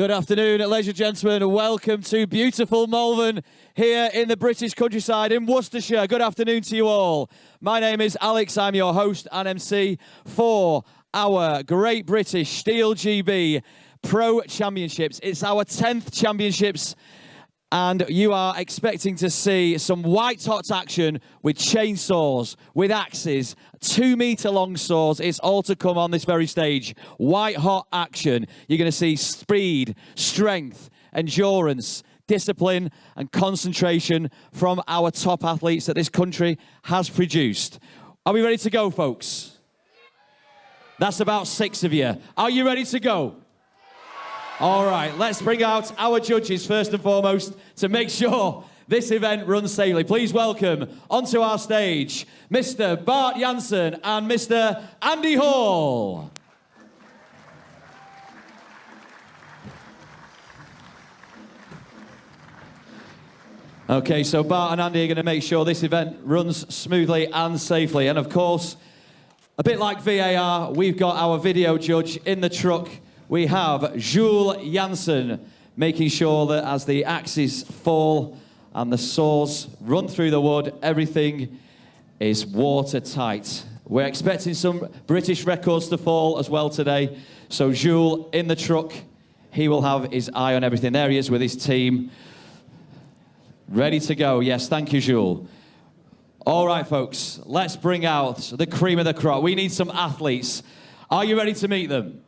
Good afternoon, ladies and gentlemen. Welcome to beautiful Malvern here in the British countryside in Worcestershire. Good afternoon to you all. My name is Alex. I'm your host and MC for our Great British STIHL GB Pro Championships. It's our 10th championships, and you are expecting to see some white-hot action with chainsaws, with axes, 2-metre long saws. It's all to come on this very stage. White-hot action. You're going to see speed, strength, endurance, discipline and concentration from our top athletes that this country has produced. Are we ready to go, folks? That's about 6 of you. Are you ready to go? All right, let's bring out our judges first and foremost to make sure this event runs safely. Please welcome onto our stage Mr. Bart Jansen and Mr. Andy Hall. Okay, so Bart and Andy are going to make sure this event runs smoothly and safely. And of course, a bit like VAR, we've got our video judge in the truck. We have Jules Jansen, making sure that as the axes fall and the saws run through the wood, everything is watertight. We're expecting some British records to fall as well today. So Jules in the truck, he will have his eye on everything. There he is with his team. Ready to go. Yes, thank you, Jules. All right, folks, let's bring out the cream of the crop. We need some athletes. Are you ready to meet them?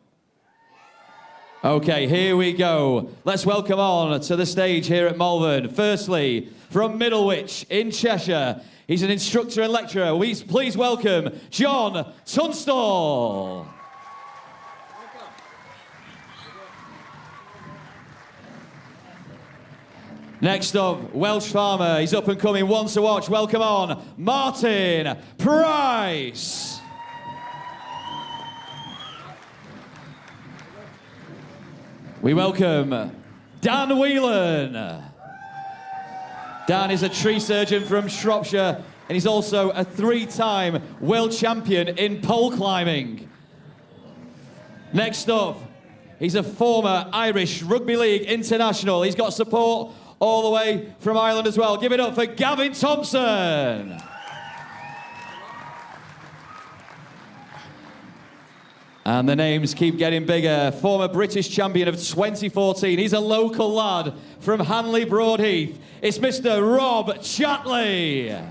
Okay, here we go. Let's welcome on to the stage here at Malvern. Firstly, from Middlewich in Cheshire, he's an instructor and lecturer. Please welcome John Tunstall. Next up, Welsh farmer. He's up and coming, one to watch. Welcome on, Martin Price. We welcome Dan Whelan. Dan is a tree surgeon from Shropshire, and he's also a 3-time world champion in pole climbing. Next up, he's a former Irish Rugby League international. He's got support all the way from Ireland as well. Give it up for Gavin Thompson. And the names keep getting bigger. Former British champion of 2014. He's a local lad from Hanley Broadheath. It's Mr. Rob Chatley.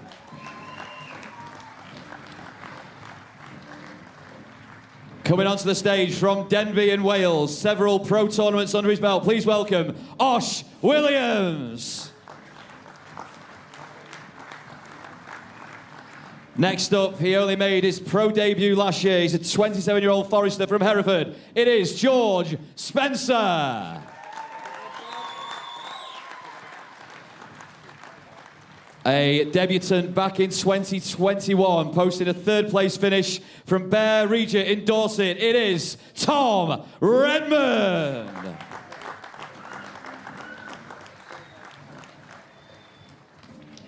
Coming onto the stage from Denbigh in Wales. Several pro tournaments under his belt. Please welcome Osh Williams. Next up, he only made his pro debut last year. He's a 27-year-old forester from Hereford. It is George Spencer. A debutant back in 2021, posting a 3rd place finish from Bear Regent in Dorset. It is Tom Redmond.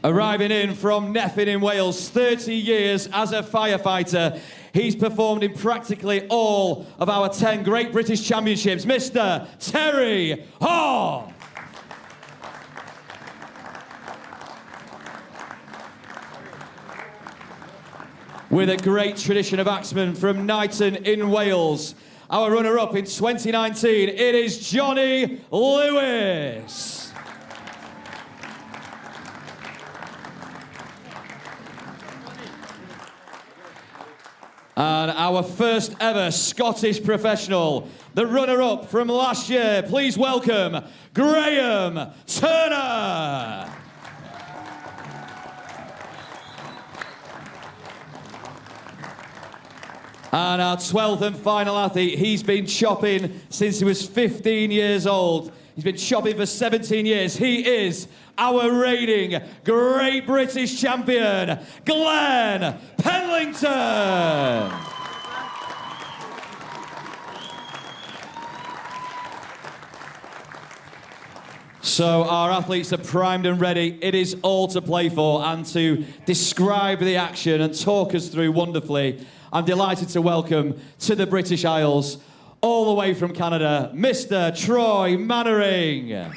Arriving in from Neffin in Wales, 30 years as a firefighter. He's performed in practically all of our 10 Great British Championships. Mr. Terry Haw. With a great tradition of axemen from Knighton in Wales. Our runner-up in 2019, it is Johnny Lewis. And our first ever Scottish professional, the runner-up from last year. Please welcome Graham Turner. And our 12th and final athlete, he's been chopping since he was 15 years old. He's been chopping for 17 years. He is our reigning Great British champion, Glenn Penlington. So our athletes are primed and ready. It is all to play for, and to describe the action and talk us through wonderfully, I'm delighted to welcome to the British Isles all the way from Canada, Mr. Troy Mannering.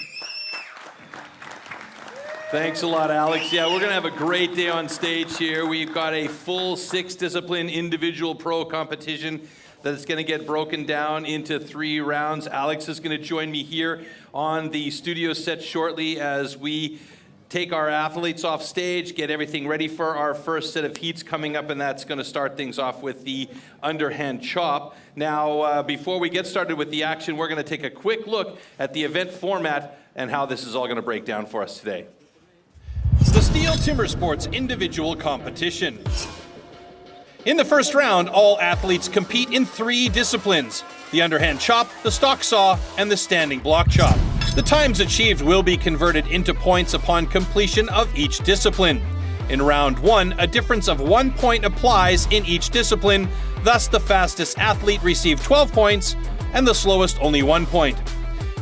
Thanks a lot, Alex. Yeah, we're going to have a great day on stage here. We've got a full 6-discipline individual pro competition that's going to get broken down into 3 rounds. Alex is going to join me here on the studio set shortly as we take our athletes off stage, get everything ready for our first set of heats coming up, and that's going to start things off with the Underhand Chop. Now, before we get started with the action, we're going to take a quick look at the event format and how this is all going to break down for us today. The STIHL Timbersports individual competition. In the first round, all athletes compete in 3 disciplines: the underhand chop, the stock saw, and the standing block chop. The times achieved will be converted into points upon completion of each discipline. In round 1, a difference of 1 point applies in each discipline, thus the fastest athlete received 12 points and the slowest only 1 point.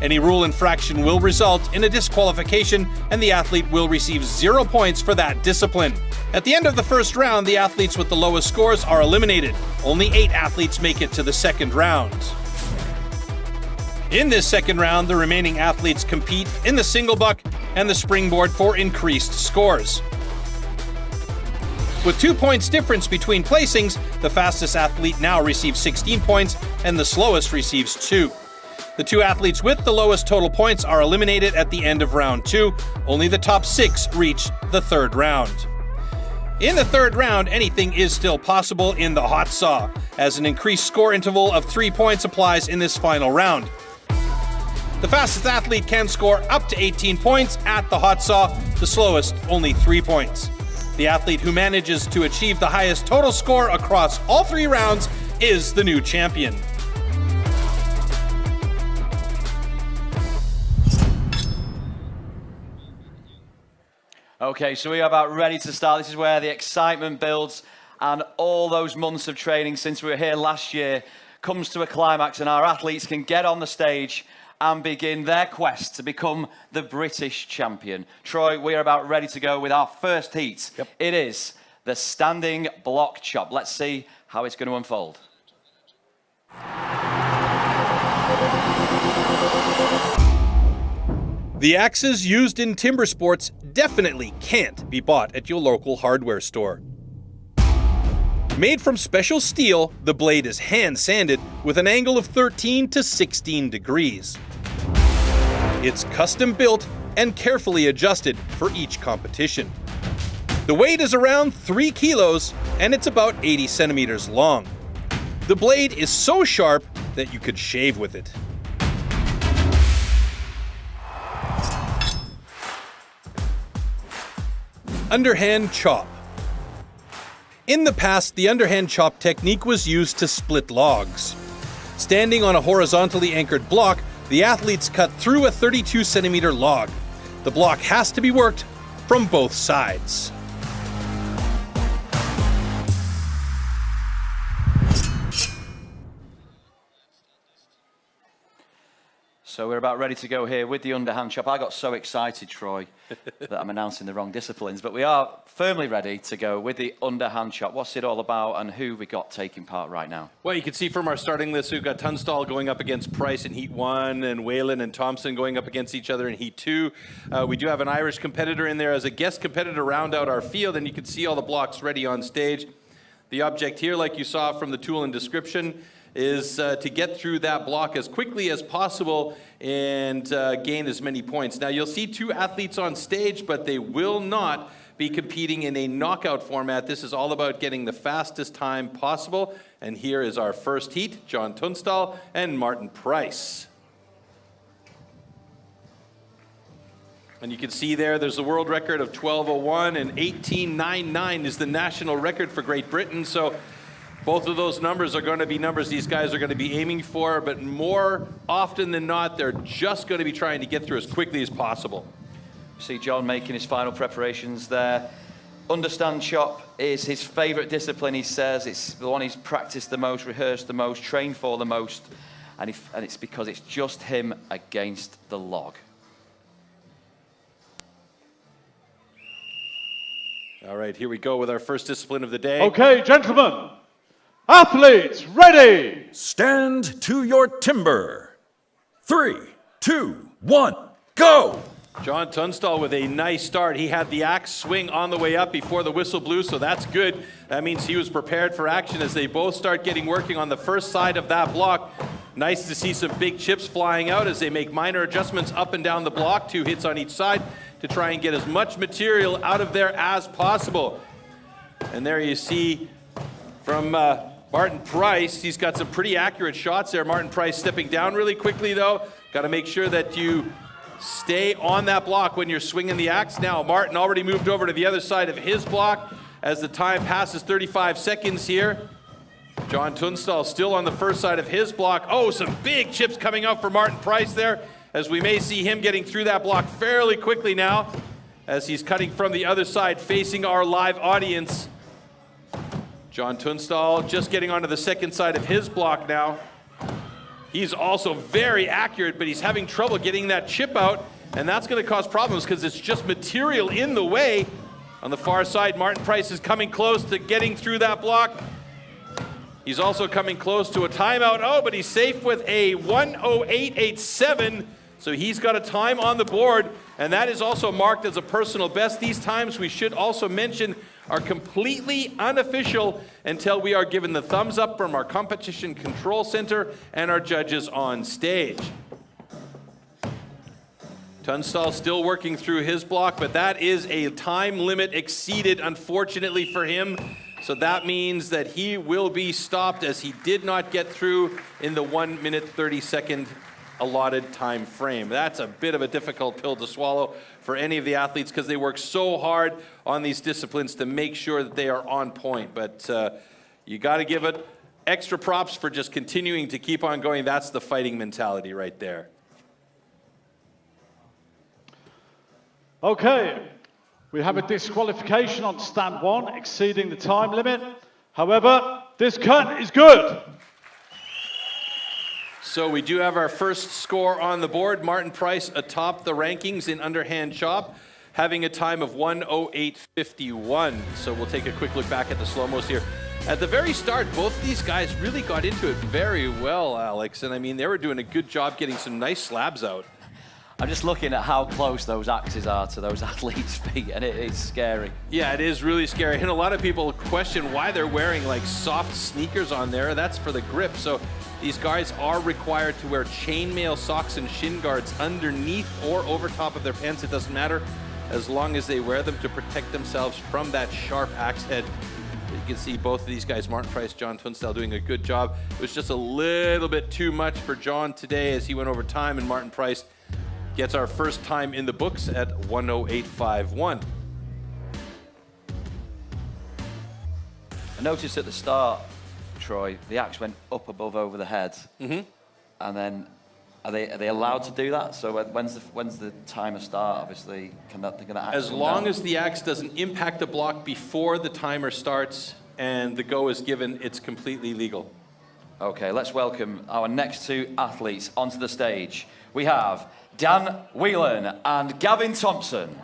Any rule infraction will result in a disqualification, and the athlete will receive 0 points for that discipline. At the end of the first round, the athletes with the lowest scores are eliminated. Only 8 athletes make it to the second round. In this second round, the remaining athletes compete in the single buck and the springboard for increased scores. With 2 points difference between placings, the fastest athlete now receives 16 points and the slowest receives 2. The 2 athletes with the lowest total points are eliminated at the end of round 2. Only the top 6 reach the third round. In the third round, anything is still possible in the hot saw, as an increased score interval of 3 points applies in this final round. The fastest athlete can score up to 18 points at the hot saw, the slowest only 3 points. The athlete who manages to achieve the highest total score across all 3 rounds is the new champion. Okay, so we are about ready to start. This is where the excitement builds and all those months of training since we were here last year comes to a climax, and our athletes can get on the stage and begin their quest to become the British champion. Troy, we are about ready to go with our first heat. Yep. It is the standing block chop. Let's see how it's going to unfold. The axes used in timber sports definitely can't be bought at your local hardware store. Made from special steel, the blade is hand sanded with an angle of 13 to 16 degrees. It's custom built and carefully adjusted for each competition. The weight is around 3 kilos and it's about 80 centimeters long. The blade is so sharp that you could shave with it. Underhand chop. In the past, the underhand chop technique was used to split logs. Standing on a horizontally anchored block, the athletes cut through a 32-centimeter log. The block has to be worked from both sides. So we're about ready to go here with the underhand chop. I got so excited, Troy, that I'm announcing the wrong disciplines, but we are firmly ready to go with the underhand chop. What's it all about and who we got taking part right now? Well, you can see from our starting list, we've got Tunstall going up against Price in Heat 1, and Whalen and Thompson going up against each other in Heat 2. We do have an Irish competitor in there as a guest competitor to round out our field, and you can see all the blocks ready on stage. The object here, like you saw from the tool and description, is to get through that block as quickly as possible and gain as many points. Now, you'll see 2 athletes on stage, but they will not be competing in a knockout format. This is all about getting the fastest time possible. And here is our first heat, John Tunstall and Martin Price. And you can see there's the world record of 12:01, and 18:99 is the national record for Great Britain. So both of those numbers are going to be numbers these guys are going to be aiming for, but more often than not, they're just going to be trying to get through as quickly as possible. See John making his final preparations there. Underhand chop is his favourite discipline, he says. It's the one he's practiced the most, rehearsed the most, trained for the most, and it's because it's just him against the log. All right, here we go with our first discipline of the day. Okay, gentlemen, Athletes, ready! Stand to your timber. 3, 2, 1, go! John Tunstall with a nice start. He had the axe swing on the way up before the whistle blew, so that's good. That means he was prepared for action as they both start getting working on the first side of that block. Nice to see some big chips flying out as they make minor adjustments up and down the block, 2 hits on each side to try and get as much material out of there as possible. And there you see from Martin Price, he's got some pretty accurate shots there. Martin Price stepping down really quickly though. Got to make sure that you stay on that block when you're swinging the axe. Now Martin already moved over to the other side of his block as the time passes 35 seconds here. John Tunstall still on the first side of his block. Oh, some big chips coming out for Martin Price there, as we may see him getting through that block fairly quickly now as he's cutting from the other side facing our live audience. John Tunstall just getting onto the second side of his block now. He's also very accurate, but he's having trouble getting that chip out, and that's going to cause problems because it's just material in the way. On the far side, Martin Price is coming close to getting through that block. He's also coming close to a timeout. Oh, but he's safe with a 1:08.87, so he's got a time on the board, and that is also marked as a personal best. These times, we should also mention, are completely unofficial until we are given the thumbs up from our competition control center and our judges on stage. Tunstall still working through his block, but that is a time limit exceeded, unfortunately for him. So that means that he will be stopped as he did not get through in the 1 minute 30 second allotted time frame. That's a bit of a difficult pill to swallow for any of the athletes because they work so hard on these disciplines to make sure that they are on point. But you got to give it extra props for just continuing to keep on going. That's the fighting mentality right there. Okay, we have a disqualification on stand 1, exceeding the time limit. However, this cut is good. So we do have our first score on the board. Martin Price atop the rankings in Underhand Chop, having a time of 1:08.51. So we'll take a quick look back at the slow-mos here. At the very start, both of these guys really got into it very well, Alex. And I mean, they were doing a good job getting some nice slabs out. I'm just looking at how close those axes are to those athletes' feet, and it is scary. Yeah, it is really scary. And a lot of people question why they're wearing like soft sneakers on there. That's for the grip. So these guys are required to wear chainmail socks and shin guards underneath or over top of their pants. It doesn't matter as long as they wear them to protect themselves from that sharp axe head. You can see both of these guys, Martin Price, John Tunstall, doing a good job. It was just a little bit too much for John today as he went over time, and Martin Price gets our first time in the books at 1:08.51. I noticed at the start, Troy, the axe went up above over the head. Mm-hmm. And then, are they allowed to do that? So when's the timer start? Obviously, can the axe as long as the axe doesn't impact the block before the timer starts and the go is given, it's completely legal. Okay, let's welcome our next 2 athletes onto the stage. We have Dan Whelan and Gavin Thompson.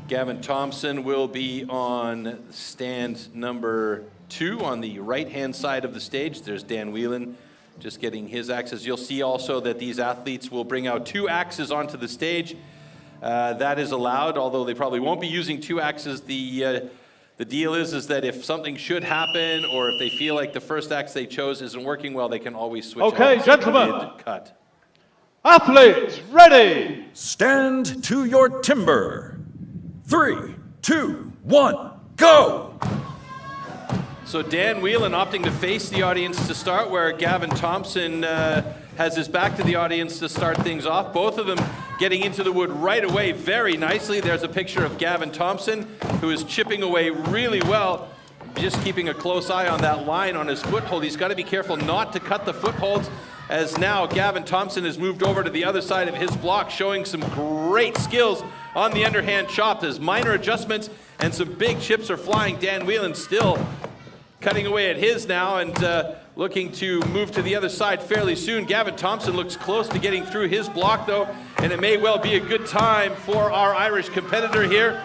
Gavin Thompson will be on stand number 2 on the right-hand side of the stage. There's Dan Whelan just getting his axes. You'll see also that these athletes will bring out 2 axes onto the stage. That is allowed, although they probably won't be using 2 axes. The deal is that if something should happen or if they feel like the first axe they chose isn't working well, they can always switch. Okay, gentlemen. Mid-cut. Athletes, ready! Stand to your timber. 3, 2, 1, go! So Dan Whelan opting to face the audience to start, where Gavin Thompson has his back to the audience to start things off. Both of them getting into the wood right away very nicely. There's a picture of Gavin Thompson, who is chipping away really well, just keeping a close eye on that line on his foothold. He's got to be careful not to cut the footholds, as now Gavin Thompson has moved over to the other side of his block, showing some great skills on the underhand chop. There's minor adjustments and some big chips are flying. Dan Whelan still cutting away at his now and looking to move to the other side fairly soon. Gavin Thompson looks close to getting through his block though, and it may well be a good time for our Irish competitor here,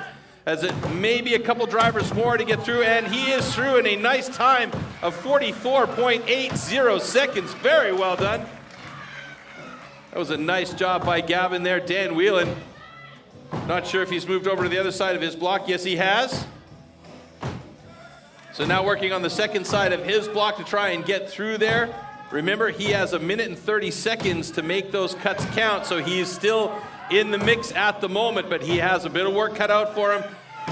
Has it maybe a couple drivers more to get through, and he is through in a nice time of 44.80 seconds. Very well done. That was a nice job by Gavin there. Dan Whelan, not sure if he's moved over to the other side of his block. Yes, he has. So now working on the second side of his block to try and get through there. Remember, he has 1 minute and 30 seconds to make those cuts count, so he's still in the mix at the moment, but he has a bit of work cut out for him,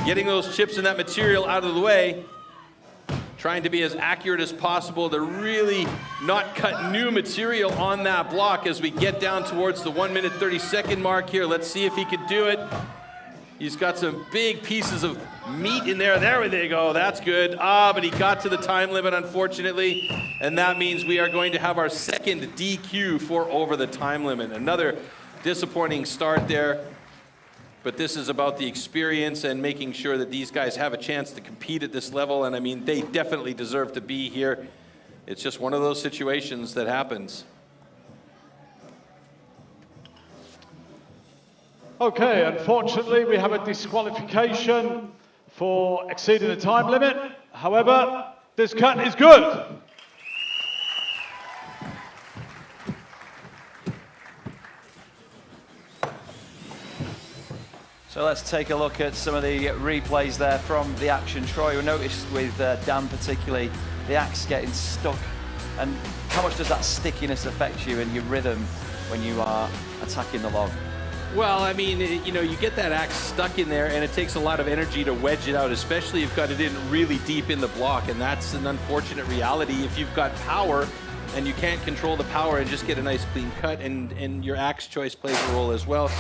getting those chips and that material out of the way, trying to be as accurate as possible to really not cut new material on that block as we get down towards the 1 minute 30 second mark here. Let's see if he can do it. He's got some big pieces of meat in there. There they go. That's good. But he got to the time limit, unfortunately. And that means we are going to have our second DQ for over the time limit. Another disappointing start there. But this is about the experience and making sure that these guys have a chance to compete at this level. And I mean, they definitely deserve to be here. It's just one of those situations that happens. Okay, unfortunately, we have a disqualification for exceeding the time limit. However, this cut is good. So let's take a look at some of the replays there from the action. Troy, you noticed with Dan particularly, the axe getting stuck. And how much does that stickiness affect you and your rhythm when you are attacking the log? Well, I mean, you know, you get that axe stuck in there and it takes a lot of energy to wedge it out, especially if you've got it in really deep in the block. And that's an unfortunate reality if you've got power and you can't control the power and just get a nice clean cut, and your axe choice plays a role as well.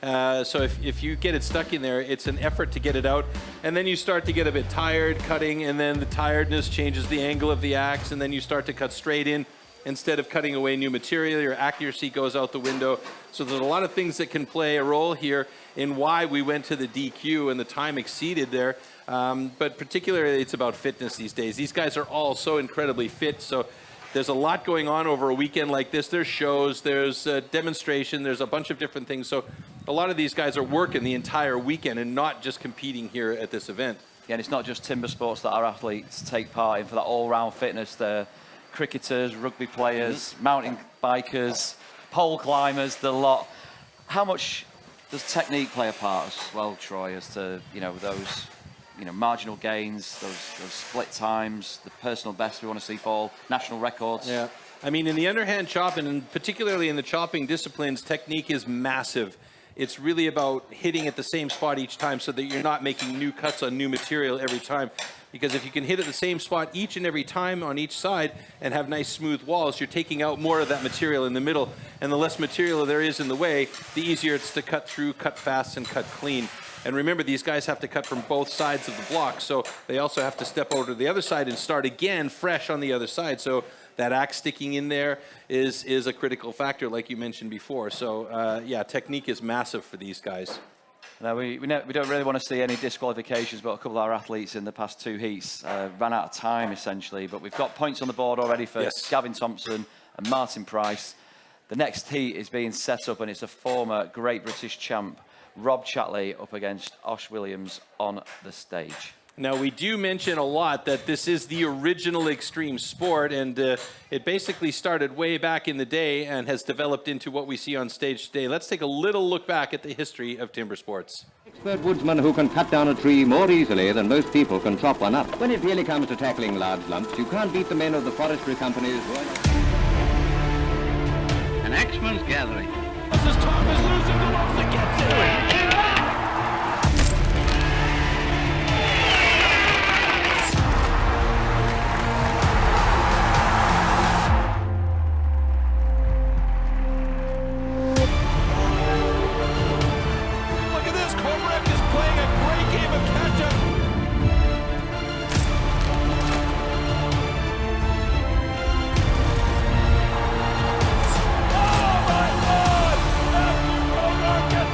So if you get it stuck in there, it's an effort to get it out. And then you start to get a bit tired cutting, and then the tiredness changes the angle of the axe, and then you start to cut straight in. Instead of cutting away new material, your accuracy goes out the window. So there's a lot of things that can play a role here in why we went to the DQ and the time exceeded there. But particularly it's about fitness these days. These guys are all so incredibly fit. So there's a lot going on over a weekend like this. There's shows, there's a demonstration, there's a bunch of different things. So a lot of these guys are working the entire weekend and not just competing here at this event. Yeah, and it's not just timber sports that our athletes take part in for that all-round fitness. They're cricketers, rugby players, mountain bikers, pole climbers, the lot. How much does technique play a part as well, Troy, as to, you know, those, you know, marginal gains, those split times, the personal best we want to see fall, national records? Yeah, I mean, in the underhand chop, and particularly in the chopping disciplines, technique is massive. It's really about hitting at the same spot each time so that you're not making new cuts on new material every time. Because if you can hit at the same spot each and every time on each side and have nice smooth walls, you're taking out more of that material in the middle. And the less material there is in the way, the easier it's to cut through, cut fast, and cut clean. And remember, these guys have to cut from both sides of the block, so they also have to step over to the other side and start again fresh on the other side. So that axe sticking in there is a critical factor, like you mentioned before. So yeah, technique is massive for these guys. Now, we don't really want to see any disqualifications, but a couple of our athletes in the past two heats ran out of time, essentially. But we've got points on the board already for Gavin Thompson and Martin Price. The next heat is being set up, and it's a former Great British champ, Rob Chatley, up against Osh Williams on the stage. Now, we do mention a lot that this is the original extreme sport, and it basically started way back in the day and has developed into what we see on stage today. Let's take a little look back at the history of timber sports. Expert woodsman who can cut down a tree more easily than most people can chop one up. When it really comes to tackling large lumps, you can't beat the men of the forestry companies. An axeman's gathering. This is Thomas losing the loss that gets it. Oh my Lord! Matthew Bogart gets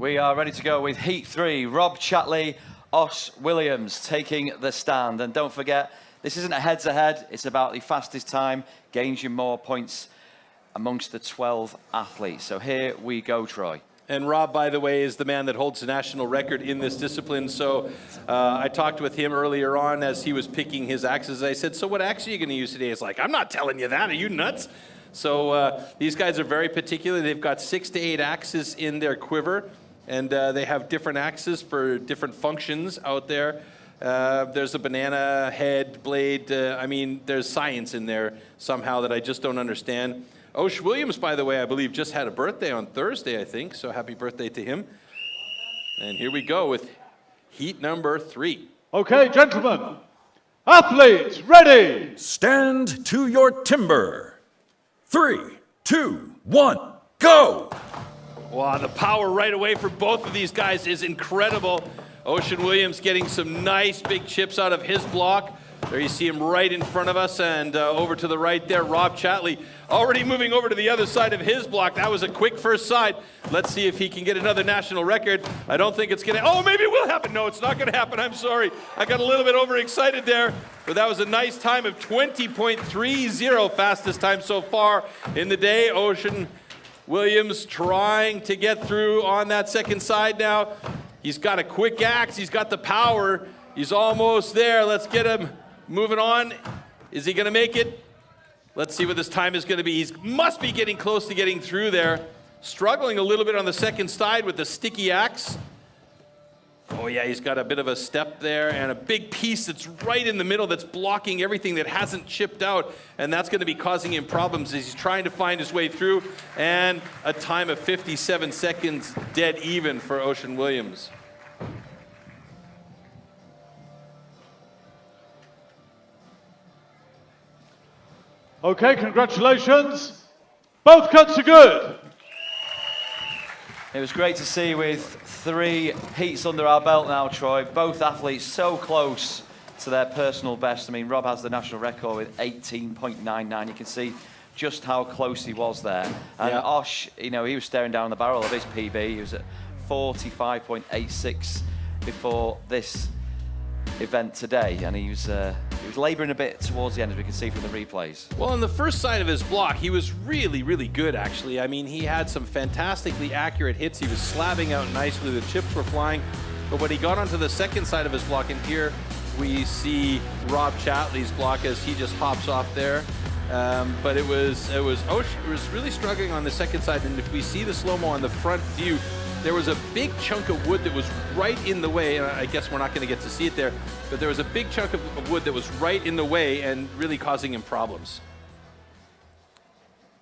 We are ready to go with Heat 3. Rob Chatley, Osh Williams taking the stand. And don't forget, this isn't a heads-to-head. It's about the fastest time, gains you more points amongst the 12 athletes. So here we go, Troy. And Rob, by the way, is the man that holds the national record in this discipline. So I talked with him earlier on as he was picking his axes. I said, so what axe are you going to use today? He's like, I'm not telling you that. Are you nuts? So these guys are very particular. They've got 6 to 8 axes in their quiver. And they have different axes for different functions out there. There's a banana head, blade. I mean, there's science in there somehow that I just don't understand. Osh Williams, by the way, I believe just had a birthday on Thursday, I think. So happy birthday to him. And here we go with heat number 3. Okay, gentlemen. Athletes, ready. Stand to your timber. 3, 2, 1, go! Wow, the power right away for both of these guys is incredible. Ocean Williams getting some nice big chips out of his block. There you see him right in front of us, and over to the right there, Rob Chatley already moving over to the other side of his block. That was a quick first side. Let's see if he can get another national record. I don't think it's going to, oh, maybe it will happen. No, it's not going to happen. I'm sorry. I got a little bit overexcited there, but that was a nice time of 20.30, fastest time so far in the day. Ocean Williams trying to get through on that second side now. He's got a quick axe. He's got the power. He's almost there. Let's get him moving on. Is he going to make it? Let's see what this time is going to be. He must be getting close to getting through there. Struggling a little bit on the second side with the sticky axe. Oh yeah, he's got a bit of a step there and a big piece that's right in the middle that's blocking everything that hasn't chipped out, and that's going to be causing him problems as he's trying to find his way through. And a time of 57 seconds dead even for Ocean Williams. Okay, congratulations. Both cuts are good. It was great to see with 3 heats under our belt now, Troy. Both athletes so close to their personal best. I mean, Rob has the national record with 18.99. You can see just how close he was there. And yeah. Osh, you know, he was staring down the barrel of his PB. He was at 45.86 before this event today, and he was labouring a bit towards the end, as we can see from the replays. Well, on the first side of his block, he was really, really good, actually. I mean, he had some fantastically accurate hits. He was slabbing out nicely. The chips were flying. But when he got onto the second side of his block, and here we see Rob Chatley's block as he just hops off there. But Osh was really struggling on the second side. And if we see the slow-mo on the front view, there was a big chunk of wood that was right in the way, and I guess we're not going to get to see it there, but there was a big chunk of wood that was right in the way and really causing him problems.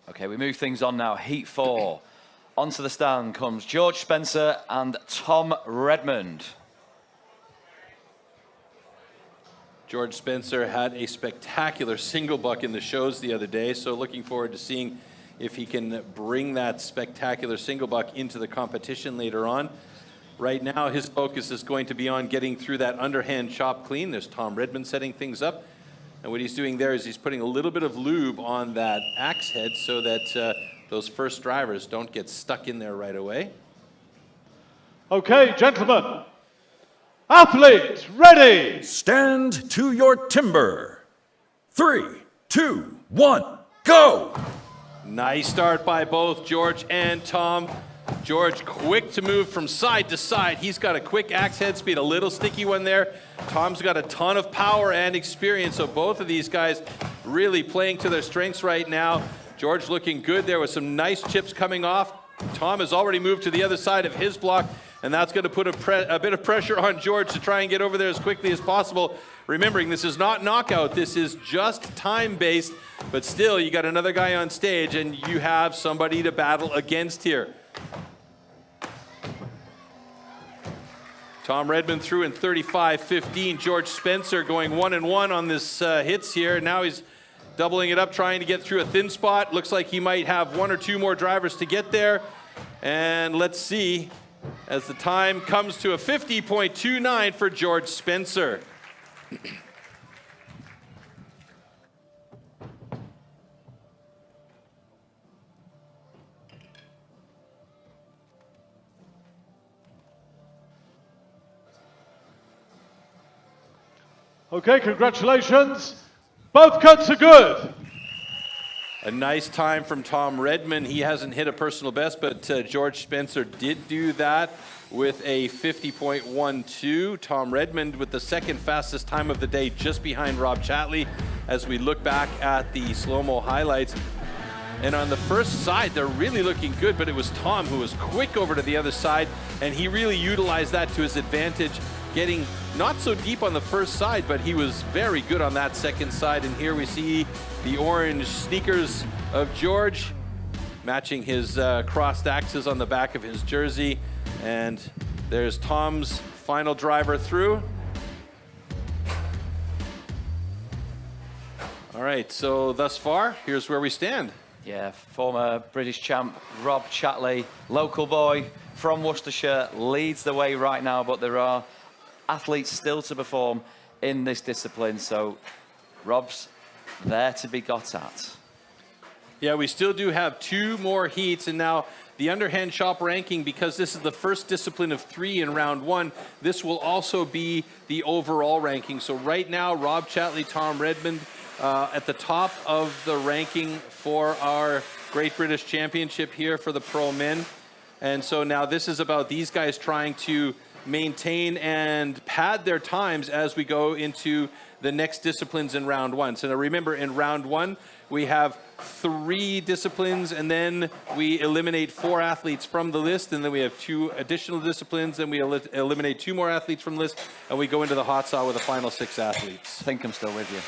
Okay, we move things on now. Heat 4. Onto the stand comes George Spencer and Tom Redmond. George Spencer had a spectacular single buck in the shows the other day, so looking forward to seeing if he can bring that spectacular single buck into the competition later on. Right now, his focus is going to be on getting through that underhand chop clean. There's Tom Redmond setting things up. And what he's doing there is he's putting a little bit of lube on that axe head so that those first drivers don't get stuck in there right away. Okay, gentlemen. Athletes, ready. Stand to your timber. 3, 2, 1, go! Nice start by both George and Tom. George quick to move from side to side. He's got a quick axe head speed, a little sticky one there. Tom's got a ton of power and experience, so both of these guys really playing to their strengths right now. George looking good there with some nice chips coming off. Tom has already moved to the other side of his block, and that's going to put a bit of pressure on George to try and get over there as quickly as possible. Remembering, this is not knockout, this is just time-based, but still, you got another guy on stage, and you have somebody to battle against here. Tom Redmond threw in 35.15. George Spencer going 1-1 on this hits here. Now he's doubling it up, trying to get through a thin spot. Looks like he might have 1 or 2 more drivers to get there. And let's see, as the time comes to a 50.29 for George Spencer. Okay, congratulations. Both cuts are good. A nice time from Tom Redmond. He hasn't hit a personal best, but George Spencer did do that with a 50.12. Tom Redmond with the second fastest time of the day, just behind Rob Chatley, as we look back at the slow-mo highlights. And on the first side, they're really looking good, but it was Tom who was quick over to the other side, and he really utilized that to his advantage, getting not so deep on the first side, but he was very good on that second side. And here we see the orange sneakers of George, matching his crossed axes on the back of his jersey. And there's Tom's final driver through. All right, so thus far, here's where we stand. Yeah, former British champ Rob Chatley, local boy from Worcestershire, leads the way right now, but there are athletes still to perform in this discipline, so Rob's there to be got at. Yeah, we still do have 2 more heats, and now the underhand chop ranking, because this is the first discipline of 3 in round 1, this will also be the overall ranking. So right now, Rob Chatley, Tom Redmond, at the top of the ranking for our Great British Championship here for the pro men. And so now this is about these guys trying to maintain and pad their times as we go into the next disciplines in round 1. So now remember, in round 1, we have 3 disciplines, and then we eliminate 4 athletes from the list, and then we have 2 additional disciplines, and we eliminate 2 more athletes from the list, and we go into the hot saw with the final 6 athletes. I think I'm still with you.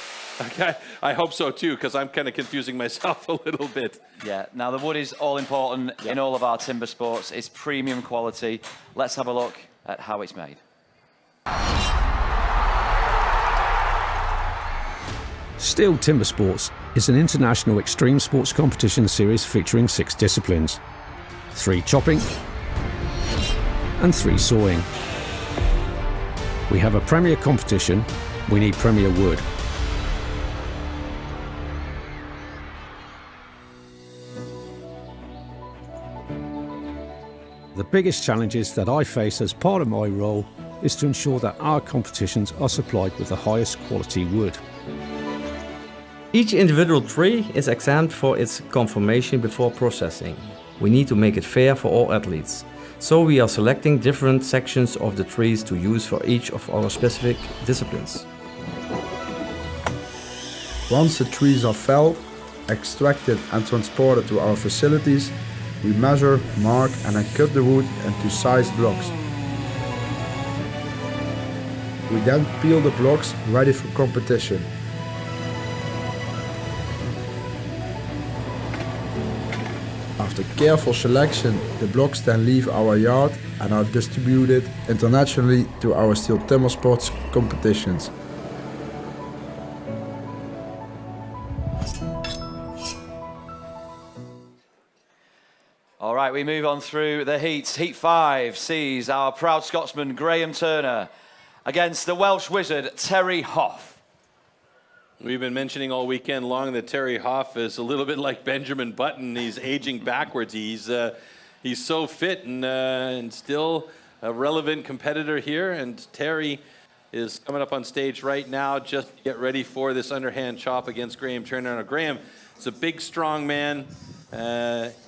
Okay, I hope so too, because I'm kind of confusing myself a little bit. Yeah, now the wood is all important in all of our timber sports. It's premium quality. Let's have a look at how it's made. STIHL Timbersports is an international extreme sports competition series featuring 6 disciplines: 3 chopping and 3 sawing. We have a premier competition, we need premier wood. The biggest challenges that I face as part of my role is to ensure that our competitions are supplied with the highest quality wood. Each individual tree is examined for its conformation before processing. We need to make it fair for all athletes. So we are selecting different sections of the trees to use for each of our specific disciplines. Once the trees are felled, extracted and transported to our facilities, we measure, mark and then cut the wood into sized blocks. We then peel the blocks ready for competition. After careful selection, the blocks then leave our yard and are distributed internationally to our STIHL Timbersports competitions. All right, we move on through the heats. Heat 5 sees our proud Scotsman Graham Turner against the Welsh wizard Terry Hoff. We've been mentioning all weekend long that Terry Hoff is a little bit like Benjamin Button. He's aging backwards. He's so fit and still a relevant competitor here. And Terry is coming up on stage right now just to get ready for this underhand chop against Graham Turner. Now, Graham is a big, strong man.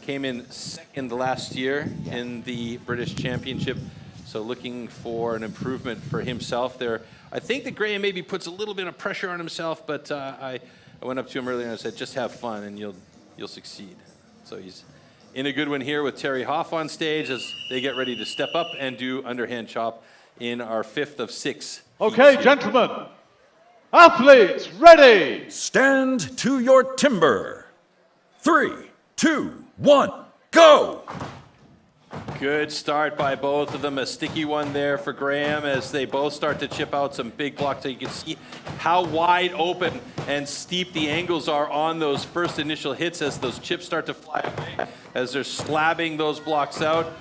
Came in second last year in the British Championship. So looking for an improvement for himself there. I think that Graham maybe puts a little bit of pressure on himself, but I went up to him earlier and I said, just have fun and you'll succeed. So he's in a good one here with Terry Hoff on stage as they get ready to step up and do underhand chop in our 5th of 6. Okay, gentlemen, athletes ready. Stand to your timber. 3, 2, 1, go! Good start by both of them. A sticky one there for Graham as they both start to chip out some big blocks. So you can see how wide open and steep the angles are on those first initial hits as those chips start to fly away, as they're slabbing those blocks out.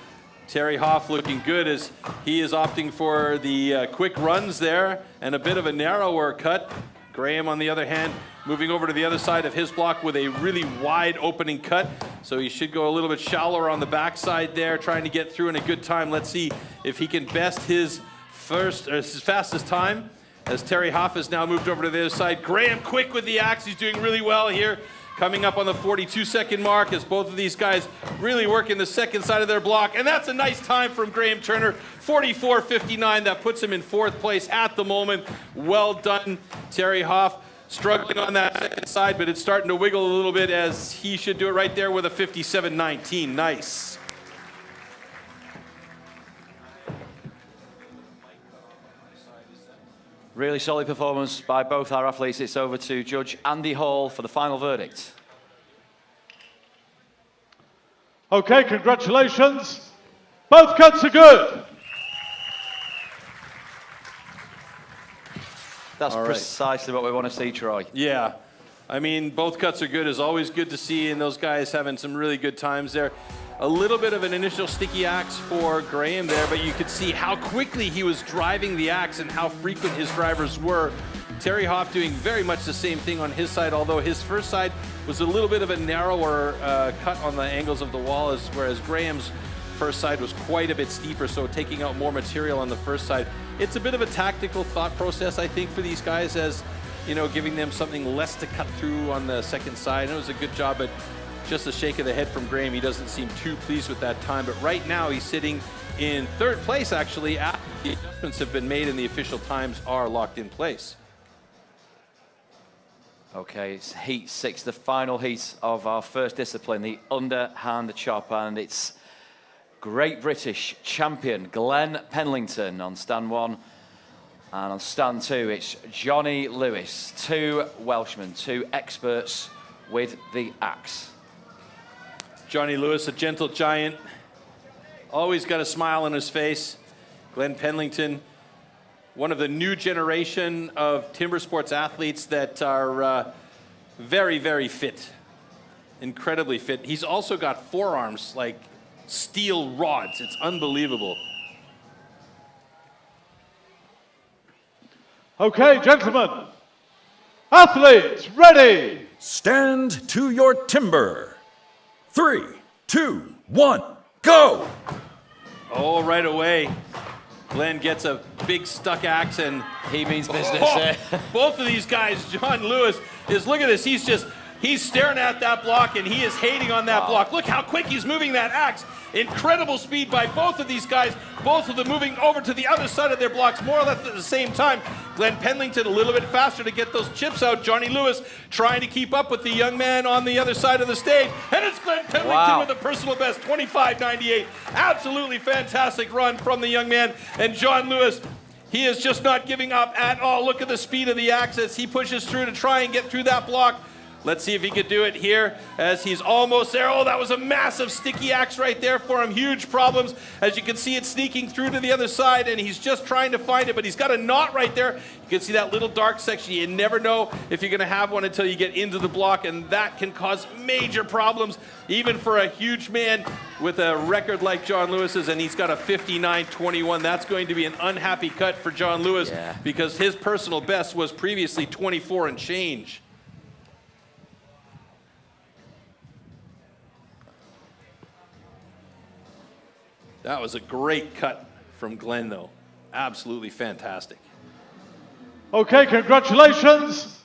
Terry Hoff looking good as he is opting for the quick runs there and a bit of a narrower cut. Graham, on the other hand, moving over to the other side of his block with a really wide opening cut. So he should go a little bit shallower on the backside there, trying to get through in a good time. Let's see if he can best his fastest time as Terry Hoff has now moved over to the other side. Graham quick with the axe. He's doing really well here. Coming up on the 42-second mark as both of these guys really working the second side of their block. And that's a nice time from Graham Turner, 44.59. That puts him in 4th place at the moment. Well done, Terry Hoff. Struggling on that second side, but it's starting to wiggle a little bit as he should do it right there with a 57.19. Nice. Really solid performance by both our athletes. It's over to Judge Andy Hall for the final verdict. Okay, congratulations. Both cuts are good. That's All right. precisely what we want to see, Troy. Yeah. I mean, both cuts are good. It's always good to see, and those guys having some really good times there. A little bit of an initial sticky axe for Graham there, but you could see how quickly he was driving the axe and how frequent his drivers were. Terry Hoff doing very much the same thing on his side, although his first side was a little bit of a narrower cut on the angles of the wall, whereas Graham's first side was quite a bit steeper, so taking out more material on the first side. It's a bit of a tactical thought process, I think, for these guys, as you know, giving them something less to cut through on the second side. And it was a good job, but just a shake of the head from Graham. He doesn't seem too pleased with that time, but right now he's sitting in 3rd place, actually, after the adjustments have been made and the official times are locked in place. Okay, it's heat 6, the final heat of our first discipline, the underhand chop, and it's Great British champion Glenn Penlington on stand 1, and on stand 2 it's Johnny Lewis, 2 Welshmen, 2 experts with the axe. Johnny Lewis, a gentle giant, always got a smile on his face. Glenn Penlington, one of the new generation of timber sports athletes that are very, very fit, incredibly fit. He's also got forearms like steel rods. It's unbelievable. Okay, gentlemen. Athletes, ready. Stand to your timber. 3, 2, 1, go! Oh, right away. Glenn gets a big stuck axe and he means business. Both of these guys, John Lewis is, look at this, he's staring at that block and he is hating on that block. Look how quick he's moving that axe. Incredible speed by both of these guys, both of them moving over to the other side of their blocks more or less at the same time. Glenn Penlington a little bit faster to get those chips out. Johnny Lewis trying to keep up with the young man on the other side of the stage. And it's Glenn Penlington with a personal best, 25.98. Absolutely fantastic run from the young man. And John Lewis, he is just not giving up at all. Look at the speed of the axe as he pushes through to try and get through that block. Let's see if he could do it here as he's almost there. Oh, that was a massive sticky axe right there for him. Huge problems. As you can see, it's sneaking through to the other side, and he's just trying to find it, but he's got a knot right there. You can see that little dark section. You never know if you're going to have one until you get into the block, and that can cause major problems, even for a huge man with a record like John Lewis's, and he's got a 59.21. That's going to be an unhappy cut for John Lewis because his personal best was previously 24 and change. That was a great cut from Glenn, though. Absolutely fantastic. Okay, congratulations.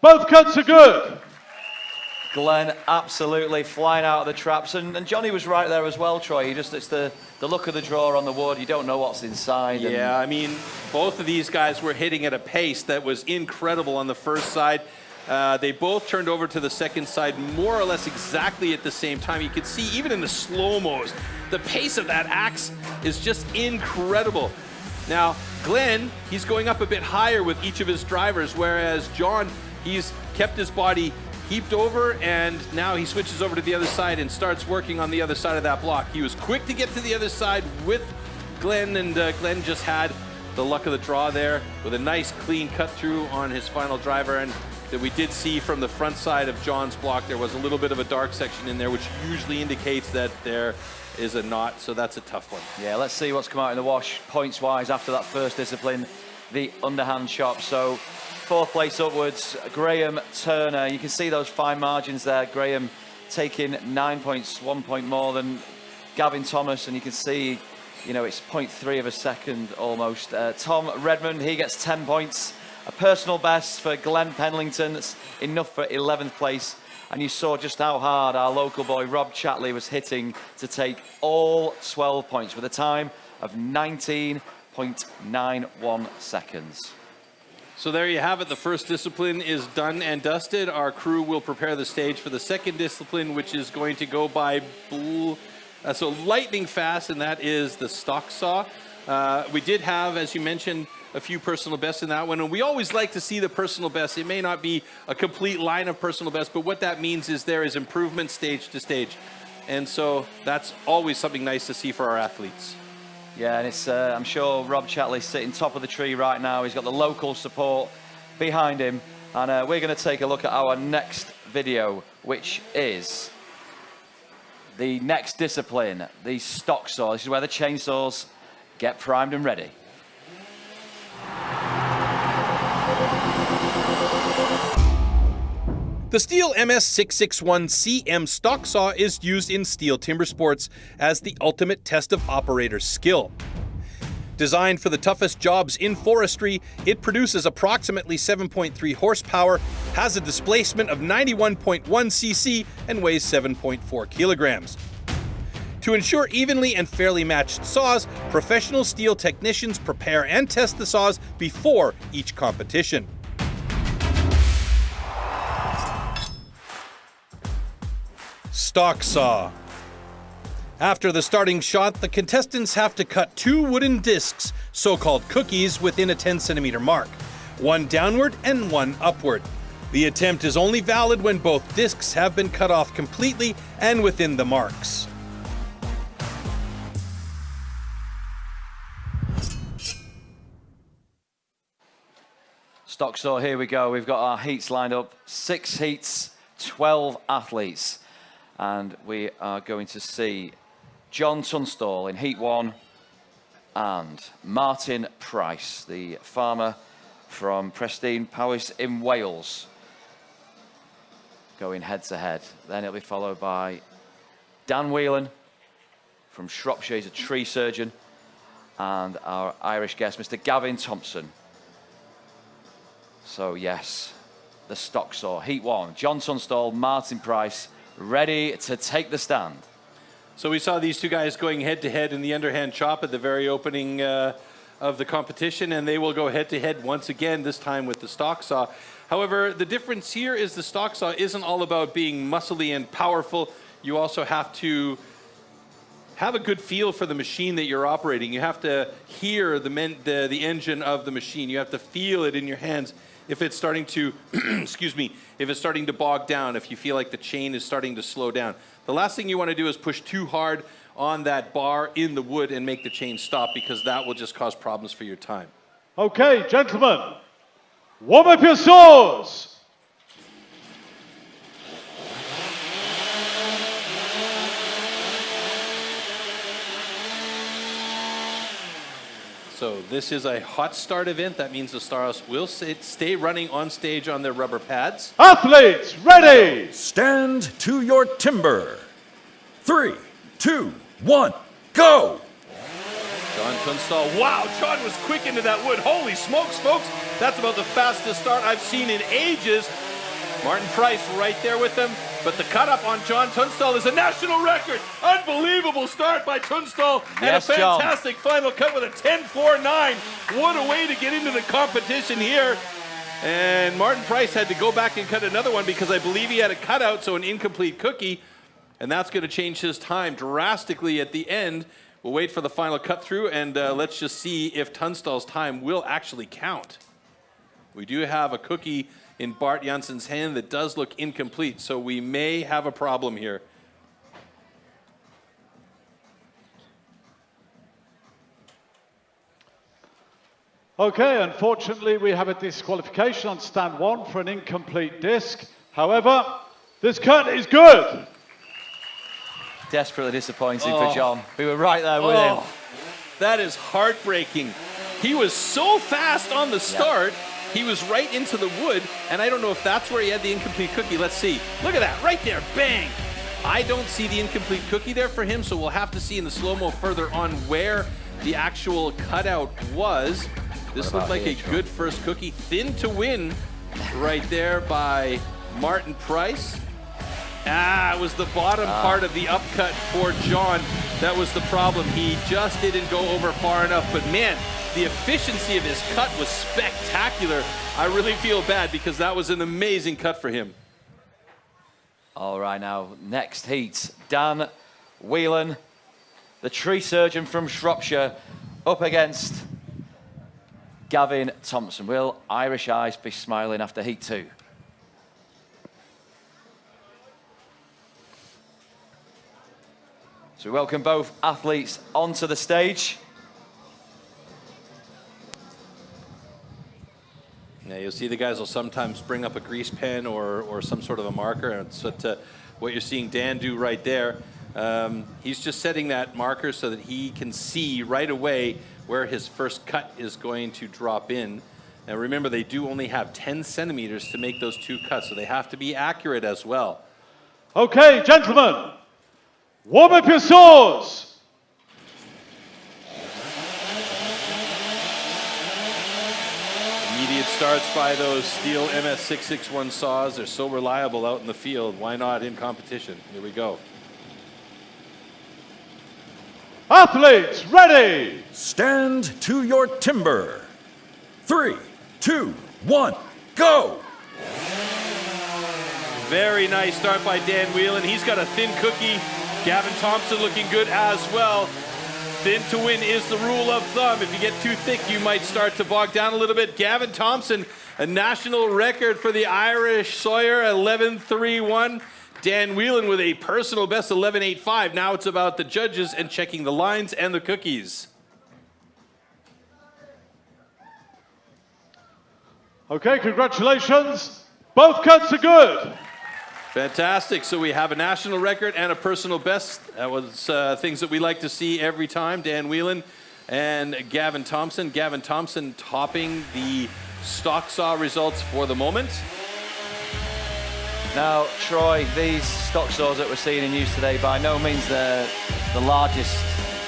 Both cuts are good. Glenn absolutely flying out of the traps. And Johnny was right there as well, Troy. It's the look of the draw on the wood. You don't know what's inside. Yeah, I mean, both of these guys were hitting at a pace that was incredible on the first side. They both turned over to the second side more or less exactly at the same time. You could see even in the slow-mos, the pace of that axe is just incredible. Now, Glenn, he's going up a bit higher with each of his drivers, whereas John, he's kept his body heaped over, and now he switches over to the other side and starts working on the other side of that block. He was quick to get to the other side with Glenn, and Glenn just had the luck of the draw there with a nice clean cut through on his final driver. And that we did see from the front side of John's block, there was a little bit of a dark section in there, which usually indicates that there is a knot, so that's a tough one. Yeah, let's see what's come out in the wash points-wise after that first discipline, the underhand chop. So 4th place upwards, Graham Turner. You can see those fine margins there. Graham taking 9 points, 1 point more than Gavin Thomas, and you can see, you know, it's 0.3 of a second almost. Tom Redmond, he gets 10 points. A personal best for Glenn Penlington, that's enough for 11th place. And you saw just how hard our local boy Rob Chatley was hitting to take all 12 points with a time of 19.91 seconds. So there you have it. The first discipline is done and dusted. Our crew will prepare the stage for the second discipline, which is going to go by so lightning fast, and that is the stock saw. We did have, as you mentioned, a few personal bests in that one, and we always like to see the personal best. It may not be a complete line of personal bests, but what that means is there is improvement stage to stage. And so that's always something nice to see for our athletes. Yeah, and it's, I'm sure Rob Chatley's sitting top of the tree right now. He's got the local support behind him. And we're going to take a look at our next video, which is the next discipline, the stock saw. This is where the chainsaws get primed and ready. The STIHL MS661CM stock saw is used in STIHL Timbersports as the ultimate test of operator skill. Designed for the toughest jobs in forestry, it produces approximately 7.3 horsepower, has a displacement of 91.1 cc, and weighs 7.4 kilograms. To ensure evenly and fairly matched saws, professional STIHL technicians prepare and test the saws before each competition. Stock saw. After the starting shot, the contestants have to cut 2 wooden discs, so-called cookies, within a 10-centimeter mark, one downward and one upward. The attempt is only valid when both discs have been cut off completely and within the marks. Stock saw, here we go. We've got our heats lined up. 6 heats, 12 athletes. And we are going to see John Tunstall in Heat 1 and Martin Price, the farmer from Prestine Powys in Wales, going head to head. Then it'll be followed by Dan Whelan from Shropshire, he's a tree surgeon, and our Irish guest, Mr. Gavin Thompson. So yes, the stock saw, Heat 1, John Tunstall, Martin Price, ready to take the stand. So we saw these two guys going head-to-head in the underhand chop at the very opening of the competition, and they will go head-to-head once again, this time with the stock saw. However, the difference here is the stock saw isn't all about being muscly and powerful. You also have to have a good feel for the machine that you're operating. You have to hear the engine of the machine. You have to feel it in your hands. If it's starting to, excuse me, if it's starting to bog down, if you feel like the chain is starting to slow down. The last thing you want to do is push too hard on that bar in the wood and make the chain stop, because that will just cause problems for your time. Okay, gentlemen, warm up your saws. So this is a hot start event. That means the stars will stay running on stage on their rubber pads. Athletes, ready! Stand to your timber. 3, 2, 1, go! John Tunstall. Wow, John was quick into that wood. Holy smokes, folks. That's about the fastest start I've seen in ages. Martin Price right there with them. But the cut up on John Tunstall is a national record. Unbelievable start by Tunstall. Yes, and a fantastic final cut with a 10.49. What a way to get into the competition here. And Martin Price had to go back and cut another one because I believe he had a cutout, so an incomplete cookie. And that's going to change his time drastically at the end. We'll wait for the final cut through, and let's just see if Tunstall's time will actually count. We do have a cookie in Bart Janssen's hand that does look incomplete, so we may have a problem here. Okay, unfortunately we have a disqualification on stand 1 for an incomplete disc. However, this cut is good. Desperately disappointing for John. We were right there with him. That is heartbreaking. He was so fast on the start. He was right into the wood, and I don't know if that's where he had the incomplete cookie. Let's see. Look at that, right there, bang. I don't see the incomplete cookie there for him, so we'll have to see in the slow-mo further on where the actual cutout was. This looked like a good first cookie. Thin to win right there by Martin Price. It was the bottom part of the upcut for John. That was the problem. He just didn't go over far enough. But man, the efficiency of his cut was spectacular. I really feel bad because that was an amazing cut for him. All right, now, next heat. Dan Whelan, the tree surgeon from Shropshire, up against Gavin Thompson. Will Irish eyes be smiling after heat 2? So we welcome both athletes onto the stage. Yeah, you'll see the guys will sometimes bring up a grease pen or some sort of a marker. And it's what you're seeing Dan do right there. He's just setting that marker so that he can see right away where his first cut is going to drop in. Now remember, they do only have 10 centimeters to make those 2 cuts, so they have to be accurate as well. Okay, gentlemen, warm up your saws. Immediate starts by those STIHL MS661 saws. They're so reliable out in the field. Why not in competition? Here we go. Athletes, ready! Stand to your timber. 3, 2, 1, go! Very nice start by Dan Whelan. He's got a thin cookie. Gavin Thompson looking good as well. Thin to win is the rule of thumb. If you get too thick, you might start to bog down a little bit. Gavin Thompson, a national record for the Irish Sawyer, 11.31. Dan Whelan with a personal best, 11.85. Now it's about the judges and checking the lines and the cookies. Okay, congratulations. Both cuts are good. Fantastic. So we have a national record and a personal best. That was things that we like to see every time. Dan Whelan and Gavin Thompson. Gavin Thompson topping the stock saw results for the moment. Now, Troy, these stock saws that we're seeing in use today, by no means the largest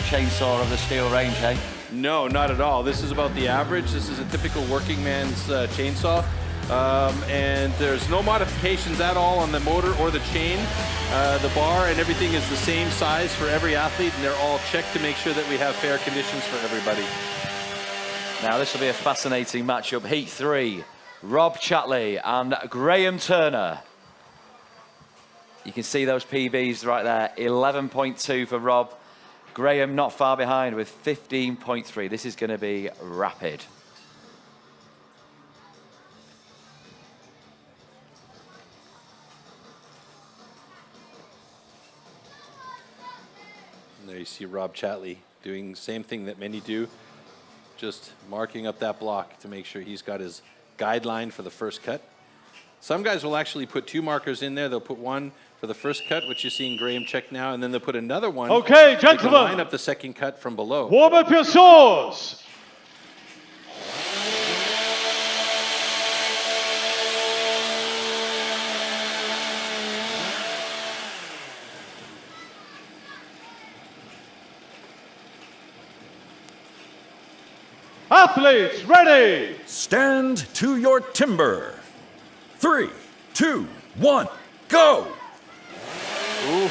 chainsaw of the STIHL range, eh? No, not at all. This is about the average. This is a typical working man's chainsaw. And there's no modifications at all on the motor or the chain. The bar and everything is the same size for every athlete, and they're all checked to make sure that we have fair conditions for everybody. Now, this will be a fascinating matchup. Heat 3, Rob Chatley and Graham Turner. You can see those PBs right there, 11.2 for Rob. Graham not far behind with 15.3. This is going to be rapid. And there you see Rob Chatley doing the same thing that many do, just marking up that block to make sure he's got his guideline for the first cut. Some guys will actually put 2 markers in there. They'll put one for the first cut, which you're seeing Graham check now, and then they'll put another one. Okay, gentlemen. Line up the second cut from below. Warm up your saws. Athletes, ready! Stand to your timber. 3, 2, 1, go! Ooh.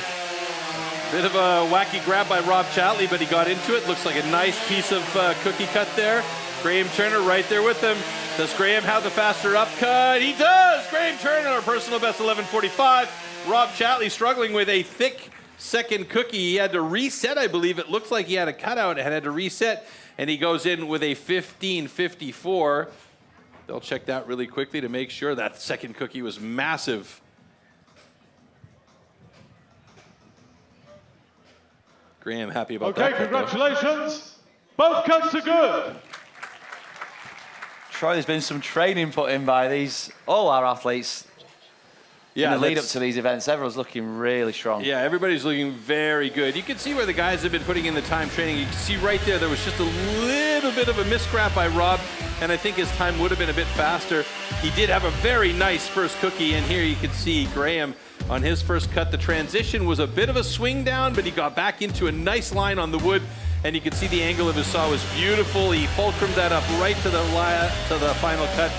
Bit of a wacky grab by Rob Chatley, but he got into it. Looks like a nice piece of cookie cut there. Graham Turner right there with him. Does Graham have the faster upcut? He does! Graham Turner, our personal best, 11.45. Rob Chatley struggling with a thick second cookie. He had to reset, I believe. It looks like he had a cutout and had to reset, and he goes in with a 15.54. They'll check that really quickly to make sure that second cookie was massive. Graham happy about that. Okay, congratulations. Both cuts are good. Troy, there's been some training put in by all our athletes. In the lead up to these events, everyone's looking really strong. Yeah, everybody's looking very good. You can see where the guys have been putting in the time training. You can see right there was just a little bit of a miscrap by Rob, and I think his time would have been a bit faster. He did have a very nice first cookie, and here you can see Graham on his first cut. The transition was a bit of a swing down, but he got back into a nice line on the wood and you can see the angle of his saw was beautiful. He fulcrumed that up right to the final cut,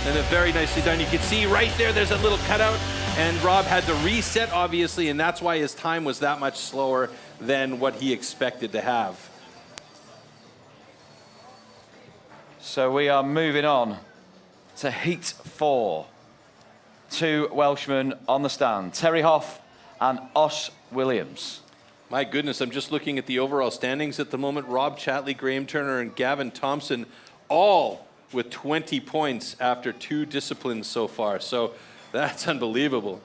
and very nicely done. You can see right there, there's a little cutout, and Rob had to reset, obviously, and that's why his time was that much slower than what he expected to have. So we are moving on to Heat 4. Two Welshmen on the stand, Terry Hoff and Osh Williams. My goodness, I'm just looking at the overall standings at the moment. Rob Chatley, Graham Turner, and Gavin Thompson, all with 20 points after 2 disciplines so far. So that's unbelievable.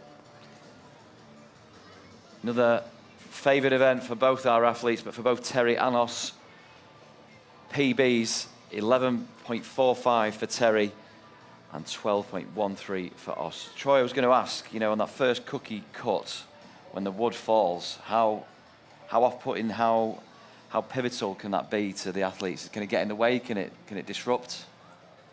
Another favourite event for both our athletes, but for both Terry and Osh. PBs, 11.45 for Terry and 12.13 for Osh. Troy, I was going to ask, you know, on that first cookie cut, when the wood falls, how off-putting, how pivotal can that be to the athletes? Can it get in the way? Can it disrupt?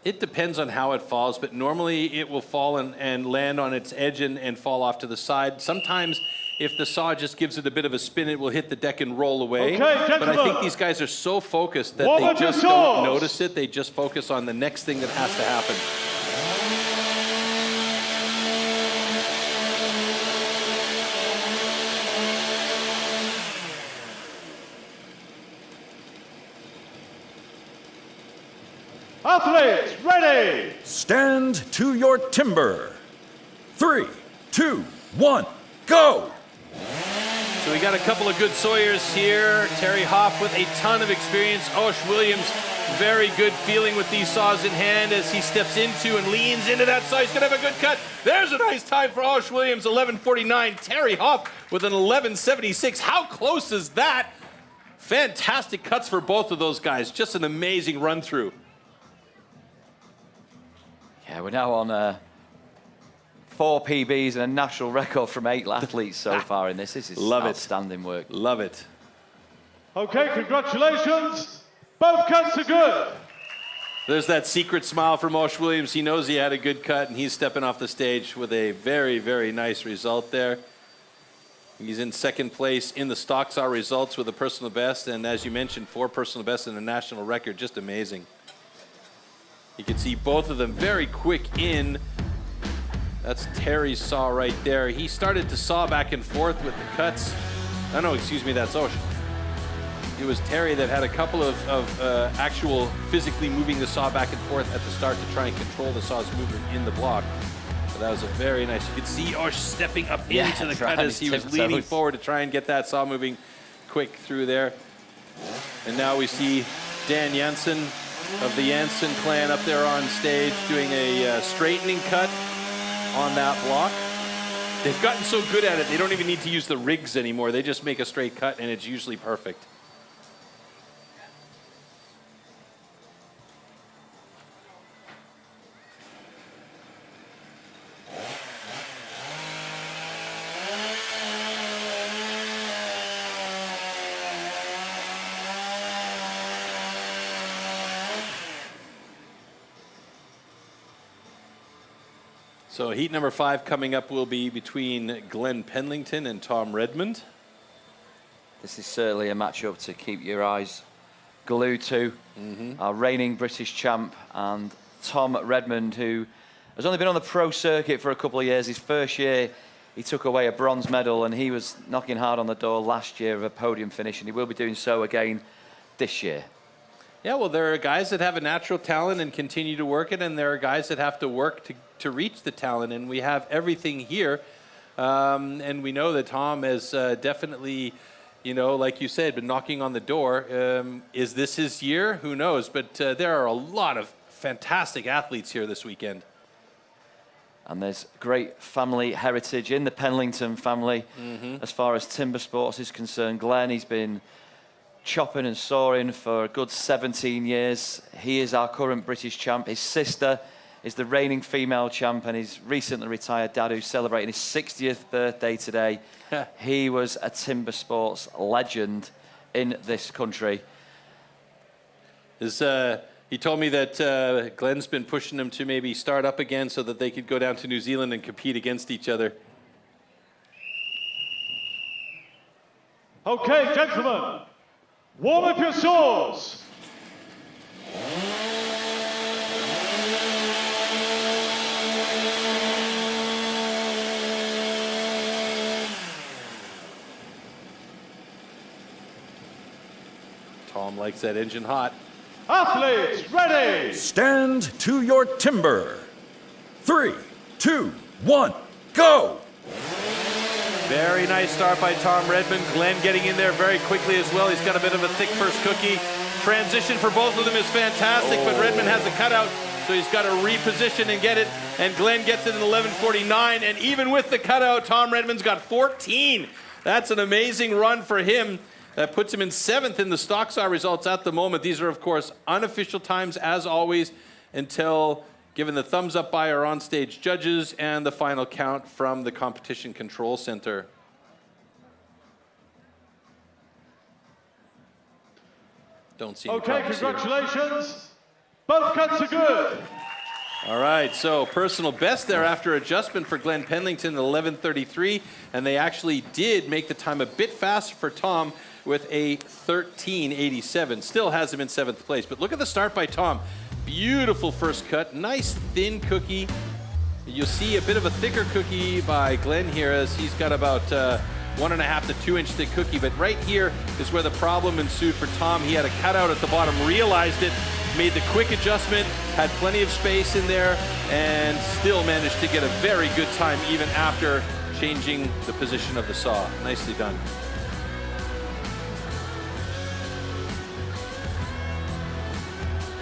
It depends on how it falls, but normally it will fall and land on its edge and fall off to the side. Sometimes, if the saw just gives it a bit of a spin, it will hit the deck and roll away. Okay, but I think these guys are so focused that they just don't notice it. They just focus on the next thing that has to happen. Athletes, ready! Stand to your timber. 3, 2, 1, go! So we got a couple of good sawyers here. Terry Hoff with a ton of experience. Osh Williams, very good feeling with these saws in hand as he steps into and leans into that saw. He's going to have a good cut. There's a nice time for Osh Williams, 11.49. Terry Hoff with an 11.76. How close is that? Fantastic cuts for both of those guys. Just an amazing run through. Yeah, we're now on 4 PBs and a national record from 8 athletes so far in this. This is outstanding work. Love it. Okay, congratulations. Both cuts are good. There's that secret smile from Osh Williams. He knows he had a good cut, and he's stepping off the stage with a very, very nice result there. He's in second place in the stock saw results with a personal best, and as you mentioned, 4 personal bests and a national record. Just amazing. You can see both of them very quick in. That's Terry's saw right there. He started to saw back and forth with the cuts. Oh no, excuse me, that's Osh. It was Terry that had a couple of actual physically moving the saw back and forth at the start to try and control the saw's movement in the block. But that was a very nice. You could see Osh stepping up into the cut as he was leaning forward to try and get that saw moving quick through there. And now we see Dan Jansen of the Jansen clan up there on stage doing a straightening cut on that block. They've gotten so good at it, they don't even need to use the rigs anymore. They just make a straight cut, and it's usually perfect. So heat number 5 coming up will be between Glenn Penlington and Tom Redmond. This is certainly a matchup to keep your eyes glued to. Our reigning British champ and Tom Redmond, who has only been on the pro circuit for a couple of years. His first year, he took away a bronze medal, and he was knocking hard on the door last year of a podium finish, and he will be doing so again this year. Yeah, well, there are guys that have a natural talent and continue to work it, and there are guys that have to work to reach the talent, and we have everything here. And we know that Tom has definitely, you know, like you said, been knocking on the door. Is this his year? Who knows? But there are a lot of fantastic athletes here this weekend. And there's great family heritage in the Penlington family as far as timber sports is concerned. Glenn, he's been chopping and sawing for a good 17 years. He is our current British champ. His sister is the reigning female champ, and his recently retired dad, who's celebrating his 60th birthday today. He was a timber sports legend in this country. He told me that Glenn's been pushing him to maybe start up again so that they could go down to New Zealand and compete against each other. Okay, gentlemen. Warm up your saws. Tom likes that engine hot. Athletes, ready. Stand to your timber. 3, 2, 1, go! Very nice start by Tom Redmond. Glenn getting in there very quickly as well. He's got a bit of a thick first cookie. Transition for both of them is fantastic, but Redmond has a cutout, so he's got to reposition and get it. And Glenn gets it in 11:49, and even with the cutout, Tom Redmond's got 14. That's an amazing run for him. That puts him in 7th in the stock saw results at the moment. These are, of course, unofficial times, as always, until given the thumbs up by our on-stage judges and the final count from the Competition Control Center. Don't see any Okay, problems here. congratulations. Both cuts are good. All right, so personal best there after adjustment for Glenn Pendleton, 11:33, and they actually did make the time a bit faster for Tom with a 13:87. Still has him in 7th place, but look at the start by Tom. Beautiful first cut, nice thin cookie. You'll see a bit of a thicker cookie by Glenn here, as he's got about 1.5 to 2 inch thick cookie, but right here is where the problem ensued for Tom. He had a cutout at the bottom, realized it, made the quick adjustment, had plenty of space in there, and still managed to get a very good time even after changing the position of the saw. Nicely done.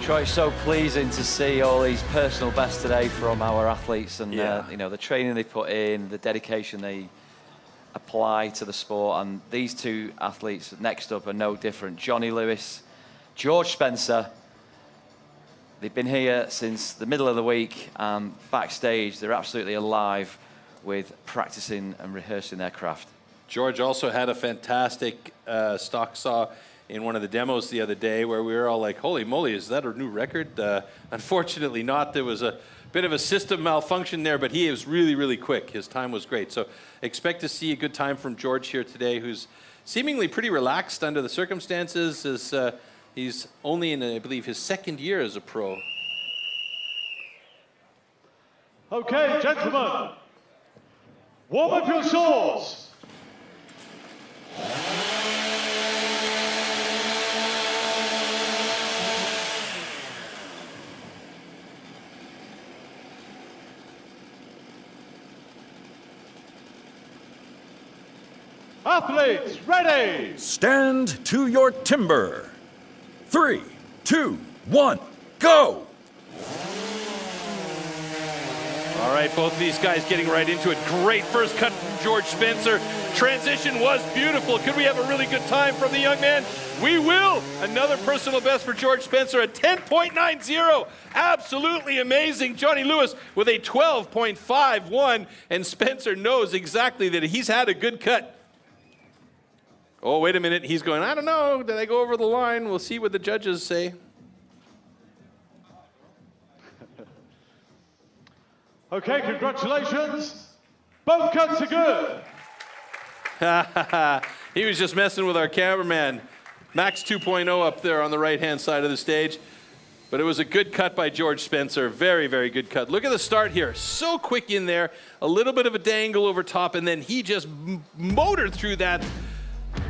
Troy, it's so pleasing to see all these personal bests today from our athletes, and Yeah. you know, the training they put in, the dedication they apply to the sport. And these two athletes next up are no different. Johnny Lewis, George Spencer. They've been here since the middle of the week, and backstage they're absolutely alive with practicing and rehearsing their craft. George also had a fantastic stock saw in one of the demos the other day, where we were all like, holy moly, is that a new record? Unfortunately not. There was a bit of a system malfunction there, but he was really, really quick. His time was great. So expect to see a good time from George here today, who's seemingly pretty relaxed under the circumstances, as he's only in, I believe, his 2nd year as a pro. Okay, gentlemen. Warm up your saws. Athletes, ready. Stand to your timber. 3, 2, 1, go! All right, both of these guys getting right into it. Great first cut from George Spencer. Transition was beautiful. Could we have a really good time from the young man? We will. Another personal best for George Spencer at 10.90. Absolutely amazing. Johnny Lewis with a 12.51, and Spencer knows exactly that he's had a good cut. Oh, wait a minute. He's going, I don't know. Did I go over the line? We'll see what the judges say. Okay, congratulations. Both cuts are good. He was just messing with our cameraman. Max 2.0 up there on the right-hand side of the stage. But it was a good cut by George Spencer. Very, very good cut. Look at the start here. So quick in there. A little bit of a dangle over top, and then he just motored through that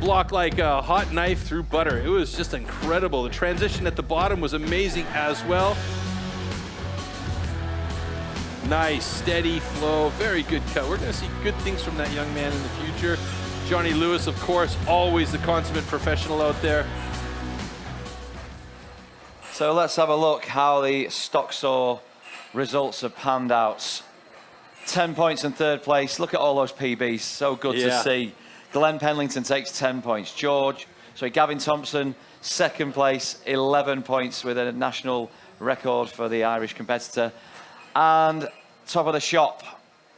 block like a hot knife through butter. It was just incredible. The transition at the bottom was amazing as well. Nice, steady flow, very good cut. We're going to see good things from that young man in the future. Johnny Lewis, of course, always the consummate professional out there. So let's have a look how the stock saw results have panned out. 10 points in 3rd place. Look at all those PBs. So good to see. Glenn Pendleton takes 10 points. Gavin Thompson, 2nd place, 11 points with a national record for the Irish competitor. And top of the shop,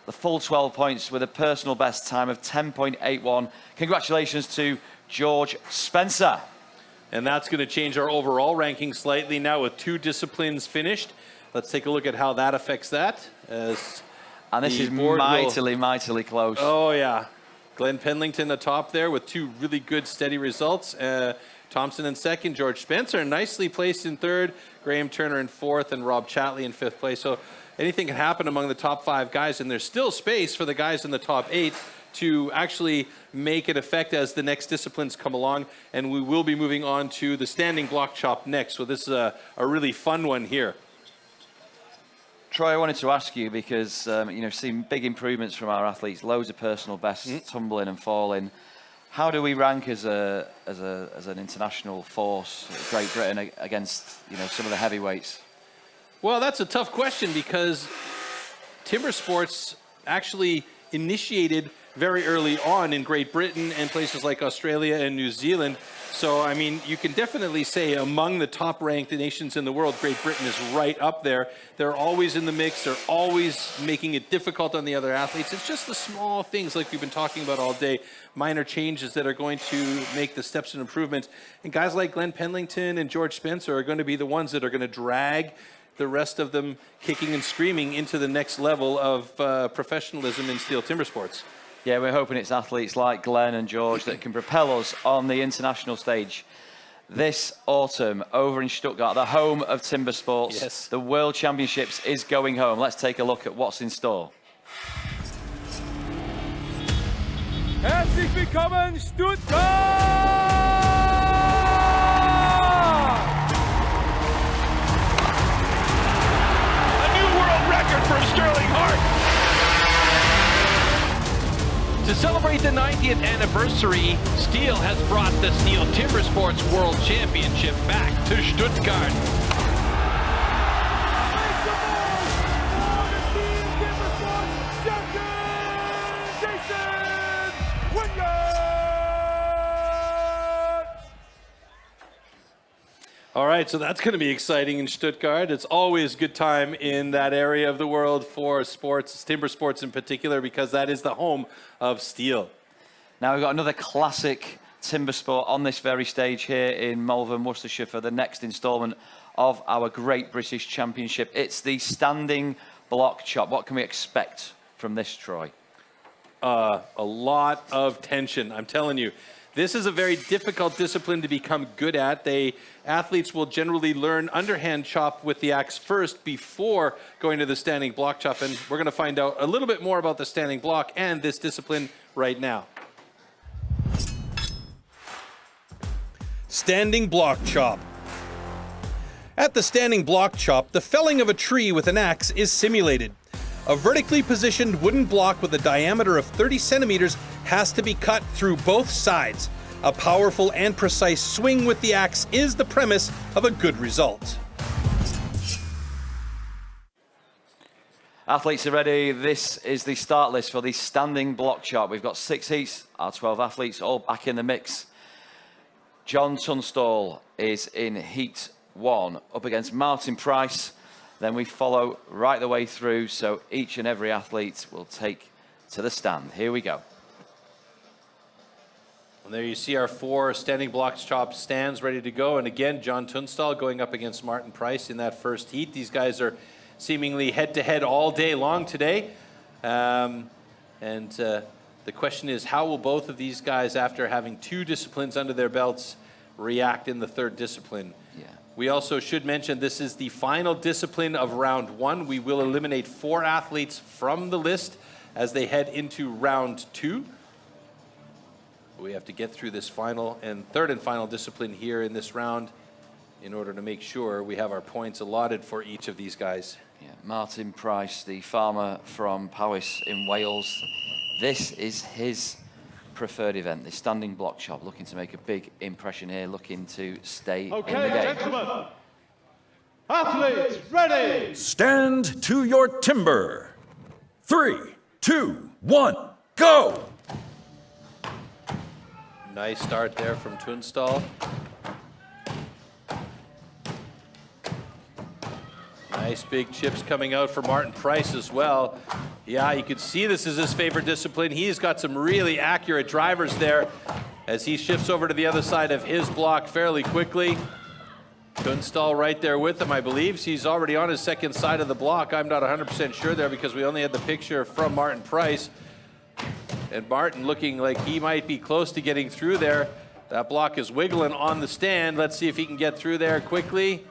the full 12 points with a personal best time of 10.81. Congratulations to George Spencer. And that's going to change our overall ranking slightly now with 2 disciplines finished. Let's take a look at how that affects that. And this is mightily close. Oh, yeah. Glenn Pendleton atop there with 2 really good, steady results. Thompson in second, George Spencer nicely placed in third, Graham Turner in fourth, and Rob Chatley in fifth place. So anything can happen among the top 5 guys, and there's still space for the guys in the top 8 to actually make an effect as the next disciplines come along. And we will be moving on to the standing block chop next. So this is a really fun one here. Troy, I wanted to ask you because, you know, seeing big improvements from our athletes, loads of personal bests, tumbling and falling. How do we rank as an international force, Great Britain, against, you know, some of the heavyweights? Well, that's a tough question because timber sports actually initiated very early on in Great Britain and places like Australia and New Zealand. So, I mean, you can definitely say among the top-ranked nations in the world, Great Britain is right up there. They're always in the mix. They're always making it difficult on the other athletes. It's just the small things like we've been talking about all day, minor changes that are going to make the steps and improvements. And guys like Glenn Pendleton and George Spencer are going to be the ones that are going to drag the rest of them kicking and screaming into the next level of professionalism in steel timber sports. Yeah, we're hoping it's athletes like Glenn and George that can propel us on the international stage. This autumn, over in Stuttgart, the home of timber sports, yes, the World Championships is going home. Let's take a look at what's in store. Herzlich willkommen, Stuttgart! A new world record from Sterling Hart. To celebrate the 90th anniversary, STIHL has brought the Steel Timber Sports World Championship back to Stuttgart. All right, so that's going to be exciting in Stuttgart. It's always a good time in that area of the world for sports, timber sports in particular, because that is the home of STIHL. Now we've got another classic timber sport on this very stage here in Malvern, Worcestershire for the next instalment of our Great British Championship. It's the standing block chop. What can we expect from this, Troy? A lot of tension, I'm telling you. This is a very difficult discipline to become good at. Athletes will generally learn underhand chop with the axe first before going to the standing block chop. And we're going to find out a little bit more about the standing block and this discipline right now. Standing block chop. At the standing block chop, the felling of a tree with an axe is simulated. A vertically positioned wooden block with a diameter of 30 centimeters has to be cut through both sides. A powerful and precise swing with the axe is the premise of a good result. Athletes are ready. This is the start list for the standing block chop. We've got 6 heats, our 12 athletes all back in the mix. John Tunstall is in heat 1 up against Martin Price. Then we follow right the way through, so each and every athlete will take to the stand. Here we go. And there you see our 4 standing block chop stands ready to go. And again, John Tunstall going up against Martin Price in that first heat. These guys are seemingly head-to-head all day long today. The question is, how will both of these guys, after having 2 disciplines under their belts, react in the 3rd discipline? Yeah. We also should mention this is the final discipline of round 1. We will eliminate 4 athletes from the list as they head into round 2. We have to get through this final and 3rd and final discipline here in this round in order to make sure we have our points allotted for each of these guys. Yeah, Martin Price, the farmer from Powys in Wales. This is his preferred event, the standing block chop, looking to make a big impression here, looking to stay in the game. Gentlemen, athletes ready. Stand to your timber. 3, 2, 1, go! Nice start there from Tunstall. Nice big chips coming out for Martin Price as well. Yeah, you can see this is his favorite discipline. He's got some really accurate drivers there as he shifts over to the other side of his block fairly quickly. Tunstall right there with him, I believe. He's already on his 2nd side of the block. I'm not 100% sure there because we only had the picture from Martin Price. And Martin looking like he might be close to getting through there. That block is wiggling on the stand. Let's see if he can get through there quickly.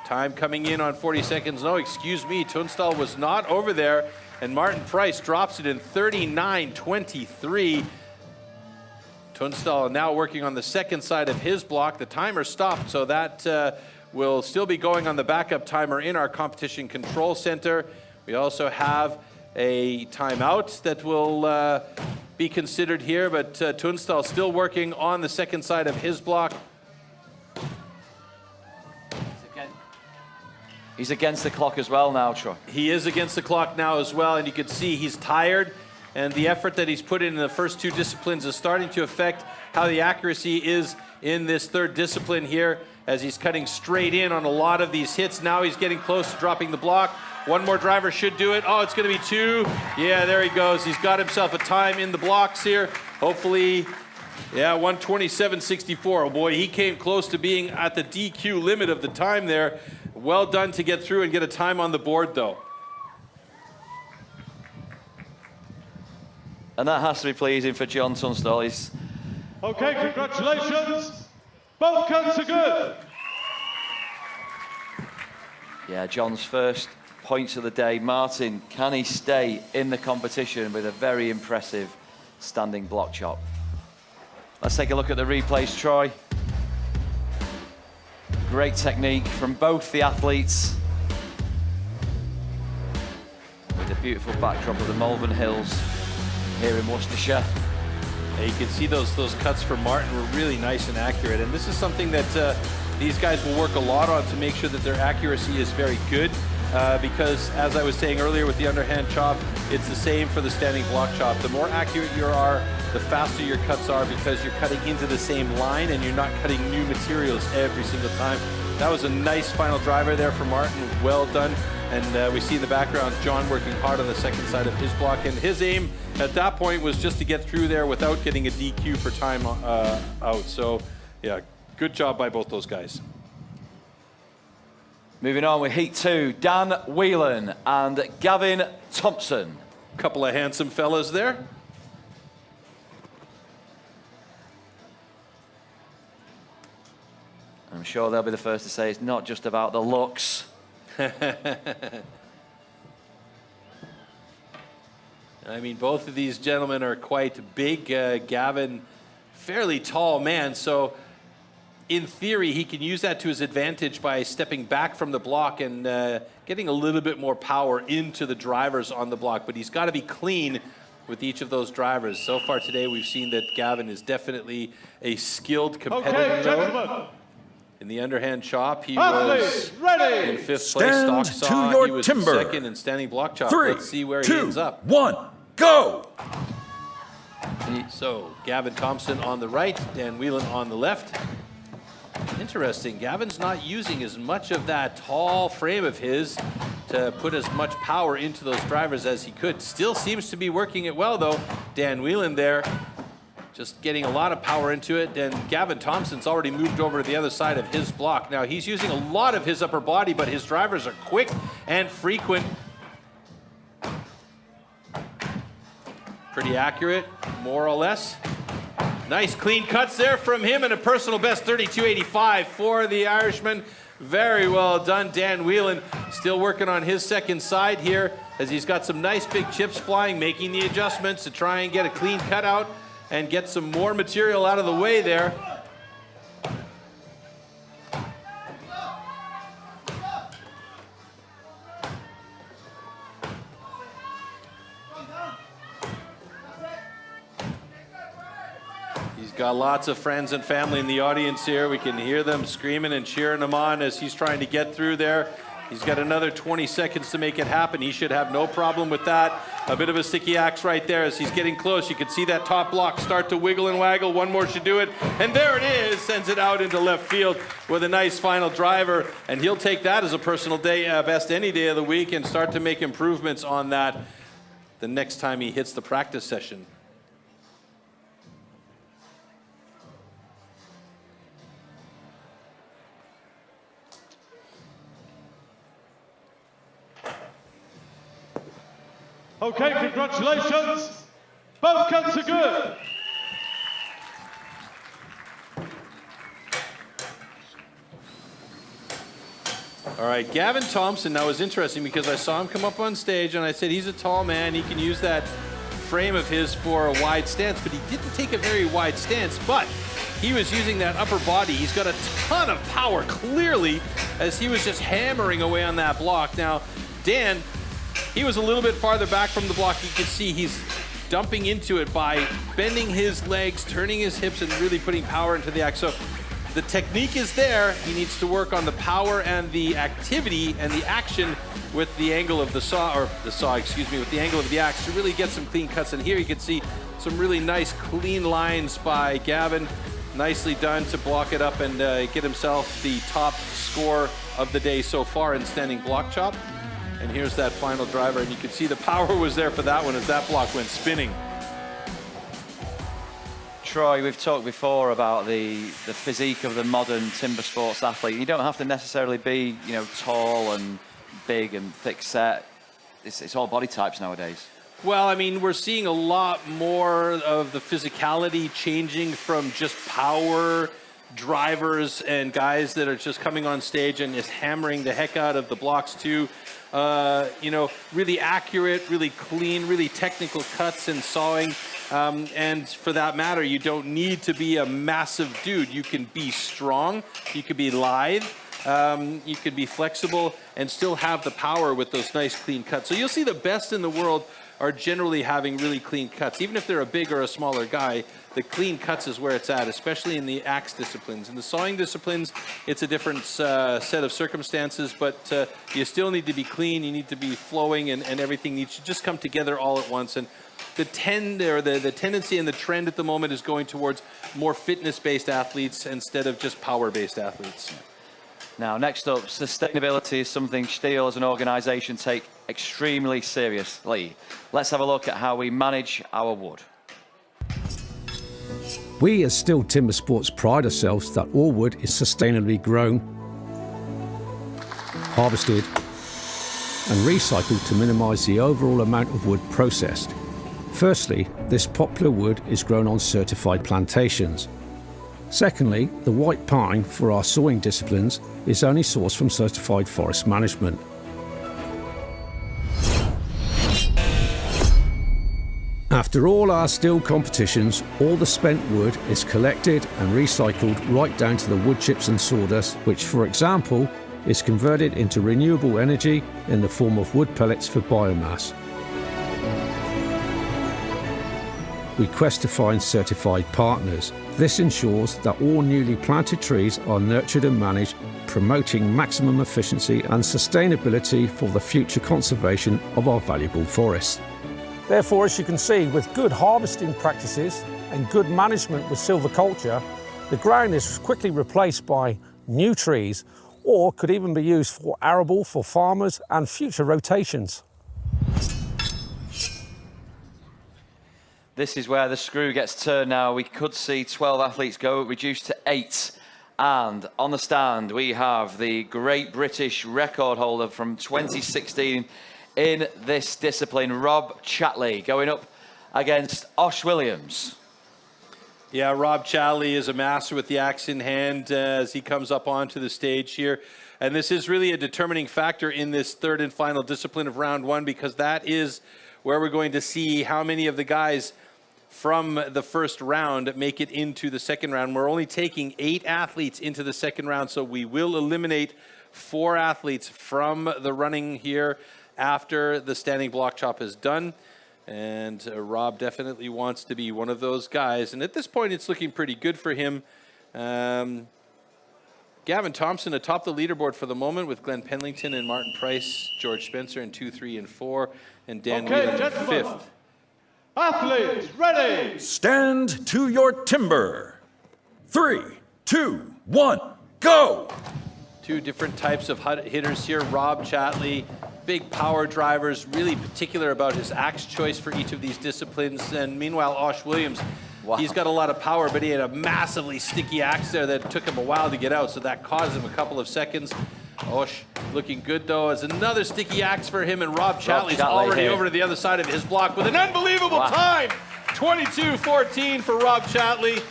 Time coming in on 40 seconds. No, excuse me, Tunstall was not over there, and Martin Price drops it in 39.23. Tunstall now working on the second side of his block. The timer stopped, so that will still be going on the backup timer in our competition control center. We also have a timeout that will be considered here, but Tunstall still working on the second side of his block. He's against the clock as well now, Troy. He is against the clock now as well, and you can see he's tired, and the effort that he's put in the first two disciplines is starting to affect how the accuracy is in this third discipline here, as he's cutting straight in on a lot of these hits. Now he's getting close to dropping the block. One more driver should do it. Oh, it's going to be two. Yeah, there he goes. He's got himself a time in the blocks here. Hopefully, yeah, 127.64. Oh boy, he came close to being at the DQ limit of the time there. Well done to get through and get a time on the board, though. And that has to be pleasing for John Tunstall. He's... Okay, congratulations. Both cuts are good. Yeah, John's first points of the day. Martin, can he stay in the competition with a very impressive standing block chop? Let's take a look at the replays, Troy. Great technique from both the athletes, with the beautiful backdrop of the Malvern Hills here in Worcestershire. Yeah, you can see those cuts for Martin were really nice and accurate, and this is something that these guys will work a lot on to make sure that their accuracy is very good, because as I was saying earlier with the underhand chop, it's the same for the standing block chop. The more accurate you are, the faster your cuts are, because you're cutting into the same line and you're not cutting new materials every single time. That was a nice final driver there for Martin. Well done. And we see in the background John working hard on the second side of his block, and his aim at that point was just to get through there without getting a DQ for time out. So yeah, good job by both those guys. Moving on with Heat 2, Dan Whelan and Gavin Thompson. Couple of handsome fellas there. I'm sure they'll be the first to say it's not just about the looks. I mean, both of these gentlemen are quite big. Gavin, fairly tall man, so in theory, he can use that to his advantage by stepping back from the block and getting a little bit more power into the drivers on the block. But he's got to be clean with each of those drivers. So far today, we've seen that Gavin is definitely a skilled competitor. Okay, gentlemen. In the underhand chop, he was in fifth place. Stand Stock to saw, your he was timber. second in standing block chop. 3, Let's see where 2, he ends up. 1, go! So Gavin Thompson on the right, Dan Whelan on the left. Interesting, Gavin's not using as much of that tall frame of his to put as much power into those drivers as he could. Still seems to be working it well though. Dan Whelan there, just getting a lot of power into it, and Gavin Thompson's already moved over to the other side of his block. Now he's using a lot of his upper body, but his drivers are quick and frequent. Pretty accurate, more or less. Nice clean cuts there from him, and a personal best 32.85 for the Irishman. Very well done. Dan Whelan still working on his second side here, as he's got some nice big chips flying, making the adjustments to try and get a clean cutout and get some more material out of the way there. He's got lots of friends and family in the audience here. We can hear them screaming and cheering him on as he's trying to get through there. He's got another 20 seconds to make it happen. He should have no problem with that. A bit of a sticky axe right there as he's getting close. You can see that top block start to wiggle and waggle. One more should do it. And there it is. Sends it out into left field with a nice final driver. And he'll take that as a personal day, best any day of the week, and start to make improvements on that the next time he hits the practice session. Okay, congratulations. Both cuts are good. All right, Gavin Thompson now is interesting because I saw him come up on stage and I said he's a tall man. He can use that frame of his for a wide stance, but he didn't take a very wide stance, but he was using that upper body. He's got a ton of power, clearly, as he was just hammering away on that block. Now, Dan, he was a little bit farther back from the block. You can see he's dumping into it by bending his legs, turning his hips, and really putting power into the axe. So the technique is there. He needs to work on the power and the activity and the action with the angle of the saw, with the angle of the axe to really get some clean cuts. And here you can see some really nice clean lines by Gavin. Nicely done to block it up and get himself the top score of the day so far in standing block chop. And here's that final driver, and you can see the power was there for that one as that block went spinning. Troy, we've talked before about the physique of the modern timber sports athlete. You don't have to necessarily be, you know, tall and big and thick set. It's all body types nowadays. Well, I mean, we're seeing a lot more of the physicality changing from just power drivers and guys that are just coming on stage and just hammering the heck out of the blocks to, you know, really accurate, really clean, really technical cuts and sawing. And for that matter, you don't need to be a massive dude. You can be strong, you can be lithe, you can be flexible and still have the power with those nice clean cuts. So you'll see the best in the world are generally having really clean cuts. Even if they're a big or a smaller guy, the clean cuts is where it's at, especially in the axe disciplines. In the sawing disciplines, it's a different set of circumstances, but you still need to be clean, you need to be flowing, and everything needs to just come together all at once. And the tendency and the trend at the moment is going towards more fitness-based athletes instead of just power-based athletes. Now, next up, sustainability is something STIHL as an organisation take extremely seriously. Let's have a look at how we manage our wood. We as STIHL Timbersports pride ourselves that all wood is sustainably grown, harvested and recycled to minimise the overall amount of wood processed. Firstly, this popular wood is grown on certified plantations. Secondly, the white pine for our sawing disciplines is only sourced from certified forest management. After all our STIHL competitions, all the spent wood is collected and recycled right down to the wood chips and sawdust, which, for example, is converted into renewable energy in the form of wood pellets for biomass. We quest to find certified partners. This ensures that all newly planted trees are nurtured and managed, promoting maximum efficiency and sustainability for the future conservation of our valuable forests. Therefore, as you can see, with good harvesting practices and good management with silviculture, the ground is quickly replaced by new trees, or could even be used for arable for farmers and future rotations. This is where the screw gets turned now. We could see 12 athletes go, reduced to 8. And on the stand, we have the great British record holder from 2016 in this discipline, Rob Chatley, going up against Osh Williams. Yeah, Rob Chatley is a master with the axe in hand as he comes up onto the stage here. And this is really a determining factor in this third and final discipline of round one, because that is where we're going to see how many of the guys from the first round make it into the second round. We're only taking 8 athletes into the second round, so we will eliminate 4 athletes from the running here after the standing block chop is done. And Rob definitely wants to be one of those guys. And at this point, it's looking pretty good for him. Gavin Thompson atop the leaderboard for the moment with Glenn Penlington and Martin Price, George Spencer in 2, 3, and 4, and Dan Whelan in 5th. Athletes, ready! Stand to your timber. 3, 2, 1, go! 2 different types of hitters here. Rob Chatley, big power drivers, really particular about his axe choice for each of these disciplines. And meanwhile, Osh Williams, he's got a lot of power, but he had a massively sticky axe there that took him a while to get out, so that caused him a couple of seconds. Osh looking good, though, as another sticky axe for him, and Rob Chatley's already over to the other side of his block with an unbelievable time. 22-14 for Rob Chatley.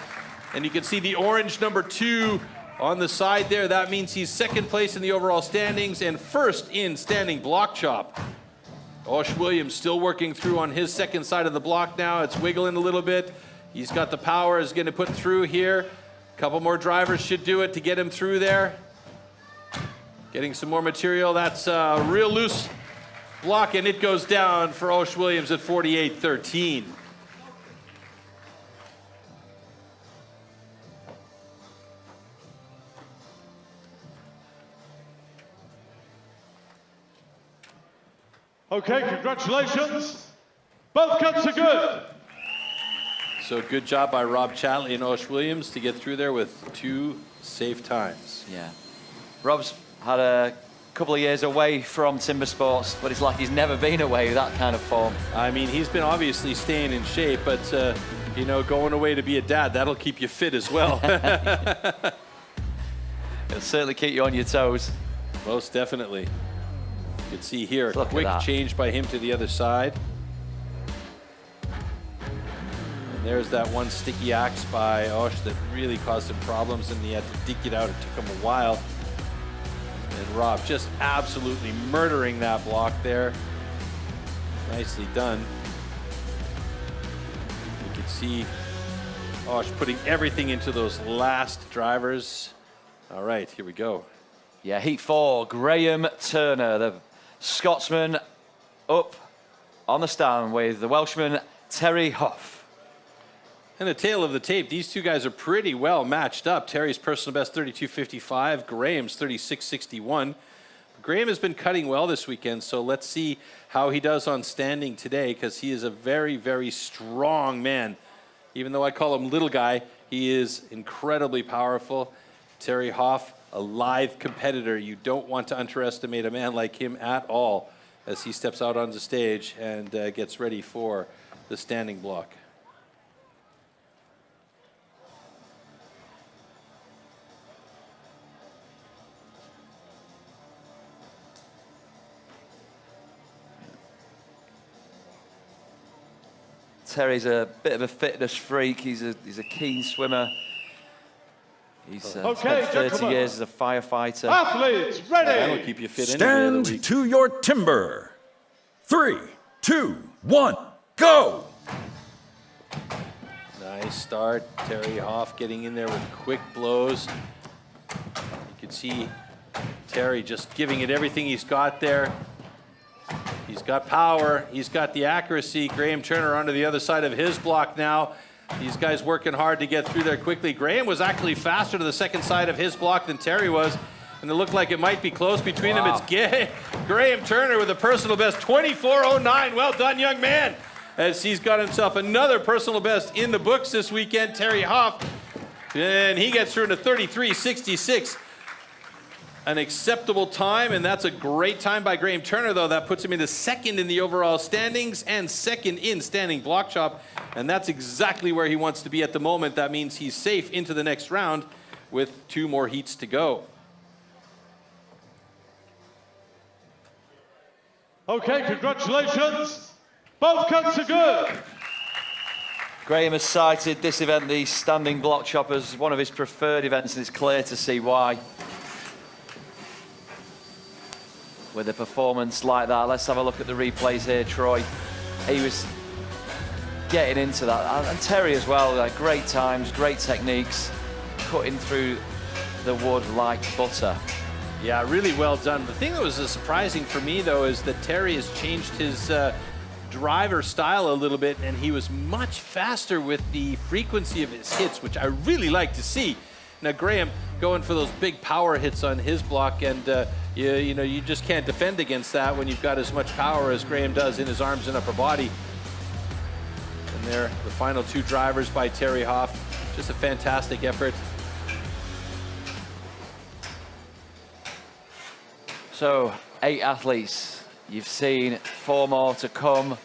And you can see the orange number 2 on the side there. That means he's second place in the overall standings and first in standing block chop. Osh Williams still working through on his second side of the block now. It's wiggling a little bit. He's got the power, is going to put through here. A couple more drivers should do it to get him through there. Getting some more material. That's a real loose block, and it goes down for Osh Williams at 48.13. Okay, congratulations. Both cuts are good. So good job by Rob Chatley and Osh Williams to get through there with 2 safe times. Yeah. Rob's had a couple of years away from timber sports, but it's like he's never been away with that kind of form. I mean, he's been obviously staying in shape, but, you know, going away to be a dad, that'll keep you fit as well. It'll certainly keep you on your toes. Most definitely. You can see here, a Look quick at that. change by him to the other side. And there's that one sticky axe by Osh that really caused him problems, and he had to dig it out. It took him a while. And Rob just absolutely murdering that block there. Nicely done. You can see Osh putting everything into those last drivers. All right, here we go. Yeah, heat 4, Graham Turner, the Scotsman, up on the stand with the Welshman Terry Hoff. And the tail of the tape, these two guys are pretty well matched up. Terry's personal best 32.55, Graham's 36.61. Graham has been cutting well this weekend, so let's see how he does on standing today, because he is a very, very strong man. Even though I call him little guy, he is incredibly powerful. Terry Hoff, a live competitor. You don't want to underestimate a man like him at all as he steps out on the stage and gets ready for the standing block. Terry's a bit of a fitness freak. He's a keen swimmer. He's spent 30 years as a firefighter. Athletes, ready. That'll keep you fit any day of the Stand week. to your timber. 3, 2, 1, go! Nice start. Terry Hoff getting in there with quick blows. You can see Terry just giving it everything he's got there. He's got power. He's got the accuracy. Graham Turner onto the other side of his block now. These guys working hard to get through there quickly. Graham was actually faster to the second side of his block than Terry was, and it looked like it might be close between them. It's Graham Turner with a personal best, 24.09. Well done, young man, as he's got himself another personal best in the books this weekend. Terry Hoff, and he gets through into 33.66. An acceptable time, and that's a great time by Graham Turner, though. That puts him into second in the overall standings and second in standing block chop, and that's exactly where he wants to be at the moment. That means he's safe into the next round with 2 more heats to go. Okay, congratulations. Both cuts are good. Graham has cited this event, the standing block chop, as one of his preferred events, and it's clear to see why. With a performance like that, let's have a look at the replays here, Troy. He was getting into that, and Terry as well, like great times, great techniques, cutting through the wood like butter. Yeah, really well done. The thing that was surprising for me, though, is that Terry has changed his driver style a little bit, and he was much faster with the frequency of his hits, which I really like to see. Now, Graham going for those big power hits on his block, and you know, you just can't defend against that when you've got as much power as Graham does in his arms and upper body. And there, the final 2 drivers by Terry Hoff. Just a fantastic effort. So, 8 athletes. You've seen 4 more to come.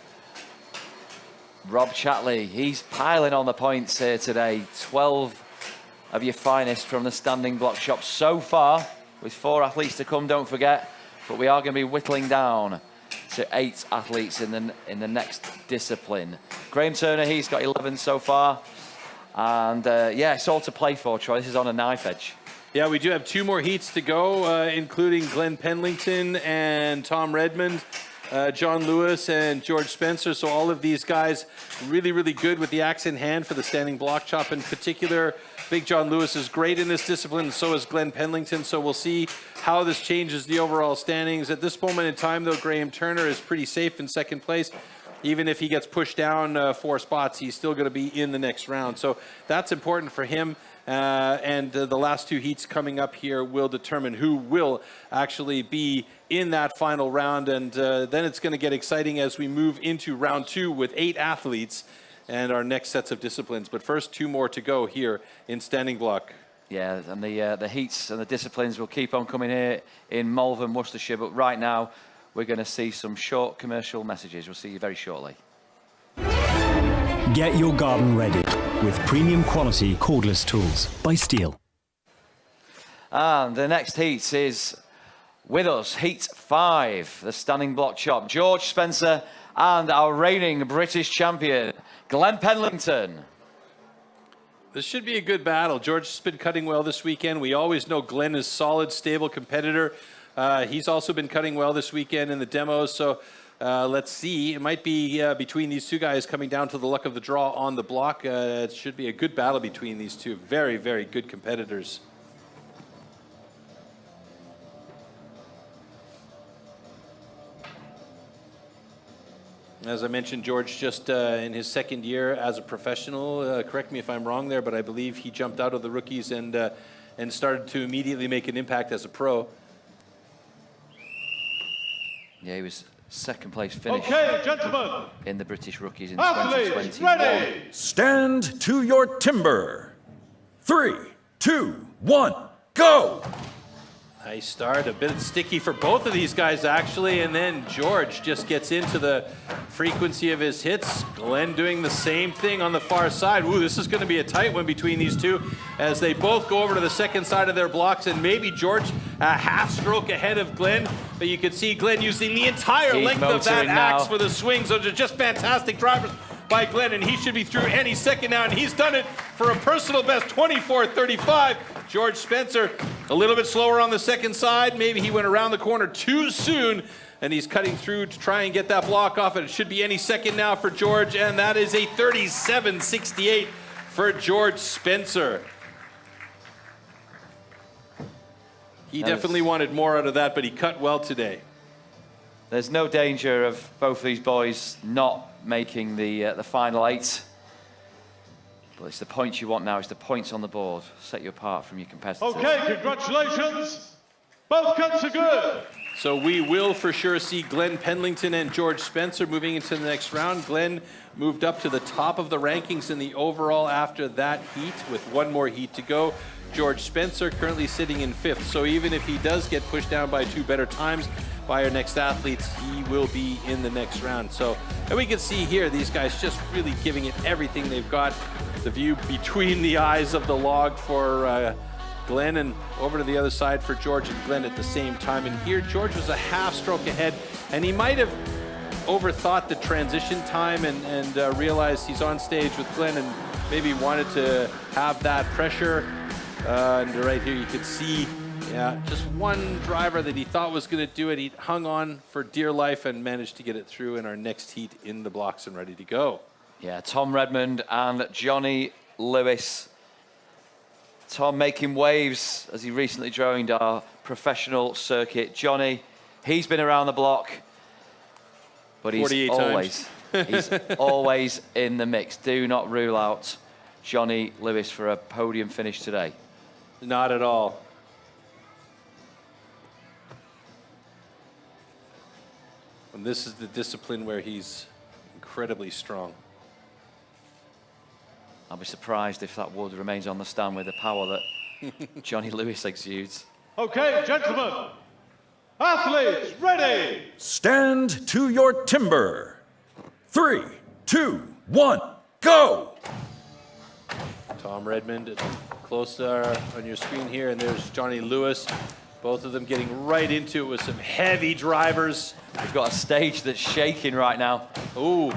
Rob Chatley, he's piling on the points here today. 12 of your finest from the standing block chop so far, with 4 athletes to come, don't forget. But we are going to be whittling down to 8 athletes in the next discipline. Graham Turner, he's got 11 so far. And yeah, it's all to play for, Troy. This is on a knife edge. Yeah, we do have 2 more heats to go, including Glenn Pendleton and Tom Redmond, John Lewis and George Spencer. So all of these guys really, really good with the axe in hand for the standing block chop in particular. Big John Lewis is great in this discipline, and so is Glenn Pendleton. So we'll see how this changes the overall standings. At this moment in time, though, Graham Turner is pretty safe in second place. Even if he gets pushed down 4 spots, he's still going to be in the next round. So that's important for him. And the last 2 heats coming up here will determine who will actually be in that final round. And then it's going to get exciting as we move into round 2 with 8 athletes and our next sets of disciplines. But first, 2 more to go here in standing block. Yeah, and the heats and the disciplines will keep on coming here in Malvern, Worcestershire. But right now, we're going to see some short commercial messages. We'll see you very shortly. Get your garden ready with premium quality cordless tools by STIHL. And the next heat is with us, heat 5, the standing block chop. George Spencer and our reigning British champion, Glenn Pendleton. This should be a good battle. George has been cutting well this weekend. We always know Glenn is a solid, stable competitor. He's also been cutting well this weekend in the demos. So let's see. It might be between these 2 guys coming down to the luck of the draw on the block. It should be a good battle between these 2. Very, very good competitors. As I mentioned, George just in his second year as a professional. Correct me if I'm wrong there, but I believe he jumped out of the rookies and started to immediately make an impact as a pro. Yeah, he was second place finish in the British rookies in Athletes, 2021. ready. Stand to your timber. 3, 2, 1, go! Nice start, a bit sticky for both of these guys actually, and then George just gets into the frequency of his hits. Glenn doing the same thing on the far side. Ooh, this is going to be a tight one between these 2 as they both go over to the second side of their blocks, and maybe George a half stroke ahead of Glenn, but you can see Glenn using the entire length of that axe for the swings. Those are just fantastic drivers by Glenn, and he should be through any second now, and he's done it for a personal best 24:35. George Spencer a little bit slower on the second side. Maybe he went around the corner too soon, and he's cutting through to try and get that block off, and it should be any second now for George, and that is a 37:68 for George Spencer. He definitely wanted more out of that, but he cut well today. There's no danger of both these boys not making the final 8. But it's the points you want now. It's the points on the board. Set you apart from your competitors. Okay, congratulations. Both cuts are good. So we will for sure see Glenn Pendleton and George Spencer moving into the next round. Glenn moved up to the top of the rankings in the overall after that heat with 1 more heat to go. George Spencer currently sitting in 5th. So even if he does get pushed down by 2 better times by our next athletes, he will be in the next round. So, and we can see here, these guys just really giving it everything they've got. The view between the eyes of the log for Glenn, and over to the other side for George and Glenn at the same time. And here, George was a half stroke ahead, and he might have overthought the transition time and realized he's on stage with Glenn and maybe wanted to have that pressure. And right here, you could see just one driver that he thought was going to do it. He hung on for dear life and managed to get it through in our next heat in the blocks and ready to go. Yeah, Tom Redmond and Johnny Lewis. Tom making waves as he recently joined our professional circuit. Johnny, he's been around the block, but he's always in the mix. Do not rule out Johnny Lewis for a podium finish today. Not at all. And this is the discipline where he's incredibly strong. I'll be surprised if that wood remains on the stand with the power that Johnny Lewis exudes. Okay, gentlemen. Athletes, ready. Stand to your timber. 3, 2, 1, go! Tom Redmond, close on your screen here, and there's Johnny Lewis. Both of them getting right into it with some heavy drivers. We've got a stage that's shaking right now. Ooh.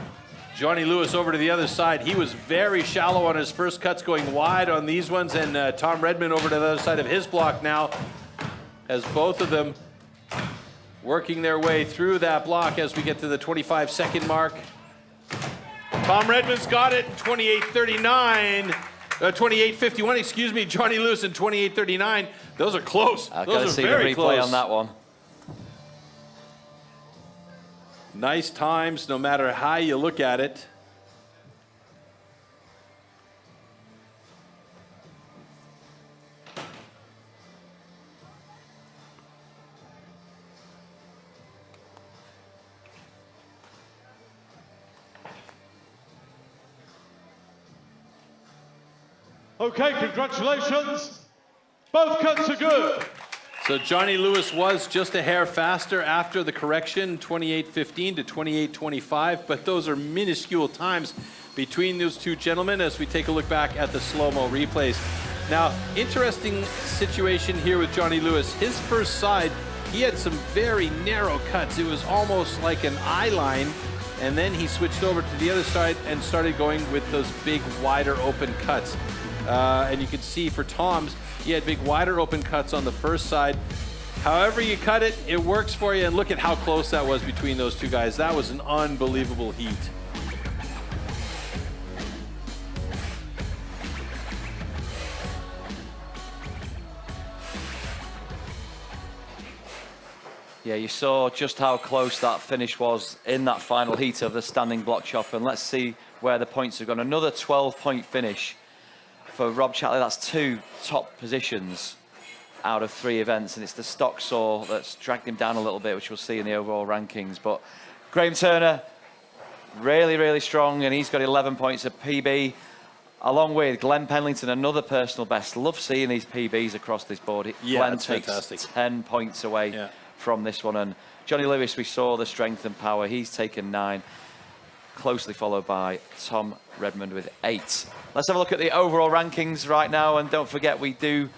Johnny Lewis over to the other side. He was very shallow on his first cuts, going wide on these ones, and Tom Redmond over to the other side of his block now, as both of them working their way through that block as we get to the 25-second mark. Tom Redmond's got it, 28:39. 28:51, excuse me. Johnny Lewis in 28:39. Those are close. I've Those got to are see very the replay close on that one. Nice times, no matter how you look at it. Okay, congratulations. Both cuts are good. So Johnny Lewis was just a hair faster after the correction, 28:15 to 28:25, but those are minuscule times between those two gentlemen as we take a look back at the slow-mo replays. Now, interesting situation here with Johnny Lewis. His first side, he had some very narrow cuts. It was almost like an eye line, and then he switched over to the other side and started going with those big, wider open cuts. And you can see for Tom's, he had big, wider open cuts on the first side. However you cut it, it works for you. And look at how close that was between those two guys. That was an unbelievable heat. Yeah, you saw just how close that finish was in that final heat of the standing block chop. And let's see where the points have gone. Another 12-point finish for Rob Chatley. That's 2 top positions out of 3 events, and it's the stock saw that's dragged him down a little bit, which we'll see in the overall rankings. But Graham Turner, really, really strong, and he's got 11 points of PB, along with Glenn Penlington, another personal best. Love seeing these PBs across this board. Yeah, Glenn that's takes fantastic. 10 points away from this one, and Johnny Lewis, we saw the strength and power. He's taken 9, closely followed by Tom Redmond with 8. Let's have a look at the overall rankings right now, and don't forget we do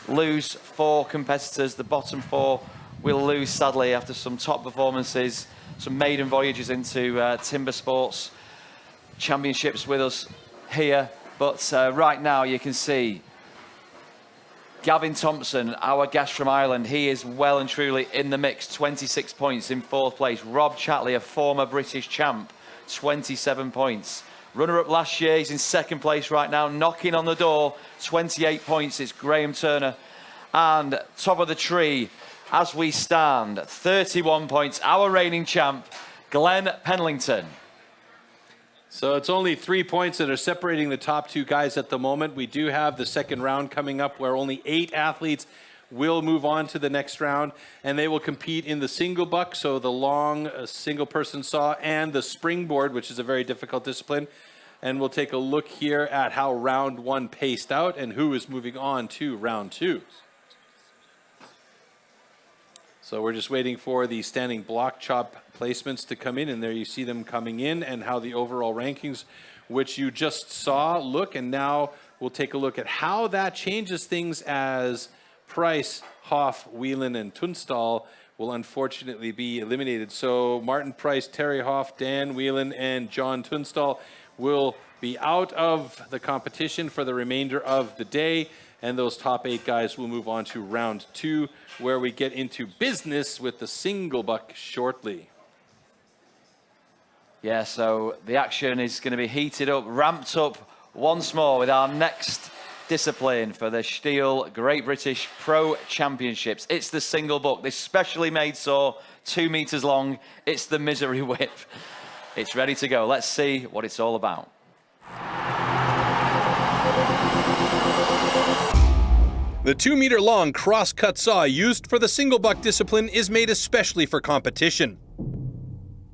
lose 4 competitors. The bottom 4 will lose, sadly, after some top performances, some maiden voyages into Timber Sports Championships with us here. But right now you can see Gavin Thompson, our guest from Ireland, he is well and truly in the mix, 26 points in 4th place. Rob Chatley, a former British champ, 27 points. Runner-up last year, he's in 2nd place right now, knocking on the door, 28 points, it's Graham Turner. And top of the tree, as we stand, 31 points, our reigning champ, Glenn Penlington. So it's only 3 points that are separating the top 2 guys at the moment. We do have the second round coming up where only 8 athletes will move on to the next round, and they will compete in the single buck, so the long single person saw, and the springboard, which is a very difficult discipline. And we'll take a look here at how round 1 paced out and who is moving on to round 2. So we're just waiting for the standing block chop placements to come in, and there you see them coming in and how the overall rankings, which you just saw, look. And now we'll take a look at how that changes things as Price, Hoff, Whelan, and Tunstall will unfortunately be eliminated. So Martin Price, Terry Hoff, Dan Whelan, and John Tunstall will be out of the competition for the remainder of the day. And those top 8 guys will move on to round 2, where we get into business with the single buck shortly. Yeah, so the action is going to be heated up, ramped up once more with our next discipline for the STIHL Great British Pro Championships. It's the single buck, this specially made saw, 2 meters long. It's the misery whip. It's ready to go. Let's see what it's all about. The 2-meter-long cross-cut saw used for the single buck discipline is made especially for competition.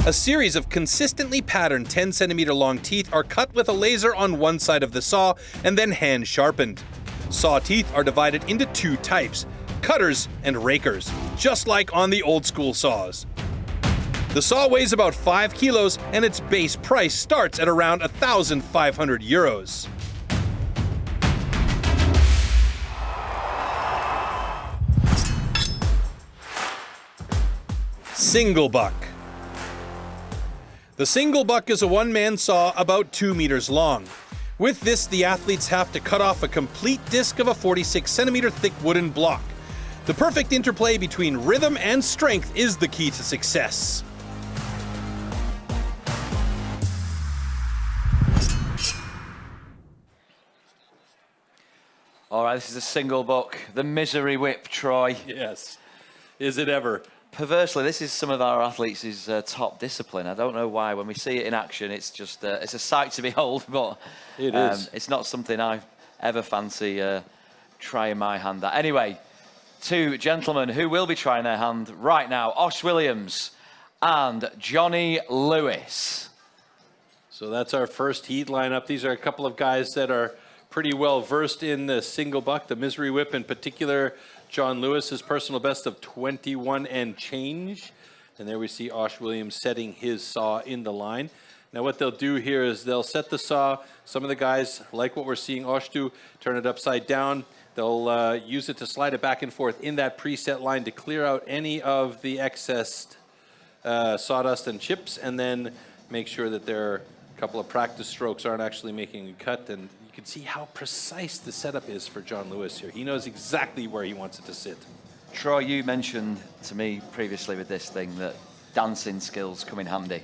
A series of consistently patterned 10-centimeter-long teeth are cut with a laser on one side of the saw and then hand-sharpened. Saw teeth are divided into 2 types, cutters and rakers, just like on the old-school saws. The saw weighs about 5 kilos and its base price starts at around €1,500. Single buck. The single buck is a one-man saw about 2 meters long. With this, the athletes have to cut off a complete disc of a 46 centimeter thick wooden block. The perfect interplay between rhythm and strength is the key to success. All right, this is a single buck, the misery whip, Troy. Yes. Is it ever? Perversely, this is some of our athletes' top discipline. I don't know why. When we see it in action, it's just it's a sight to behold, but it is. It's not something I ever fancy trying my hand at. Anyway, two gentlemen who will be trying their hand right now, Osh Williams and Johnny Lewis. So that's our first heat lineup. These are a couple of guys that are pretty well versed in the single buck, the misery whip in particular. John Lewis, his personal best of 21 and change. And there we see Osh Williams setting his saw in the line. Now what they'll do here is they'll set the saw. Some of the guys, like what we're seeing Osh do, turn it upside down. They'll use it to slide it back and forth in that preset line to clear out any of the excess sawdust and chips, and then make sure that their couple of practice strokes aren't actually making a cut. And you can see how precise the setup is for John Lewis here. He knows exactly where he wants it to sit. Troy, you mentioned to me previously with this thing that dancing skills come in handy.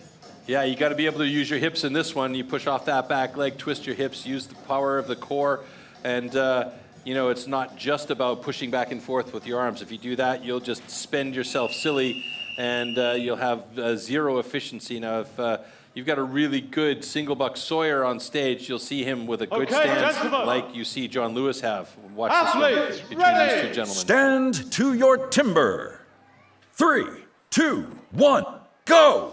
Yeah, you got to be able to use your hips in this one. You push off that back leg, twist your hips, use the power of the core, and you know, it's not just about pushing back and forth with your arms. If you do that, you'll just spend yourself silly, and you'll have zero efficiency. Now, if you've got a really good single buck sawyer on stage, you'll see him with a good stance like you see John Lewis have. Watch this one between these two gentlemen. Stand to your timber. 3, 2, 1, go!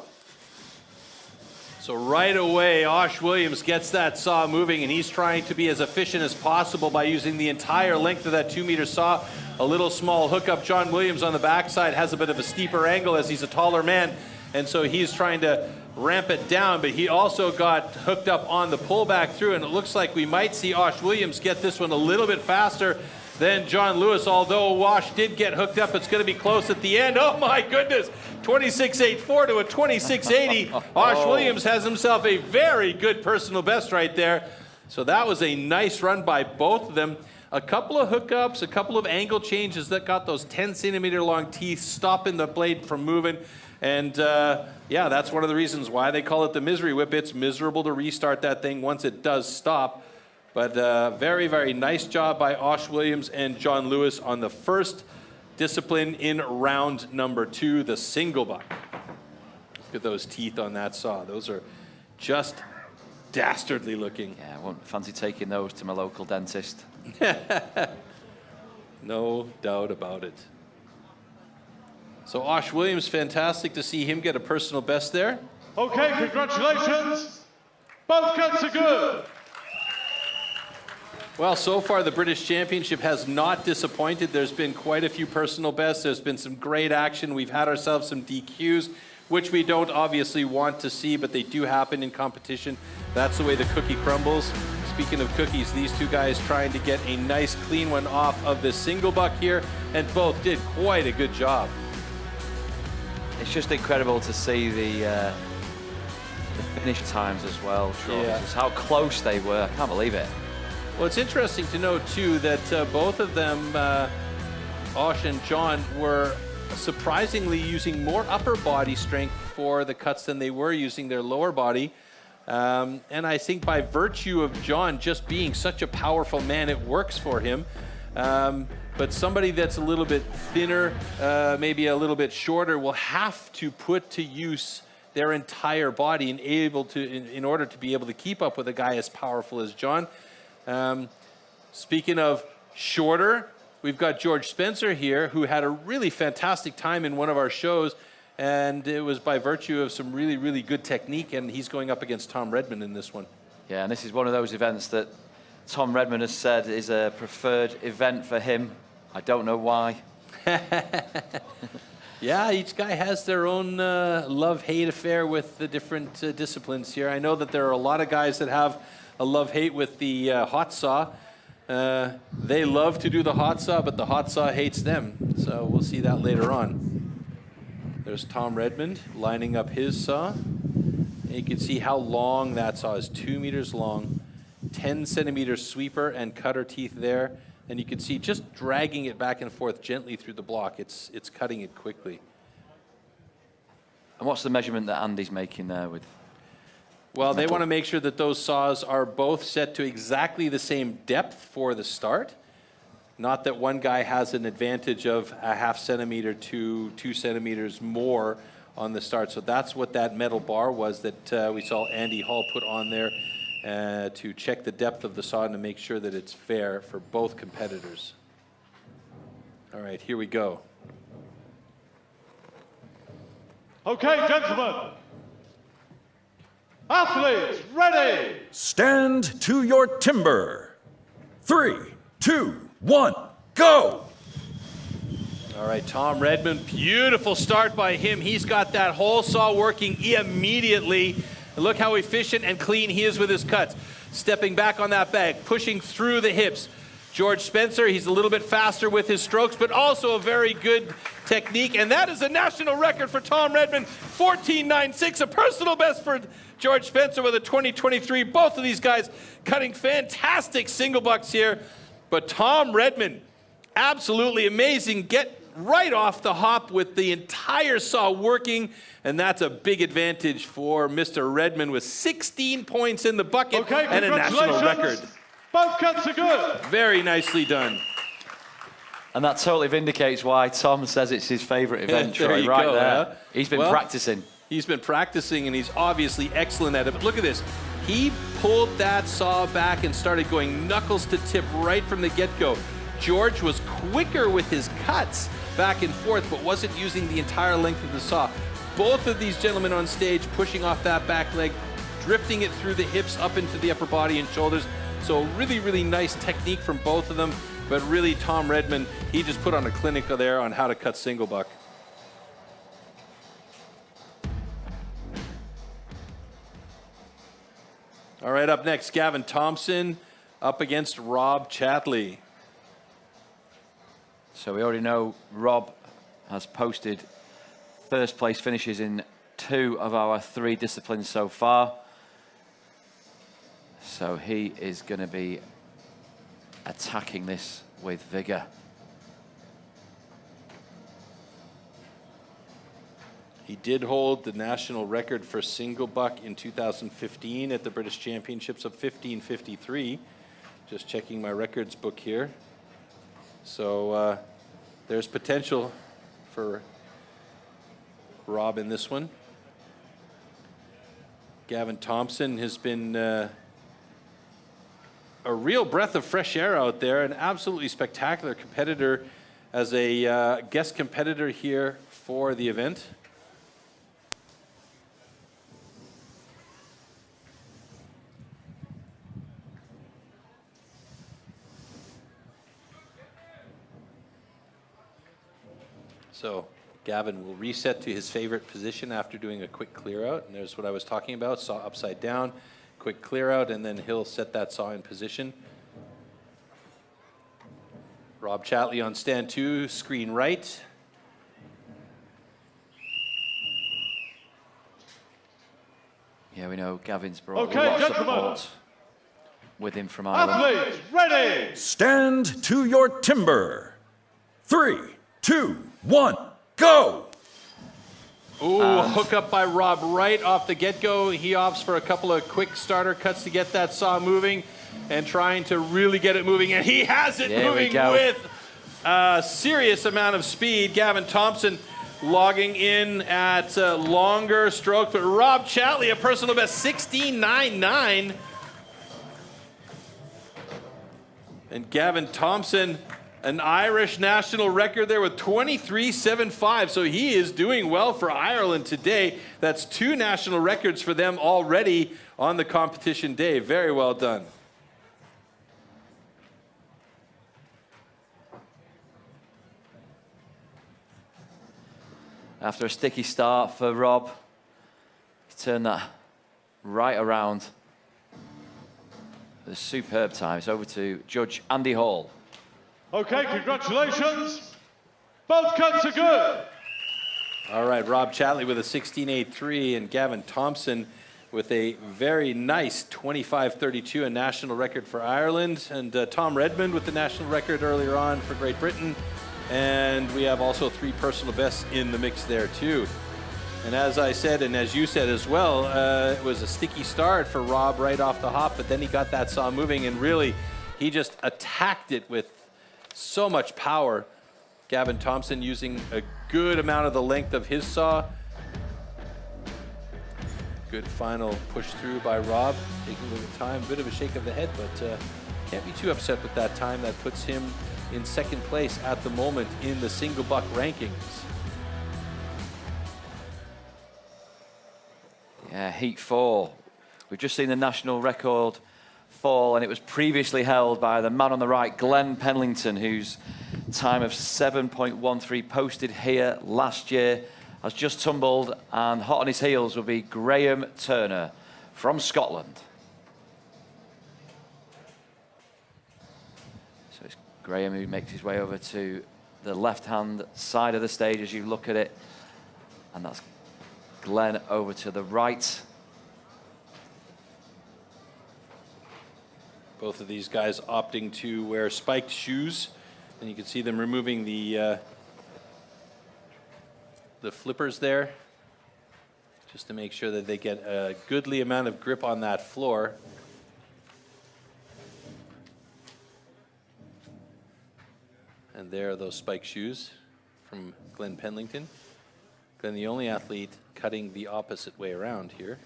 So right away, Osh Williams gets that saw moving, and he's trying to be as efficient as possible by using the entire length of that 2-meter saw. A little small hookup. John Williams on the backside has a bit of a steeper angle as he's a taller man, and so he's trying to ramp it down, but he also got hooked up on the pullback through, and it looks like we might see Osh Williams get this one a little bit faster than John Lewis, although Osh did get hooked up. It's going to be close at the end. Oh my goodness, 26.84 to a 26.80. Osh Williams has himself a very good personal best right there. So that was a nice run by both of them. A couple of hookups, a couple of angle changes that got those 10-centimeter long teeth stopping the blade from moving. And yeah, that's one of the reasons why they call it the misery whip. It's miserable to restart that thing once it does stop. But very, very nice job by Osh Williams and John Lewis on the first discipline in round number 2, the single buck. Look at those teeth on that saw. Those are just dastardly looking. Yeah, I won't fancy taking those to my local dentist. No doubt about it. So Osh Williams, fantastic to see him get a personal best there. Okay, congratulations. Both cuts are good. Well, so far the British Championship has not disappointed. There's been quite a few personal bests. There's been some great action. We've had ourselves some DQs, which we don't obviously want to see, but they do happen in competition. That's the way the cookie crumbles. Speaking of cookies, these two guys trying to get a nice clean one off of this single buck here, and both did quite a good job. It's just incredible to see the finish times as well, Troy. Yeah. Just how close they were. I can't believe it. Well, it's interesting to note, too, that both of them, Osh and John, were surprisingly using more upper body strength for the cuts than they were using their lower body. And I think by virtue of John just being such a powerful man, it works for him. But somebody that's a little bit thinner, maybe a little bit shorter, will have to put to use their entire body and in order to be able to keep up with a guy as powerful as John. Speaking of shorter, we've got George Spencer here, who had a really fantastic time in one of our shows, and it was by virtue of some really, really good technique, and he's going up against Tom Redmond in this one. Yeah, and this is one of those events that Tom Redmond has said is a preferred event for him. I don't know why. Yeah, each guy has their own love-hate affair with the different disciplines here. I know that there are a lot of guys that have a love-hate with the hot saw. They love to do the hot saw, but the hot saw hates them. So we'll see that later on. There's Tom Redmond lining up his saw And you can see how long that saw is, 2 meters long, 10 centimeter sweeper and cutter teeth there. And you can see just dragging it back and forth gently through the block, it's cutting it quickly. And what's the measurement that Andy's making there with? Well, they want to make sure that those saws are both set to exactly the same depth for the start. Not that one guy has an advantage of a ½ centimeter to 2 centimeters more on the start. So that's what that metal bar was that we saw Andy Hall put on there to check the depth of the saw and to make sure that it's fair for both competitors. All right, here we go. Okay, gentlemen. Athletes, ready! Stand to your timber. 3, 2, 1, go! All right, Tom Redmond, beautiful start by him. He's got that whole saw working immediately. Look how efficient and clean he is with his cuts. Stepping back on that bag, pushing through the hips. George Spencer, he's a little bit faster with his strokes, but also a very good technique. And that is a national record for Tom Redmond, 14.96, a personal best for George Spencer with a 2023. Both of these guys cutting fantastic single bucks here. But Tom Redmond, absolutely amazing. Get right off the hop with the entire saw working. And that's a big advantage for Mr. Redmond with 16 points in the bucket and a national record. Both cuts are good. Very nicely done. And that totally vindicates why Tom says it's his favorite event, There Troy, you right go, there. huh? He's been Well, practicing. He's been practicing, and he's obviously excellent at it. But look at this. He pulled that saw back and started going knuckles to tip right from the get-go. George was quicker with his cuts back and forth, but wasn't using the entire length of the saw. Both of these gentlemen on stage pushing off that back leg, drifting it through the hips up into the upper body and shoulders. So really, really nice technique from both of them. But really, Tom Redmond, he just put on a clinic there on how to cut single buck. All right, up next, Gavin Thompson up against Rob Chatley. So we already know Rob has posted first place finishes in 2 of our 3 disciplines so far. So he is going to be attacking this with vigor. He did hold the national record for single buck in 2015 at the British Championships of 15:53. Just checking my records book here. So there's potential for Rob in this one. Gavin Thompson has been a real breath of fresh air out there, an absolutely spectacular competitor as a guest competitor here for the event. So Gavin will reset to his favorite position after doing a quick clear out. And there's what I was talking about, saw upside down, quick clear out, and then he'll set that saw in position. Rob Chatley on stand 2, screen right. Yeah, we know Gavin's brought Okay, lots of gentlemen. support with him from Ireland. Athletes, ready! Stand to your timber. 3, 2, 1, go! Ooh, hook up by Rob right off the get-go. He opts for a couple of quick starter cuts to get that saw moving and trying to really get it moving. And he has it moving with a serious amount of speed. Gavin Thompson logging in at a longer stroke, but Rob Chatley, a personal best, 16.99. And Gavin Thompson, an Irish national record there with 23.75. So he is doing well for Ireland today. That's 2 national records for them already on the competition day. Very well done. After a sticky start for Rob, he turned that right around. The superb time. It's over to Judge Andy Hall. Okay, congratulations. Both cuts are good. All right, Rob Chatley with a 16.83 and Gavin Thompson with a very nice 25:32, a national record for Ireland, and Tom Redmond with the national record earlier on for Great Britain. And we have also 3 personal bests in the mix there too. And as I said, and as you said as well, it was a sticky start for Rob right off the hop, but then he got that saw moving, and really, he just attacked it with so much power. Gavin Thompson using a good amount of the length of his saw. Good final push through by Rob, taking a little time, a bit of a shake of the head, but can't be too upset with that time. That puts him in second place at the moment in the single buck rankings. Yeah, heat 4. We've just seen the national record fall, and it was previously held by the man on the right, Glenn Penlington, whose time of 7.13 posted here last year has just tumbled, and hot on his heels will be Graham Turner from Scotland. So it's Graham who makes his way over to the left-hand side of the stage as you look at it, and that's Glenn over to the right. Both of these guys opting to wear spiked shoes, and you can see them removing the flippers there, just to make sure that they get a goodly amount of grip on that floor. And there are those spike shoes from Glenn Penlington. Glenn, the only athlete cutting the opposite way around here.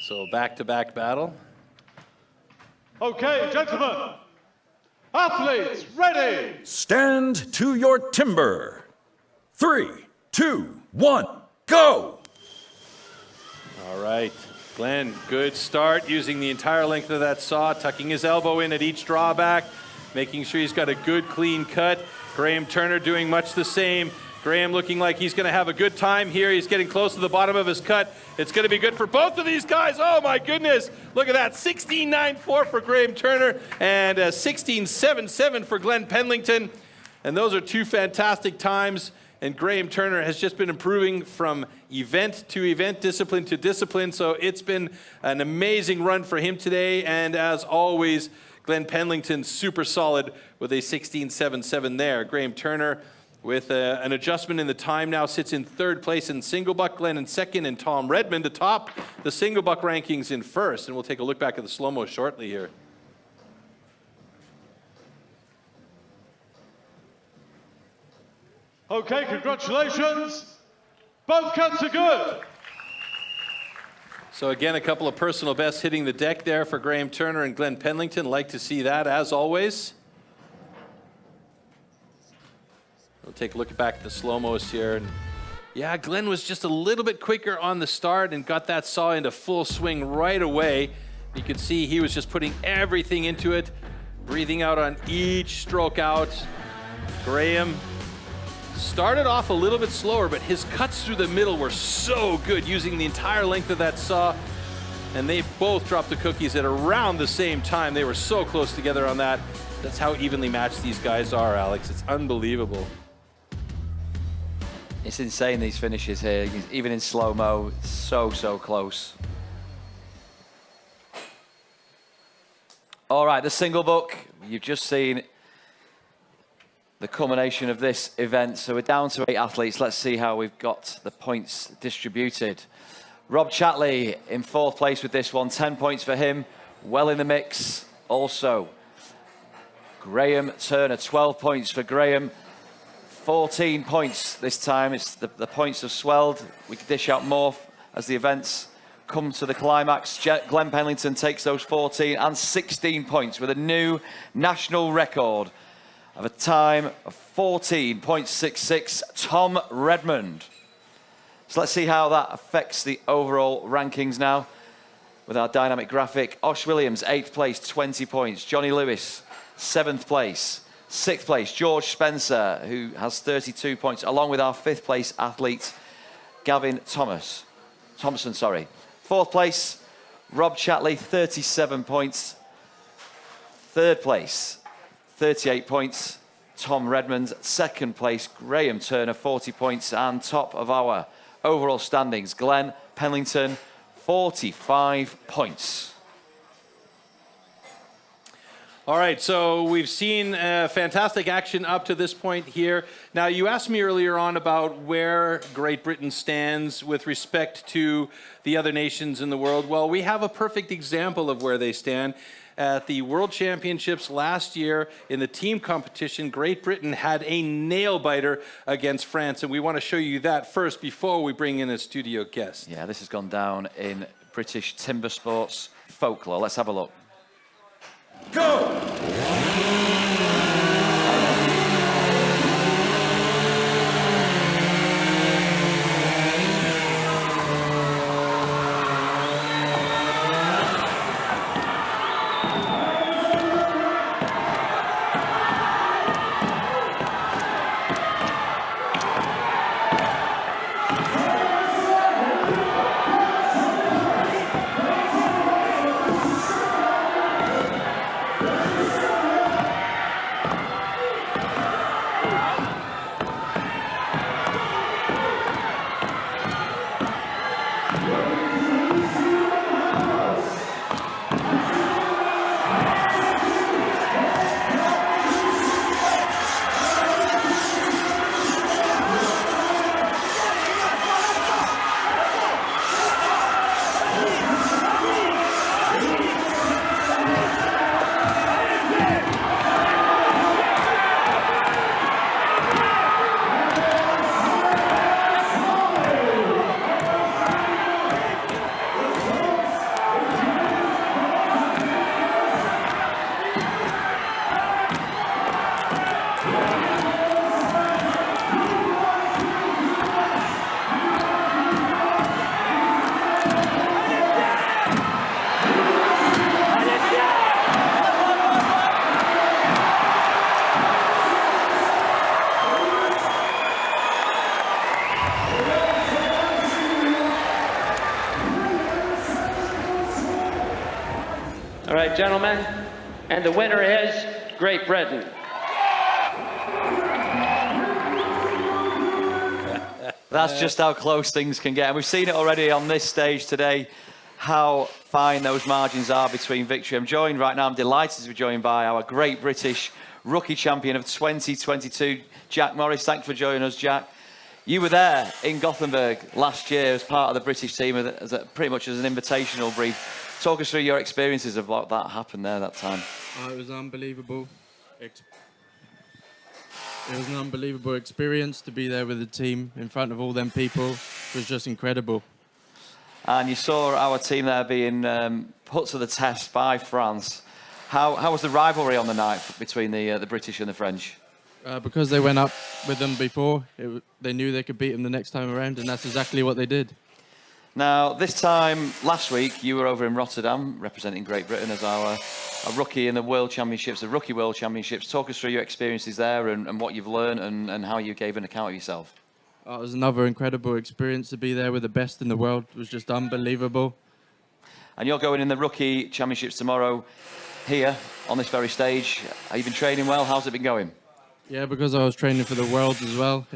So back-to-back battle. Okay, gentlemen. Athletes, ready. Stand to your timber. 3, 2, 1, go! All right, Glenn, good start using the entire length of that saw, tucking his elbow in at each drawback, making sure he's got a good clean cut. Graham Turner doing much the same. Graham looking like he's going to have a good time here. He's getting close to the bottom of his cut. It's going to be good for both of these guys. Oh my goodness. Look at that. 16.94 for Graham Turner and 16.77 for Glenn Penlington. And those are 2 fantastic times. And Graham Turner has just been improving from event to event, discipline to discipline. So it's been an amazing run for him today. And as always, Glenn Penlington super solid with a 16.77 there. Graham Turner with an adjustment in the time now sits in 3rd place in single buck, Glenn in 2nd, and Tom Redmond atop the single buck rankings in 1st. And we'll take a look back at the slow-mo shortly here. Okay, congratulations. Both cuts are good. So again, a couple of personal bests hitting the deck there for Graham Turner and Glenn Penlington. Like to see that, as always. We'll take a look back at the slow-mos here. And yeah, Glenn was just a little bit quicker on the start and got that saw into full swing right away. You could see he was just putting everything into it, breathing out on each stroke out. Graham started off a little bit slower, but his cuts through the middle were so good, using the entire length of that saw. And they both dropped the cookies at around the same time. They were so close together on that. That's how evenly matched these guys are, Alex. It's unbelievable. It's insane, these finishes here, even in slow-mo, so close. All right, the single buck, you've just seen the culmination of this event. So we're down to 8 athletes. Let's see how we've got the points distributed. Rob Chatley in 4th place with this one, 10 points for him, well in the mix also. Graham Turner, 12 points for Graham. 14 points this time. It's the points have swelled. We can dish out more as the events come to the climax. Glenn Penlington takes those 14 and 16 points with a new national record of a time of 14.66. Tom Redmond. So let's see how that affects the overall rankings now with our dynamic graphic. Osh Williams, 8th place, 20 points. Johnny Lewis, 7th place, 6th place, George Spencer, who has 32 points, along with our 5th place athlete, Gavin Thompson. 4th place, Rob Chatley, 37 points. 3rd place, 38 points, Tom Redmond. 2nd place, Graham Turner, 40 points. And top of our overall standings, Glenn Penlington, 45 points. All right, so we've seen fantastic action up to this point here. Now, you asked me earlier on about where Great Britain stands with respect to the other nations in the world. Well, we have a perfect example of where they stand. At the World Championships last year in the team competition, Great Britain had a nail-biter against France, and we want to show you that first before we bring in a studio guest. Yeah, this has gone down in British timber sports folklore. Let's have a look. Go! All right, gentlemen, and the winner is Great Britain. That's just how close things can get. And we've seen it already on this stage today, how fine those margins are between victory. I'm joined right now, I'm delighted to be joined by our Great British Rookie Champion of 2022, Jack Morris. Thanks for joining us, Jack. You were there in Gothenburg last year as part of the British team, pretty much as an invitational brief. Talk us through your experiences of what that happened there that time. It was unbelievable. It was an unbelievable experience to be there with the team in front of all them people. It was just incredible. And you saw our team there being put to the test by France. How was the rivalry on the night between the British and the French? Because they went up with them before, they knew they could beat them the next time around, and that's exactly what they did. Now, this time last week, you were over in Rotterdam representing Great Britain as a rookie in the World Championships, the Rookie World Championships. Talk us through your experiences there and what you've learned and how you gave an account of yourself. It was another incredible experience to be there with the best in the world. It was just unbelievable. And you're going in the Rookie Championships tomorrow here on this very stage. Have you been training well? How's it been going? Yeah, because I was training for the Worlds as well.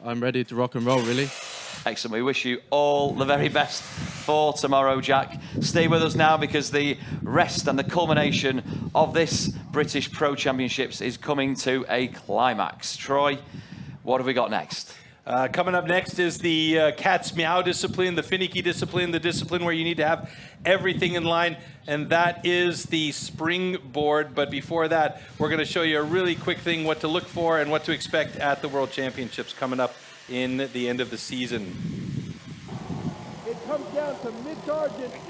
I'm ready to rock and roll, really. Excellent. We wish you all the very best for tomorrow, Jack. Stay with us now because the rest and the culmination of this British Pro Championships is coming to a climax. Troy, what have we got next? Coming up next is the cat's meow discipline, the finicky discipline, the discipline where you need to have everything in line, and that is the Springboard. But before that, we're going to show you a really quick thing, what to look for and what to expect at the World Championships coming up in the end of the season. It comes down to Mitch Argent and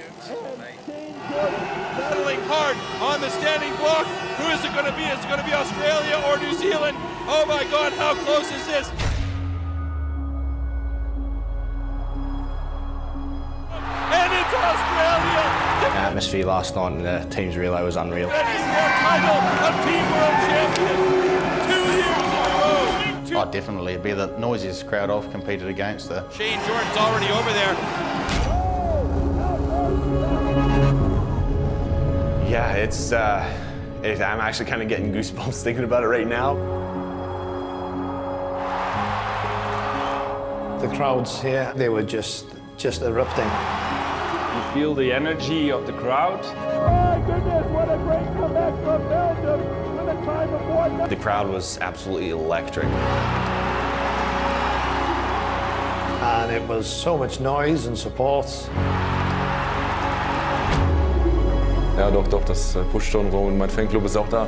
Shane Jordan battling hard on the standing block. Who is it going to be? Is it going to be Australia or New Zealand? Oh my God, how close is this? And it's Australia! The atmosphere last night and the team's relay was unreal. That is their title of Team World Champion. Oh, definitely. It'd be the noisiest crowd I've competed against. Shane Jordan's already over there. Yeah, I'm actually kind of getting goosebumps thinking about it right now. The crowds here, they were just erupting. You feel the energy of the crowd. My goodness, what a great comeback from Belgium with a time of 1. The crowd was absolutely electric. And it was so much noise and support. Ja, doch, das pusht schon rum und mein Fanclub ist auch da.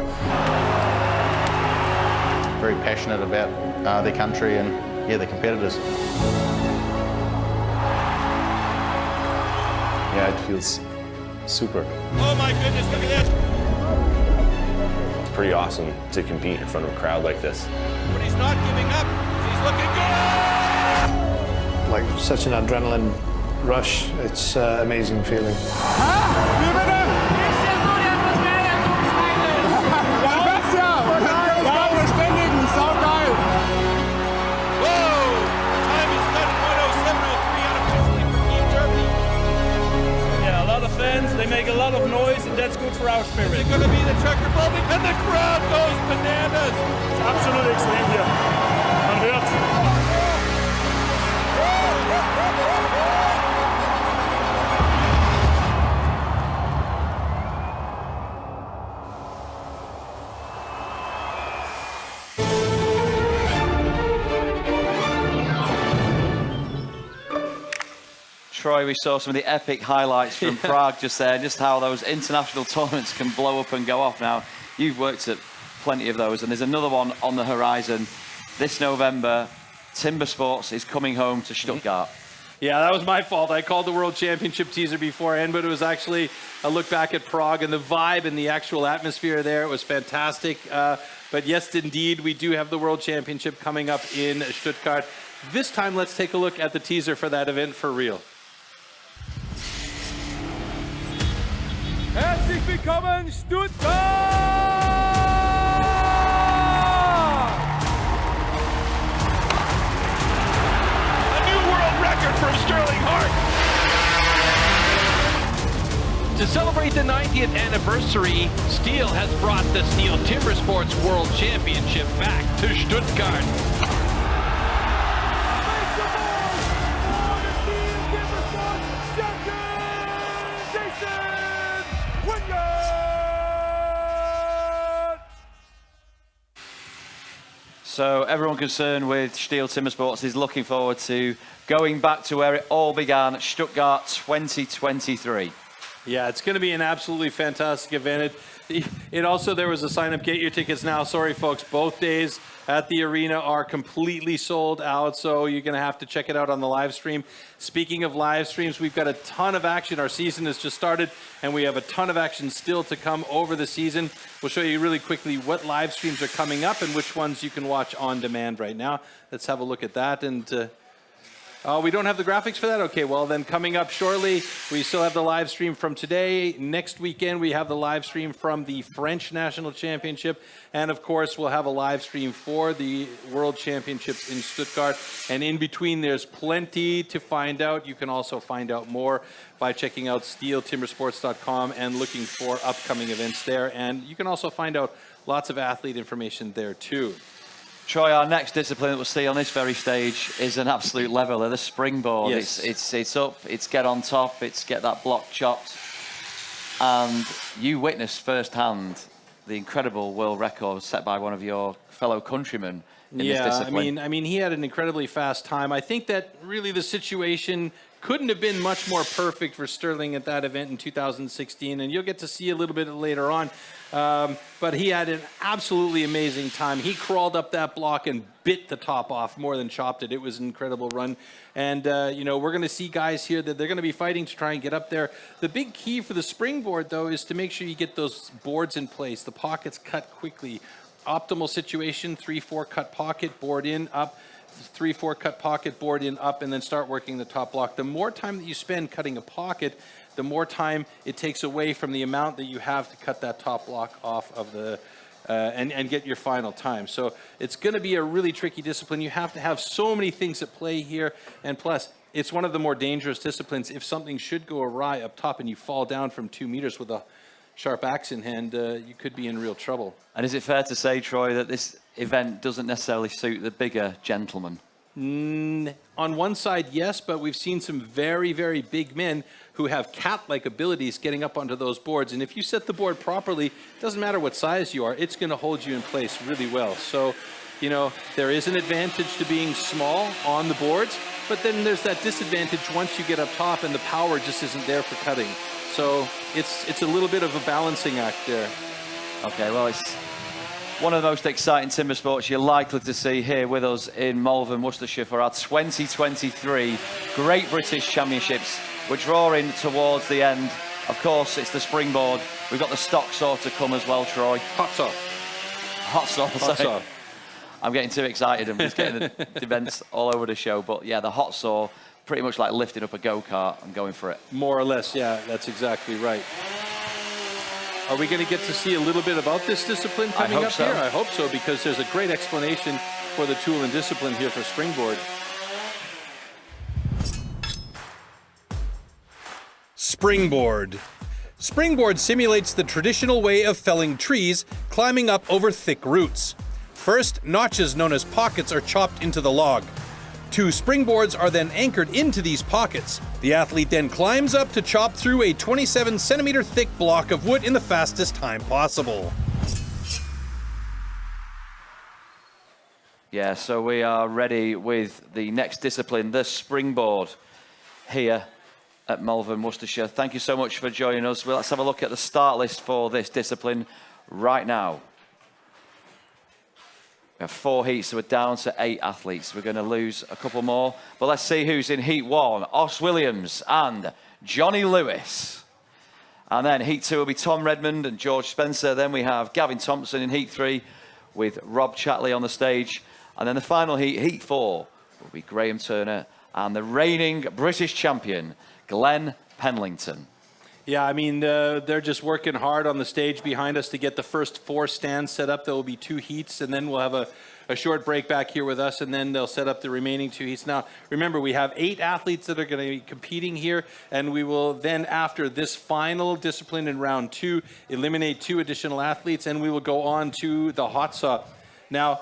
Very passionate about their country and, yeah, the competitors. Yeah, it feels super. Oh my goodness, look at this. It's pretty awesome to compete in front of a crowd like this. But he's not giving up. He's looking good. Like such an adrenaline rush. It's an amazing feeling. They make a lot of noise, and that's good for our spirit. Is it going to be the Checker Republic? And the crowd goes bananas. It's absolut extrem hier. Man hört. Troy, we saw some of the epic highlights from Prague just there, just how those international tournaments can blow up and go off. Now, you've worked at plenty of those, and there's another one on the horizon. This November, Timbersports is coming home to Stuttgart. Yeah, that was my fault. I called the World Championship teaser beforehand, but it was actually a look back at Prague and the vibe and the actual atmosphere there. It was fantastic. But yes, indeed, we do have the World Championship coming up in Stuttgart. This time, let's take a look at the teaser for that event for real. Herzlich willkommen, Stuttgart! A new world record for Sterling Hart. To celebrate the 90th anniversary, STIHL has brought the STIHL Timbersports World Championship back to Stuttgart. So everyone concerned with STIHL Timbersports is looking forward to going back to where it all began, Stuttgart 2023. Yeah, it's going to be an absolutely fantastic event. It also, there was a sign up, get your tickets now. Sorry, folks, both days at the arena are completely sold out, so you're going to have to check it out on the live stream. Speaking of live streams, we've got a ton of action. Our season has just started, and we have a ton of action still to come over the season. We'll show you really quickly what live streams are coming up and which ones you can watch on demand right now. Let's have a look at that. And we don't have the graphics for that? Okay, well then coming up shortly, we still have the live stream from today. Next weekend, we have the live stream from the French National Championship. And of course, we'll have a live stream for the World Championships in Stuttgart. And in between, there's plenty to find out. You can also find out more by checking out STIHLTimbersports.com and looking for upcoming events there. And you can also find out lots of athlete information there too. Troy, our next discipline that we'll see on this very stage is an absolute leveler, the springboard. Yes. It's up, it's get on top, it's get that block chopped. And you witnessed firsthand the incredible world record set by one of your fellow countrymen in this discipline. I mean, he had an incredibly fast time. I think that really the situation couldn't have been much more perfect for Sterling at that event in 2016, and you'll get to see a little bit later on. But he had an absolutely amazing time. He crawled up that block and bit the top off more than chopped it. It was an incredible run. And, you know, we're going to see guys here that they're going to be fighting to try and get up there. The big key for the springboard, though, is to make sure you get those boards in place, the pockets cut quickly. Optimal situation, 3-4 cut pocket, board in, up. 3-4 cut pocket, board in, up, and then start working the top block. The more time that you spend cutting a pocket, the more time it takes away from the amount that you have to cut that top block off of the and get your final time. So it's going to be a really tricky discipline. You have to have so many things at play here, and plus, it's one of the more dangerous disciplines. If something should go awry up top and you fall down from 2 meters with a sharp axe in hand, you could be in real trouble. And is it fair to say, Troy, that this event doesn't necessarily suit the bigger gentlemen? On one side, yes, but we've seen some very, very big men who have cat-like abilities getting up onto those boards. And if you set the board properly, it doesn't matter what size you are, it's going to hold you in place really well. So, you know, there is an advantage to being small on the boards, but then there's that disadvantage once you get up top and the power just isn't there for cutting. So it's a little bit of a balancing act there. Okay, well, it's one of the most exciting timber sports you're likely to see here with us in Malvern, Worcestershire for our 2023 Great British Championships. We're drawing towards the end. Of course, it's the Springboard. We've got the stock saw to come as well, Troy. Hot saw. Hot saw, Hot saw. I'm getting too excited and just getting the events all over the show. But yeah, the hot saw, pretty much like lifting up a go-kart and going for it. More or less, yeah, that's exactly right. Are we going to get to see a little bit about this discipline coming up here? I hope so, because there's a great explanation for the tool and discipline here for Springboard. Springboard. Springboard simulates the traditional way of felling trees, climbing up over thick roots. First, notches known as pockets are chopped into the log. 2 springboards are then anchored into these pockets. The athlete then climbs up to chop through a 27-centimeter thick block of wood in the fastest time possible. Yeah, so we are ready with the next discipline, the Springboard, here at Malvern, Worcestershire. Thank you so much for joining us. Well, let's have a look at the start list for this discipline right now. We have 4 heats, so we're down to 8 athletes. We're going to lose a couple more, but let's see who's in Heat 1. Os Williams and Johnny Lewis. And then Heat 2 will be Tom Redmond and George Spencer. Then we have Gavin Thompson in Heat 3 with Rob Chatley on the stage. And then the final heat, Heat 4, will be Graham Turner and the reigning British champion, Glenn Penlington. Yeah, I mean, they're just working hard on the stage behind us to get the first 4 stands set up. There will be 2 heats, and then we'll have a short break back here with us, and then they'll set up the remaining 2 heats. Now, remember, we have 8 athletes that are going to be competing here, and we will then, after this final discipline in round 2, eliminate 2 additional athletes, and we will go on to the hot saw. Now,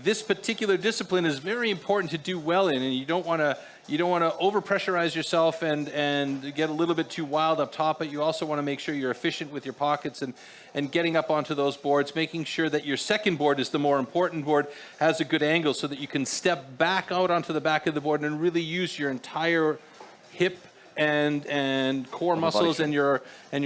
this particular discipline is very important to do well in, and you don't want to overpressurize yourself and get a little bit too wild up top, but you also want to make sure you're efficient with your pockets and getting up onto those boards, making sure that your second board is the more important board, has a good angle so that you can step back out onto the back of the board and really use your entire hip and core muscles and your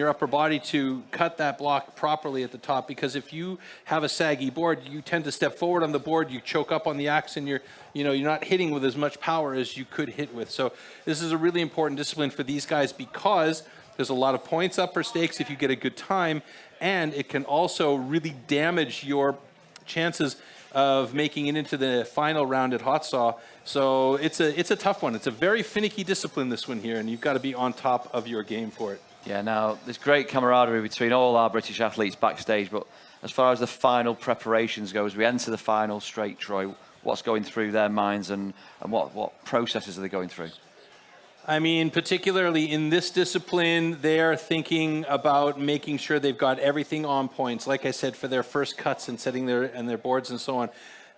upper body to cut that block properly at the top. Because if you have a saggy board, you tend to step forward on the board, you choke up on the axe, and you're not hitting with as much power as you could hit with. So this is a really important discipline for these guys because there's a lot of points up for stakes if you get a good time, and it can also really damage your chances of making it into the final round at hot saw. So it's a tough one. It's a very finicky discipline, this one here, and you've got to be on top of your game for it. Yeah, now there's great camaraderie between all our British athletes backstage, but as far as the final preparations go, as we enter the final straight, Troy, what's going through their minds and what processes are they going through? I mean, particularly in this discipline, they're thinking about making sure they've got everything on points. Like I said, for their first cuts and setting their boards and so on,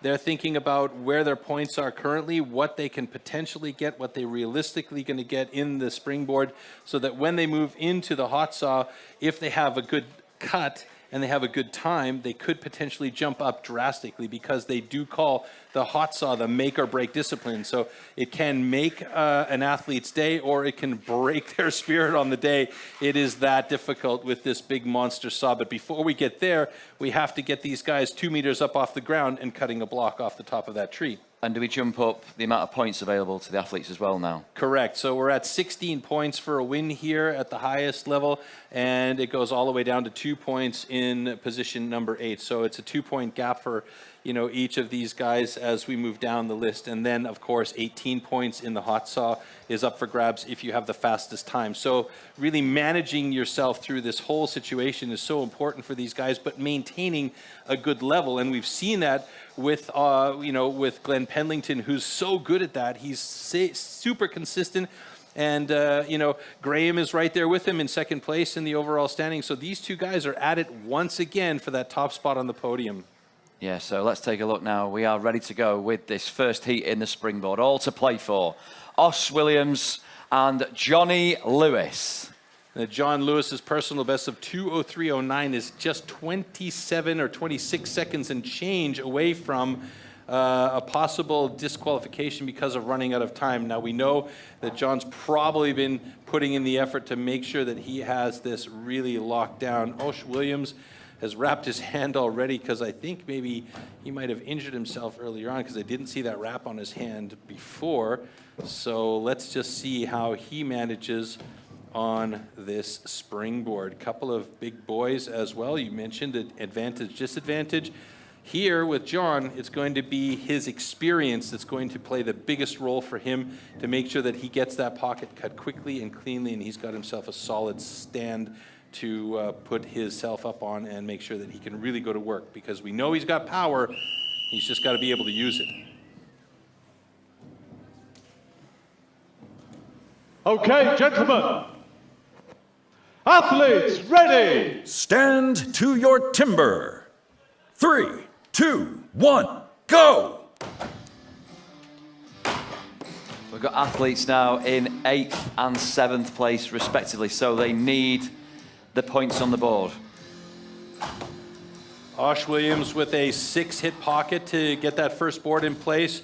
they're thinking about where their points are currently, what they can potentially get, what they realistically going to get in the Springboard, so that when they move into the hot saw, if they have a good cut and they have a good time, they could potentially jump up drastically, because they do call the hot saw the make or break discipline. So it can make an athlete's day, or it can break their spirit on the day. It is that difficult with this big monster saw. But before we get there, we have to get these guys 2 meters up off the ground and cutting a block off the top of that tree. And do we jump up the amount of points available to the athletes as well now? Correct. So we're at 16 points for a win here at the highest level, and it goes all the way down to 2 points in position number 8. So it's a 2-point gap for each of these guys as we move down the list. And then, of course, 18 points in the hot saw is up for grabs if you have the fastest time. So really managing yourself through this whole situation is so important for these guys, but maintaining a good level. And we've seen that with, with Glenn Pendleton, who's so good at that. He's super consistent. And, Graham is right there with him in second place in the overall standing. So these two guys are at it once again for that top spot on the podium. Yeah, so let's take a look now. We are ready to go with this first heat in the Springboard. All to play for. Osh Williams and Johnny Lewis. John Lewis's personal best of 2:03.09 is just 27 or 26 seconds and change away from a possible disqualification because of running out of time. Now, we know that John's probably been putting in the effort to make sure that he has this really locked down. Osh Williams has wrapped his hand already because I think maybe he might have injured himself earlier on because I didn't see that wrap on his hand before. So let's just see how he manages on this Springboard. Couple of big boys as well. You mentioned advantage, disadvantage. Here with John, it's going to be his experience that's going to play the biggest role for him to make sure that he gets that pocket cut quickly and cleanly, and he's got himself a solid stand to put himself up on and make sure that he can really go to work, because we know he's got power. He's just got to be able to use it. Okay, gentlemen. Athletes, ready. Stand to your timber. 3, 2, 1, go! We've got athletes now in 8th and 7th place, respectively, so they need the points on the board. Osh Williams with a 6-hit pocket to get that first board in place.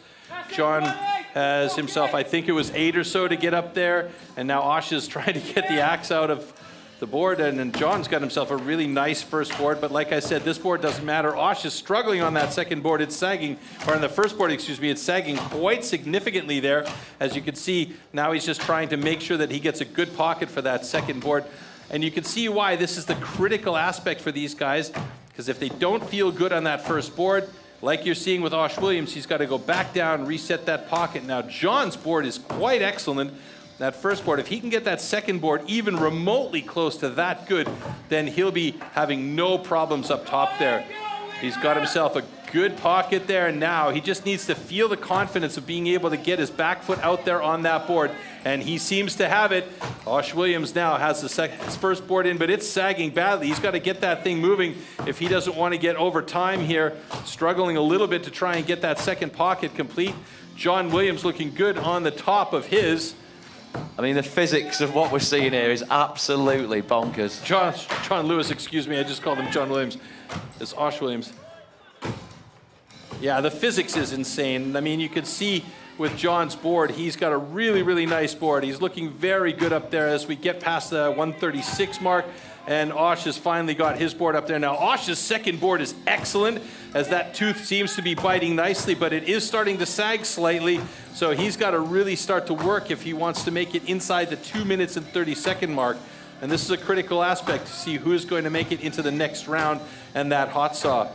John has himself, I think it was 8 or so to get up there, and now Osh is trying to get the axe out of the board, and then John's got himself a really nice first board, but like I said, this board doesn't matter. Osh is struggling on that second board. It's sagging, or on the first board, excuse me, it's sagging quite significantly there. As you can see, now he's just trying to make sure that he gets a good pocket for that second board. And you can see why this is the critical aspect for these guys, because if they don't feel good on that first board, like you're seeing with Osh Williams, he's got to go back down, reset that pocket. Now, John's board is quite excellent. That first board, if he can get that second board even remotely close to that good, then he'll be having no problems up top there. He's got himself a good pocket there, and now he just needs to feel the confidence of being able to get his back foot out there on that board, and he seems to have it. Osh Williams now has his first board in, but it's sagging badly. He's got to get that thing moving if he doesn't want to get over time here, struggling a little bit to try and get that second pocket complete. John Williams looking good on the top of his. I mean, the physics of what we're seeing here is absolutely bonkers. John Lewis, excuse me, I just called him John Williams. It's Osh Williams. Yeah, the physics is insane. I mean, you can see with John's board, he's got a really, really nice board. He's looking very good up there as we get past the 136 mark, and Osh has finally got his board up there. Now, Osh's second board is excellent, as that tooth seems to be biting nicely, but it is starting to sag slightly, so he's got to really start to work if he wants to make it inside the 2 minutes and 30-second mark. And this is a critical aspect to see who is going to make it into the next round and that hot saw.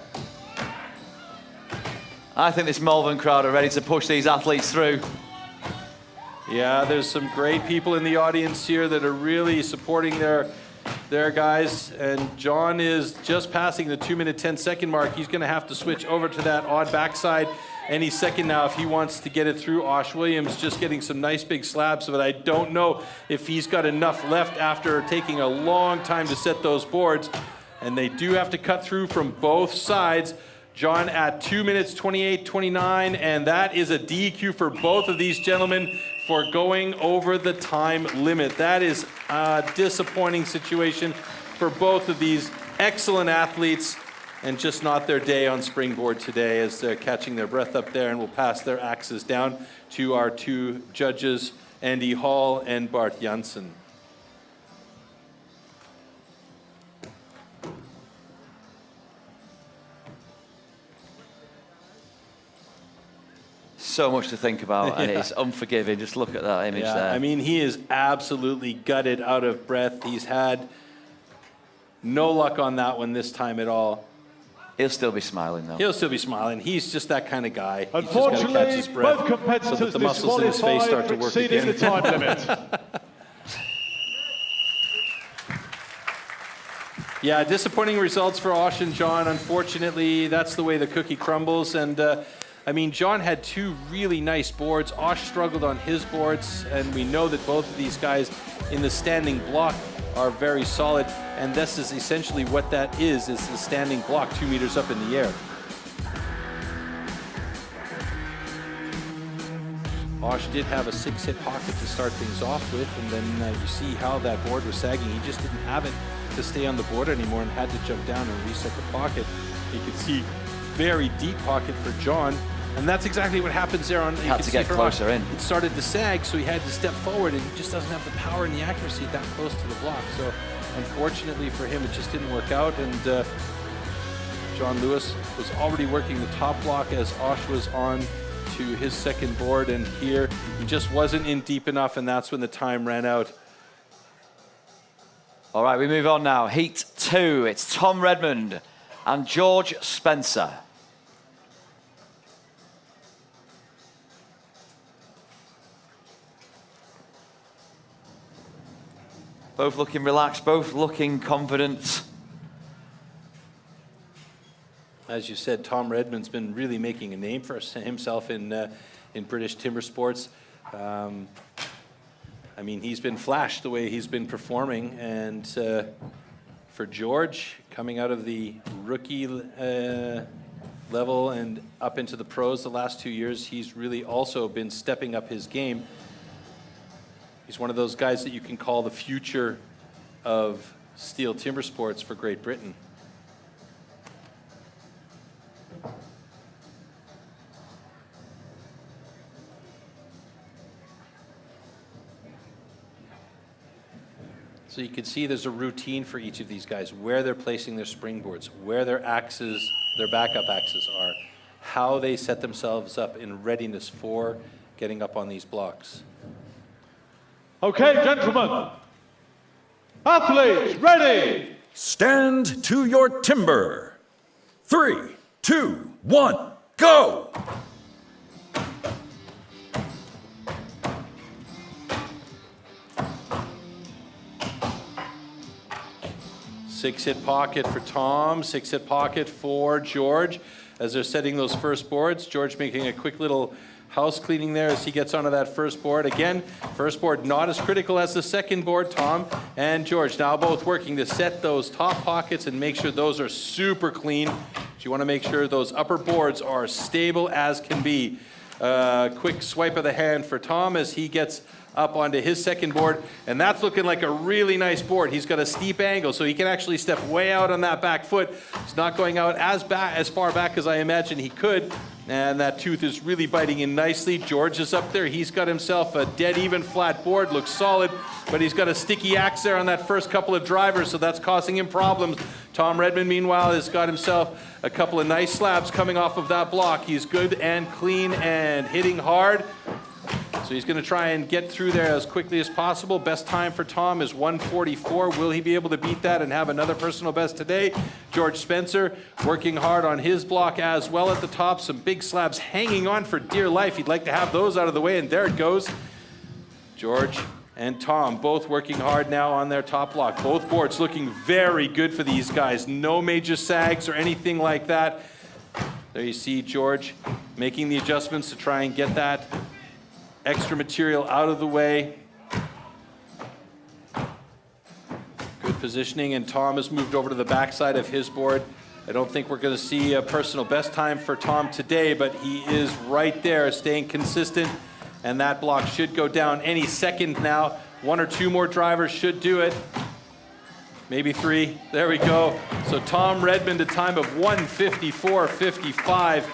I think this Malvern crowd are ready to push these athletes through. Yeah, there's some great people in the audience here that are really supporting their guys, and John is just passing the 2 minute 10-second mark. He's going to have to switch over to that odd backside any second now if he wants to get it through. Osh Williams just getting some nice big slabs, but I don't know if he's got enough left after taking a long time to set those boards, and they do have to cut through from both sides. John at 2 minutes 28:29, and that is a DQ for both of these gentlemen for going over the time limit. That is a disappointing situation for both of these excellent athletes, and just not their day on Springboard today as they're catching their breath up there, and will pass their axes down to our two judges, Andy Hall and Bart Janssen. So much to think about, and it's unforgiving. Just look at that image there. I mean, he is absolutely gutted, out of breath. He's had no luck on that one this time at all. He'll still be smiling, though. He'll still be smiling. He's just that kind of guy. He's just got to catch Unfortunately, his breath both competitors so that the muscles in his face start to work exceeding again. the time limit. Yeah, disappointing results for Osh and John. Unfortunately, that's the way the cookie crumbles. And I mean, John had two really nice boards. Osh struggled on his boards, and we know that both of these guys in the standing block are very solid. And this is essentially what that is the standing block 2 meters up in the air. Osh did have a 6-hit pocket to start things off with, and then you see how that board was sagging. He just didn't have it to stay on the board anymore and had to jump down and reset the pocket. You can see very deep pocket for John, and that's exactly what happens there. On Had to get closer in. It started to sag, so he had to step forward, and he just doesn't have the power and the accuracy that close to the block. So unfortunately for him, it just didn't work out, and John Lewis was already working the top block as Osh was on to his second board, and here he just wasn't in deep enough, and that's when the time ran out. All right, we move on now. Heat 2. It's Tom Redmond and George Spencer. Both looking relaxed, both looking confident. As you said, Tom Redmond's been really making a name for himself in British timber sports. I mean, he's been flashed the way he's been performing, and for George, coming out of the rookie level and up into the pros the last 2 years, he's really also been stepping up his game. He's one of those guys that you can call the future of steel timber sports for Great Britain. So you can see there's a routine for each of these guys, where they're placing their springboards, where their axes, their backup axes are, how they set themselves up in readiness for getting up on these blocks. Okay, gentlemen. Athletes, ready. Stand to your timber. 3, 2, 1, go! Six-hit pocket for Tom, 6-hit pocket for George. As they're setting those first boards, George making a quick little house cleaning there as he gets onto that first board. Again, first board not as critical as the second board. Tom and George now both working to set those top pockets and make sure those are super clean. So you want to make sure those upper boards are stable as can be. Quick swipe of the hand for Tom as he gets up onto his second board, and that's looking like a really nice board. He's got a steep angle, so he can actually step way out on that back foot. He's not going out as far back as I imagine he could, and that tooth is really biting in nicely. George is up there. He's got himself a dead even flat board, looks solid, but he's got a sticky axe there on that first couple of drivers, so that's causing him problems. Tom Redmond, meanwhile, has got himself a couple of nice slabs coming off of that block. He's good and clean and hitting hard. So he's going to try and get through there as quickly as possible. Best time for Tom is 1:44. Will he be able to beat that and have another personal best today? George Spencer working hard on his block as well at the top. Some big slabs hanging on for dear life. He'd like to have those out of the way, and there it goes. George and Tom both working hard now on their top block. Both boards looking very good for these guys. No major sags or anything like that. There you see George making the adjustments to try and get that extra material out of the way. Good positioning, and Tom has moved over to the backside of his board. I don't think we're going to see a personal best time for Tom today, but he is right there, staying consistent, and that block should go down any second now. 1 or 2 more drivers should do it. Maybe 3. There we go. So Tom Redmond, a time of 1:54.55.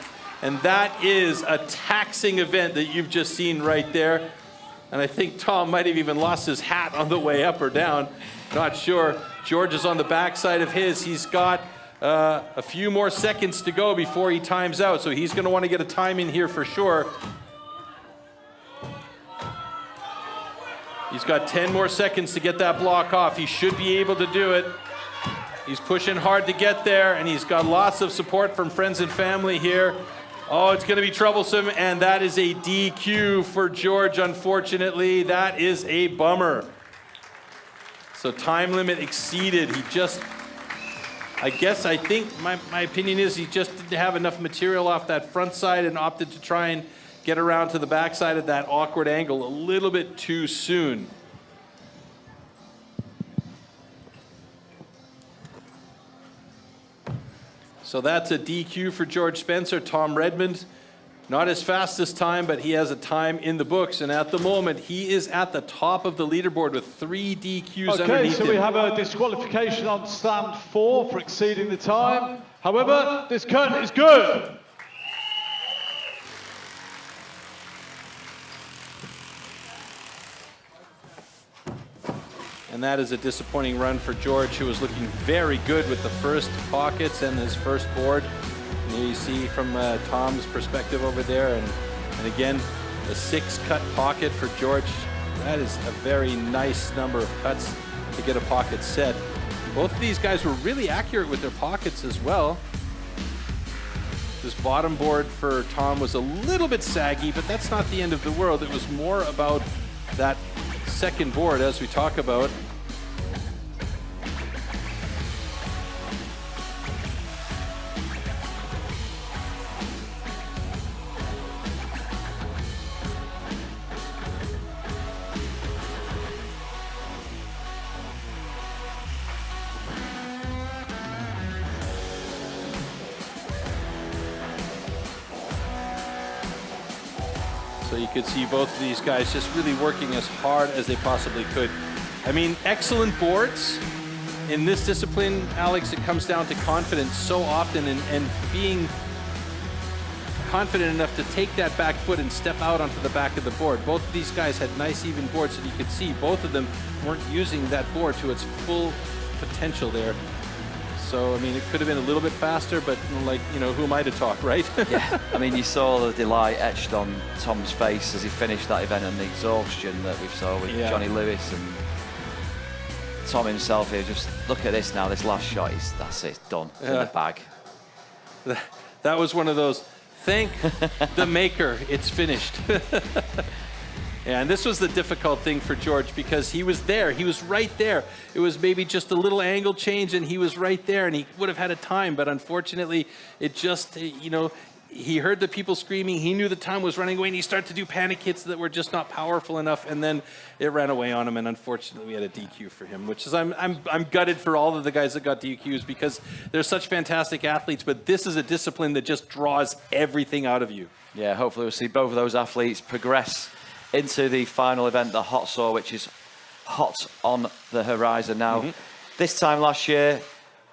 And that is a taxing event that you've just seen right there. And I think Tom might have even lost his hat on the way up or down. Not sure. George is on the backside of his. He's got a few more seconds to go before he times out. So he's going to want to get a time in here for sure. He's got 10 more seconds to get that block off. He should be able to do it. He's pushing hard to get there, and he's got lots of support from friends and family here. Oh, it's going to be troublesome, and that is a DQ for George, unfortunately. That is a bummer. So time limit exceeded. He just, I think my opinion is he just didn't have enough material off that front side and opted to try and get around to the back side at that awkward angle a little bit too soon. So that's a DQ for George Spencer. Tom Redmond, not as fast this time, but he has a time in the books. And at the moment, he is at the top of the leaderboard with 3 DQs underneath him. Okay, so we have a disqualification on stand 4 for exceeding the time. However, this curtain is good. And that is a disappointing run for George, who was looking very good with the first pockets and his first board. And you see from Tom's perspective over there, and again, the 6 cut pocket for George. That is a very nice number of cuts to get a pocket set. Both of these guys were really accurate with their pockets as well. This bottom board for Tom was a little bit saggy, but that's not the end of the world. It was more about that second board, as we talk about. So you could see both of these guys just really working as hard as they possibly could. I mean, excellent boards. In this discipline, Alex, it comes down to confidence so often, and being confident enough to take that back foot and step out onto the back of the board. Both of these guys had nice even boards, and you could see both of them weren't using that board to its full potential there. So, I mean, it could have been a little bit faster, but, like, you know, who am I to talk, right? Yeah, I mean, you saw the delight etched on Tom's face as he finished that event, and the exhaustion that we saw with Johnny Lewis and Tom himself here. Just look at this now, this last shot, that's it, done, it's in the bag. That was one of those, thank the maker, it's finished. Yeah, and this was the difficult thing for George, because he was there. He was right there. It was maybe just a little angle change, and he was right there, and he would have had a time. But unfortunately, it just, you know, he heard the people screaming. He knew the time was running away, and he started to do panic hits that were just not powerful enough, and then it ran away on him. And unfortunately, we had a DQ for him, which is I'm gutted for all of the guys that got DQs, because they're such fantastic athletes. But this is a discipline that just draws everything out of you. Yeah, hopefully we'll see both of those athletes progress into the final event, the hot saw, which is hot on the horizon now. This time last year,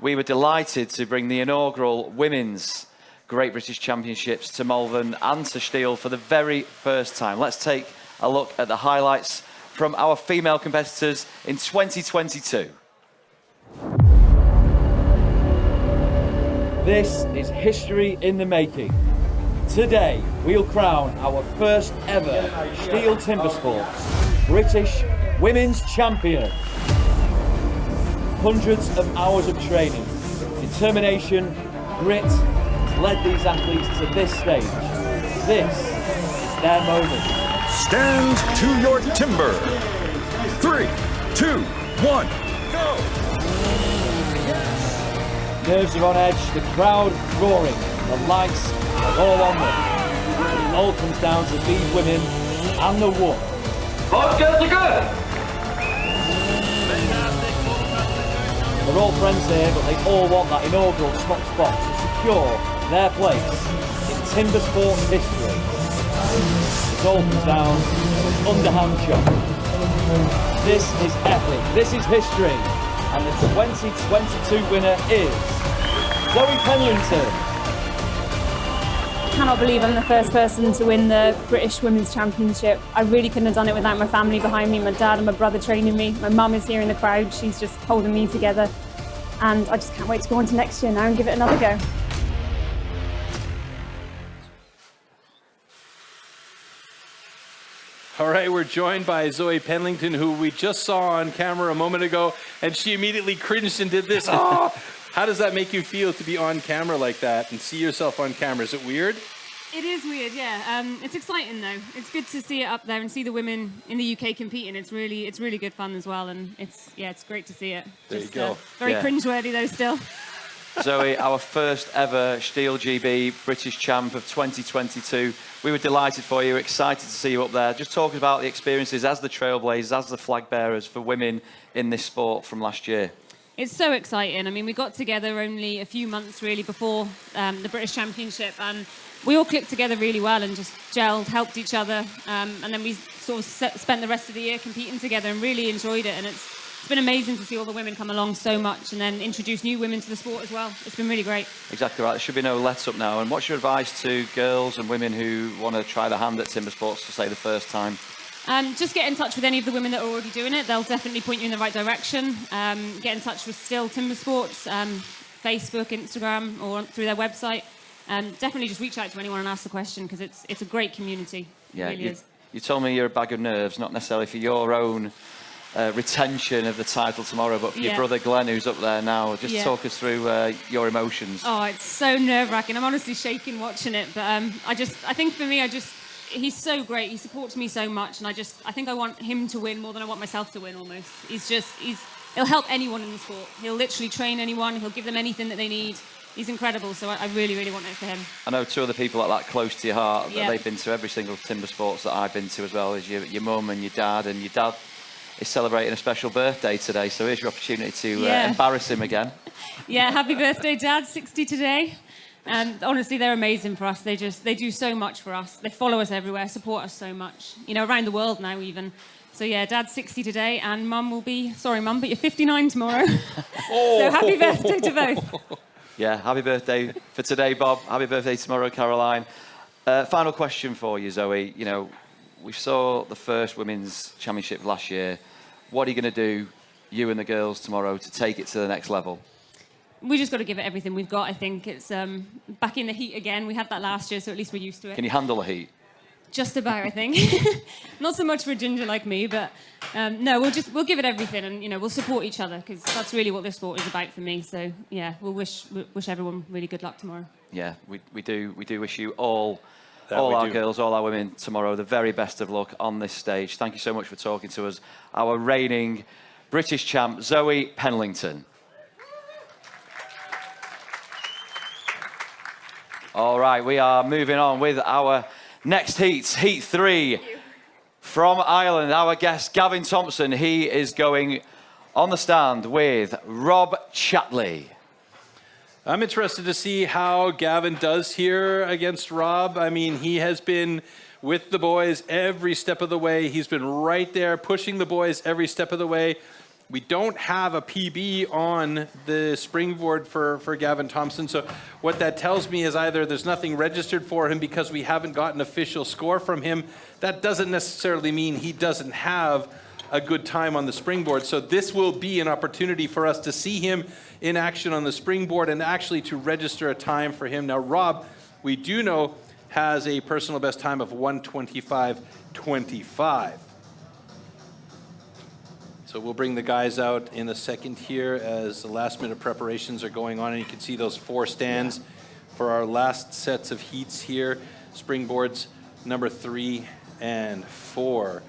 we were delighted to bring the inaugural Women's Great British Championships to Malvern and to STIHL for the very first time. Let's take a look at the highlights from our female competitors in 2022. This is history in the making. Today, we'll crown our first ever STIHL Timbersports British Women's Champion. Hundreds of hours of training, determination, grit has led these athletes to this stage. This is their moment. Stand to your timber. 3, 2, 1, go! Nerves are on edge, the crowd roaring, the lights are all on them. It all comes down to these women and the one. Both girls are good! They're all friends here, but they all want that inaugural top spot to secure their place in timber sports history. It all comes down to Underhand Chop. This is epic, this is history, and the 2022 winner is Zoe Penlington. I cannot believe I'm the first person to win the British Women's Championship. I really couldn't have done it without my family behind me, my dad and my brother training me. My mum is here in the crowd, she's just holding me together. And I just can't wait to go on to next year now and give it another go. All right, we're joined by Zoe Penlington, who we just saw on camera a moment ago, and she immediately cringed and did this. Oh! How does that make you feel to be on camera like that and see yourself on camera? Is it weird? It is weird, yeah. It's exciting though. It's good to see it up there and see the women in the UK competing. It's really good fun as well, and it's great to see it. There you go. Very cringeworthy though still. Zoe, our first ever STIHL GB British Champ of 2022. We were delighted for you, excited to see you up there. Just talking about the experiences as the trailblazers, as the flag bearers for women in this sport from last year. It's so exciting. I mean, we got together only a few months really before the British Championship, and we all clicked together really well and just gelled, helped each other, and then we sort of spent the rest of the year competing together and really enjoyed it. And it's been amazing to see all the women come along so much and then introduce new women to the sport as well. It's been really great. Exactly right. There should be no let-up now. And what's your advice to girls and women who want to try their hand at timber sports for, say, the first time? Just get in touch with any of the women that are already doing it. They'll definitely point you in the right direction. Get in touch with STIHL Timbersports, Facebook, Instagram, or through their website. Definitely just reach out to anyone and ask the question, because it's a great community. Yeah, it really is. You told me you're a bag of nerves, not necessarily for your own retention of the title tomorrow, but for your brother Glenn, who's up there now. Just talk us through your emotions. Oh, it's so nerve-wracking. I'm honestly shaking watching it, but I think for me, he's so great. He supports me so much, and I think I want him to win more than I want myself to win, almost. He'll help anyone in the sport. He'll literally train anyone. He'll give them anything that they need. He's incredible, so I really, really want it for him. I know two other people like that close to your heart. They've been to every single timber sports that I've been to as well, as your mum and your dad. And your dad is celebrating a special birthday today, so here's your opportunity to embarrass him again. Yeah, happy birthday, Dad, 60 today. And honestly, they're amazing for us. They do so much for us. They follow us everywhere, support us so much. You know, around the world now even. So yeah, Dad's 60 today, and Mum will be, sorry Mum, but you're 59 tomorrow. So happy birthday to both. Yeah, happy birthday for today, Bob. Happy birthday tomorrow, Caroline. Final question for you, Zoe. You know, we saw the first women's championship last year. What are you going to do, you and the girls, tomorrow to take it to the next level? We just got to give it everything we've got, I think. It's back in the heat again. We had that last year, so at least we're used to it. Can you handle the heat? Just about, I think. Not so much for a ginger like me, but no, we'll give it everything, and we'll support each other, because that's really what this sport is about for me. So yeah, we'll wish everyone really good luck tomorrow. Yeah, we do wish you all our girls, all our women tomorrow the very best of luck on this stage. Thank you so much for talking to us, our reigning British champ, Zoe Penlington. All right, we are moving on with our next heats, Heat 3. From Ireland, our guest, Gavin Thompson. He is going on the stand with Rob Chatley. I'm interested to see how Gavin does here against Rob. I mean, he has been with the boys every step of the way. He's been right there pushing the boys every step of the way. We don't have a PB on the Springboard for Gavin Thompson, so what that tells me is either there's nothing registered for him because we haven't got an official score from him. That doesn't necessarily mean he doesn't have a good time on the Springboard, so this will be an opportunity for us to see him in action on the Springboard and actually to register a time for him. Now, Rob, we do know, has a personal best time of 1:25.25. So we'll bring the guys out in a second here as the last minute preparations are going on, and you can see those 4 stands for our last sets of heats here. Springboards number 3 and 4.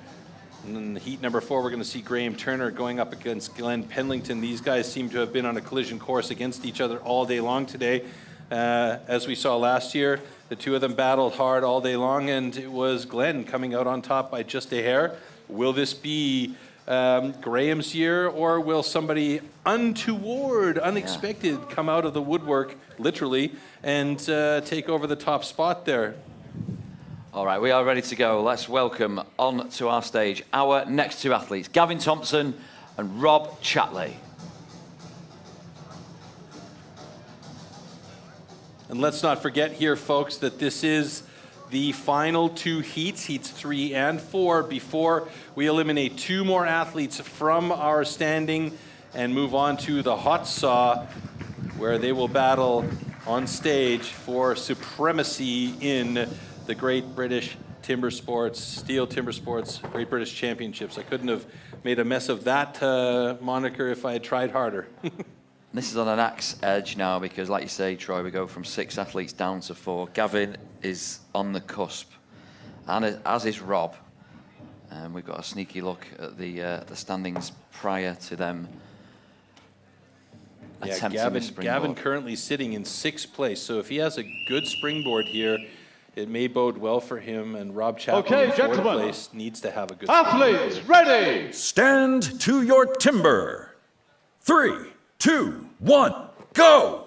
And in heat number 4, we're going to see Graham Turner going up against Glenn Penlington. These guys seem to have been on a collision course against each other all day long today. As we saw last year, the two of them battled hard all day long, and it was Glenn coming out on top by just a hair. Will this be Graham's year, or will somebody untoward, unexpected come out of the woodwork, literally, and take over the top spot there? All right, we are ready to go. Let's welcome on to our stage our next 2 athletes, Gavin Thompson and Rob Chatley. And let's not forget here, folks, that this is the final 2 heats, heats 3 and 4, before we eliminate 2 more athletes from our standing and move on to the hot saw, where they will battle on stage for supremacy in the Great British Timbersports, STIHL Timbersports, Great British Championships. I couldn't have made a mess of that moniker if I had tried harder. This is on an axe edge now because, like you say, Troy, we go from 6 athletes down to 4. Gavin is on the cusp, and as is Rob. We've got a sneaky look at the standings prior to them attempting the springboard. Gavin currently sitting in 6th place, so if he has a good springboard here, it may bode well for him, and Rob Chapman in 4th place needs to have a good athletes, ready! Stand to your timber. 3, 2, 1, go!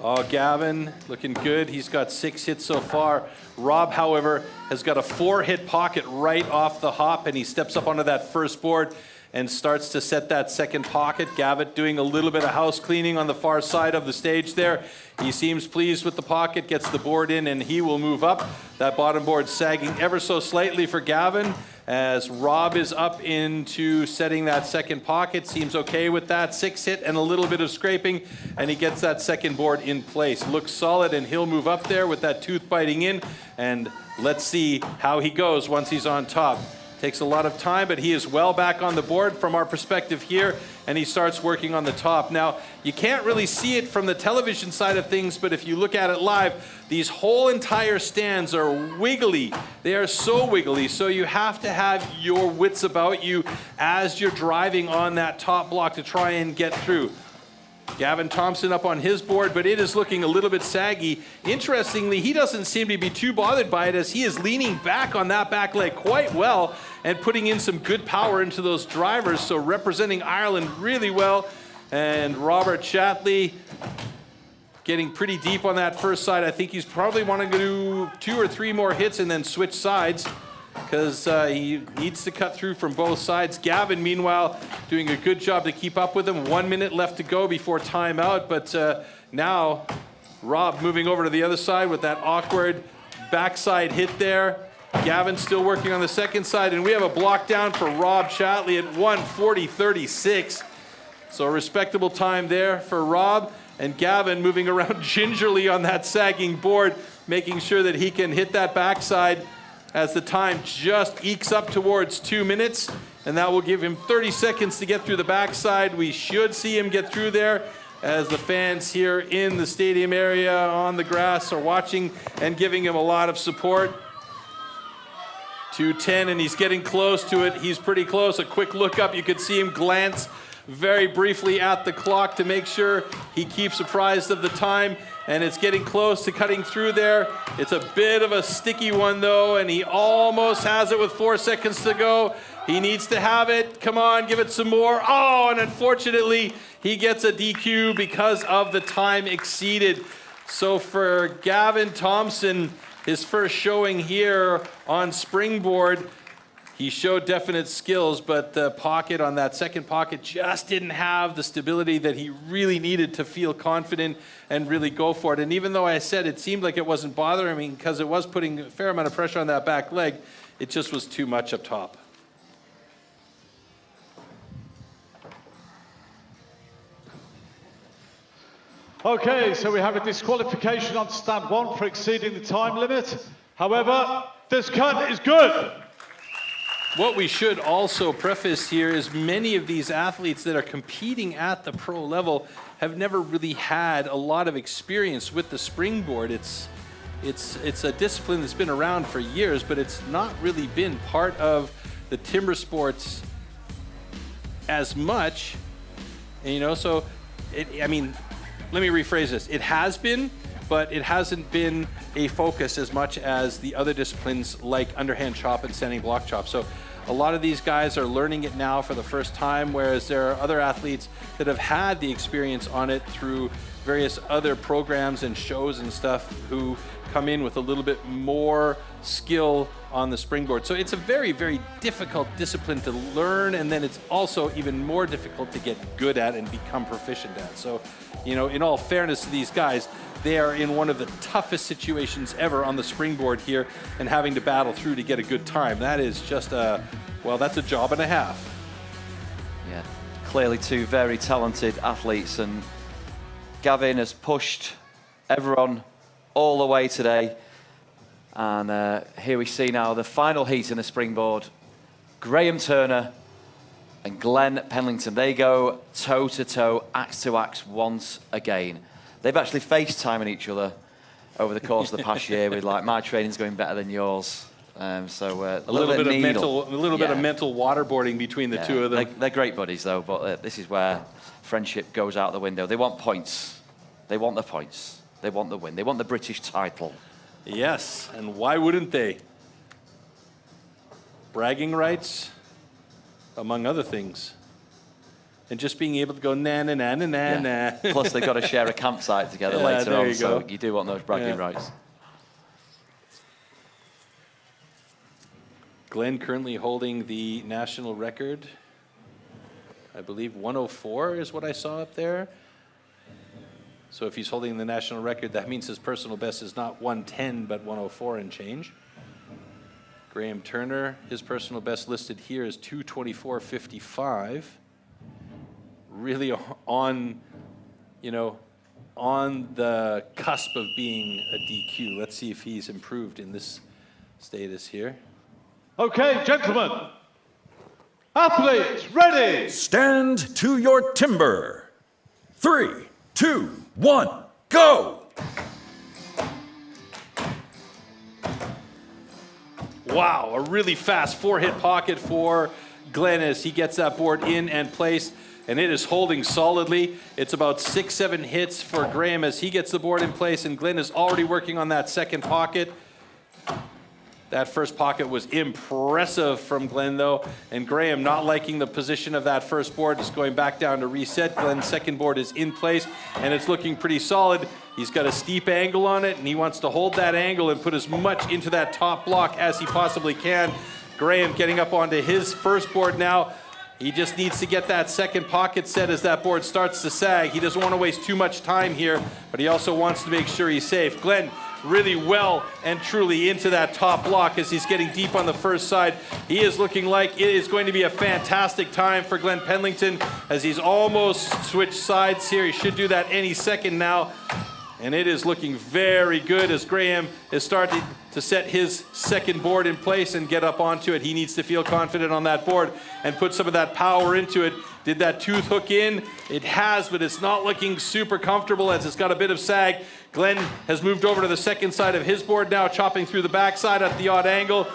Oh, Gavin looking good. He's got 6 hits so far. Rob, however, has got a 4-hit pocket right off the hop, and he steps up onto that first board and starts to set that second pocket. Gavin doing a little bit of house cleaning on the far side of the stage there. He seems pleased with the pocket, gets the board in, and he will move up. That bottom board sagging ever so slightly for Gavin as Rob is up into setting that second pocket. Seems okay with that. 6 hit and a little bit of scraping, and he gets that second board in place. Looks solid, and he'll move up there with that tooth biting in, and let's see how he goes once he's on top. Takes a lot of time, but he is well back on the board from our perspective here, and he starts working on the top. Now, you can't really see it from the television side of things, but if you look at it live, these whole entire stands are wiggly. They are so wiggly, so you have to have your wits about you as you're driving on that top block to try and get through. Gavin Thompson up on his board, but it is looking a little bit saggy. Interestingly, he doesn't seem to be too bothered by it as he is leaning back on that back leg quite well and putting in some good power into those drivers, so representing Ireland really well. And Robert Shatley getting pretty deep on that first side. I think he's probably wanting to do 2 or 3 more hits and then switch sides, because he needs to cut through from both sides. Gavin, meanwhile, doing a good job to keep up with him. 1 minute left to go before timeout, but now Rob moving over to the other side with that awkward backside hit there. Gavin still working on the second side, and we have a block down for Rob Shatley at 1:40.36. So a respectable time there for Rob, and Gavin moving around gingerly on that sagging board, making sure that he can hit that backside as the time just ekes up towards 2 minutes, and that will give him 30 seconds to get through the backside. We should see him get through there as the fans here in the stadium area on the grass are watching and giving him a lot of support. 2:10, and he's getting close to it. He's pretty close. A quick look up, you could see him glance very briefly at the clock to make sure he keeps apprised of the time, and it's getting close to cutting through there. It's a bit of a sticky one though, and he almost has it with 4 seconds to go. He needs to have it. Come on, give it some more. Oh, and unfortunately, he gets a DQ because of the time exceeded. So for Gavin Thompson, his first showing here on Springboard, he showed definite skills, but the pocket on that second pocket just didn't have the stability that he really needed to feel confident and really go for it. And even though I said it seemed like it wasn't bothering me because it was putting a fair amount of pressure on that back leg, it just was too much up top. Okay, so we have a disqualification on stand 1 for exceeding the time limit. However, this cut is good. What we should also preface here is many of these athletes that are competing at the pro level have never really had a lot of experience with the springboard. It's a discipline that's been around for years, but it's not really been part of the timber sports as much. And, you know, so let me rephrase this. It has been, but it hasn't been a focus as much as the other disciplines like underhand chop and standing block chop. So a lot of these guys are learning it now for the first time, whereas there are other athletes that have had the experience on it through various other programs and shows and stuff who come in with a little bit more skill on the springboard. So it's a very, very difficult discipline to learn, and then it's also even more difficult to get good at and become proficient at. So, you know, in all fairness to these guys, they are in one of the toughest situations ever on the springboard here and having to battle through to get a good time. That is just that's a job and a half. Yeah, clearly 2 very talented athletes, and Gavin has pushed everyone all the way today. And here we see now the final heat in the Springboard. Graham Turner and Glenn Penlington, they go toe-to-toe, axe to axe once again. They've actually FaceTiming each other over the course of the past year with like, my training's going better than yours. So a little bit of mental waterboarding between the two of them. They're great buddies though, but this is where friendship goes out the window. They want points. They want the points. They want the win. They want the British title. Yes, and why wouldn't they? Bragging rights, among other things. And just being able to go na na na na na na. Plus they've got to share a campsite together later on, so you do want those bragging rights. Glenn currently holding the national record. I believe 104 is what I saw up there. So if he's holding the national record, that means his personal best is not 110, but 104 and change. Graham Turner, his personal best listed here is 224.55. Really on, you know, on the cusp of being a DQ. Let's see if he's improved in this status here. Okay, gentlemen. Athletes, ready. Stand to your timber. 3, 2, 1, go! Wow, a really fast 4-hit pocket for Glenn as he gets that board in and placed, and it is holding solidly. It's about 6-7 hits for Graham as he gets the board in place, and Glenn is already working on that second pocket. That first pocket was impressive from Glenn, though, and Graham not liking the position of that first board, just going back down to reset. Glenn's second board is in place, and it's looking pretty solid. He's got a steep angle on it, and he wants to hold that angle and put as much into that top block as he possibly can. Graham getting up onto his first board now. He just needs to get that second pocket set as that board starts to sag. He doesn't want to waste too much time here, but he also wants to make sure he's safe. Glenn really well and truly into that top block as he's getting deep on the first side. He is looking like it is going to be a fantastic time for Glenn Penlington as he's almost switched sides here. He should do that any second now. And it is looking very good as Graham is starting to set his second board in place and get up onto it. He needs to feel confident on that board and put some of that power into it. Did that tooth hook in? It has, but it's not looking super comfortable as it's got a bit of sag. Glenn has moved over to the second side of his board now, chopping through the backside at the odd angle.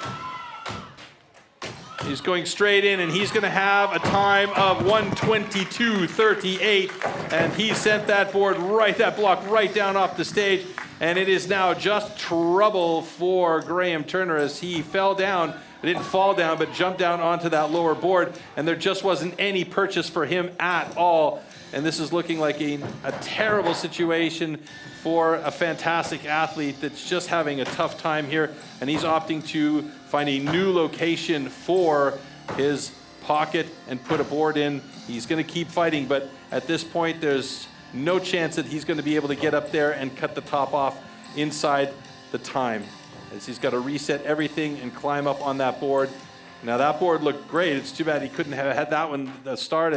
He's going straight in, and he's going to have a time of 122.38, and he sent that board right, that block right down off the stage, and it is now just trouble for Graham Turner as he fell down. He didn't fall down, but jumped down onto that lower board, and there just wasn't any purchase for him at all. And this is looking like a terrible situation for a fantastic athlete that's just having a tough time here, and he's opting to find a new location for his pocket and put a board in. He's going to keep fighting, but at this point there's no chance that he's going to be able to get up there and cut the top off inside the time, as he's got to reset everything and climb up on that board. Now that board looked great. It's too bad he couldn't have had that one at the start.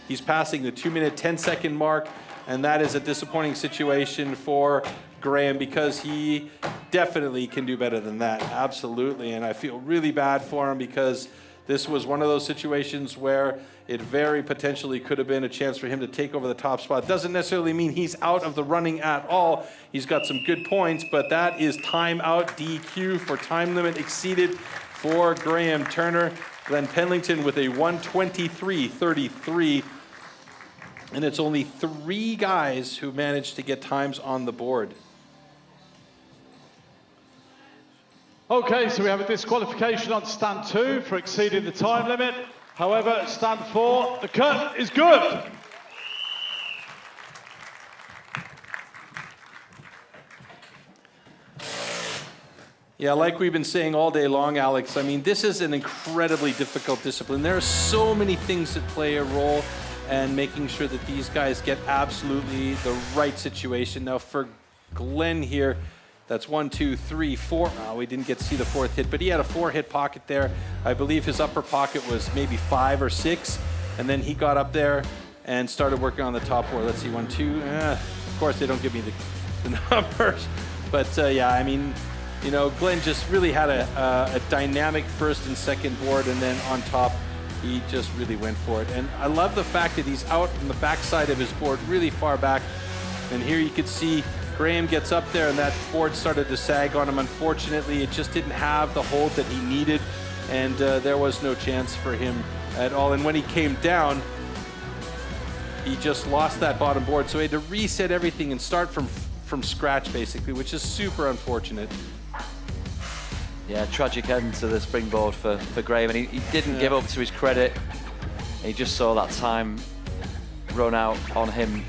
He's passing the 2-minute 10-second mark, and that is a disappointing situation for Graham because he definitely can do better than that, absolutely. And I feel really bad for him because this was one of those situations where it very potentially could have been a chance for him to take over the top spot. Doesn't necessarily mean he's out of the running at all. He's got some good points, but that is timeout DQ for time limit exceeded for Graham Turner. Glenn Penlington with a 123.33. And it's only 3 guys who managed to get times on the board. Okay, so we have a disqualification on stand 2 for exceeding the time limit. However, stand 4, the cut is good. Yeah, like we've been saying all day long, Alex, I mean, this is an incredibly difficult discipline. There are so many things that play a role, and making sure that these guys get absolutely the right situation. Now for Glenn here, that's 1, 2, 3, 4. Oh, we didn't get to see the 4th hit, but he had a 4-hit pocket there. I believe his upper pocket was maybe 5 or 6, and then he got up there and started working on the top board. Let's see, 1, 2. Of course, they don't give me the numbers. But yeah, I mean, you know, Glenn just really had a dynamic first and second board, and then on top, he just really went for it. And I love the fact that he's out on the backside of his board, really far back. And here you could see Graham gets up there and that board started to sag on him. Unfortunately, it just didn't have the hold that he needed, and there was no chance for him at all. And when he came down, he just lost that bottom board. So he had to reset everything and start from scratch, basically, which is super unfortunate. Yeah, tragic end to the springboard for Graham, and he didn't give up, to his credit. He just saw that time run out on him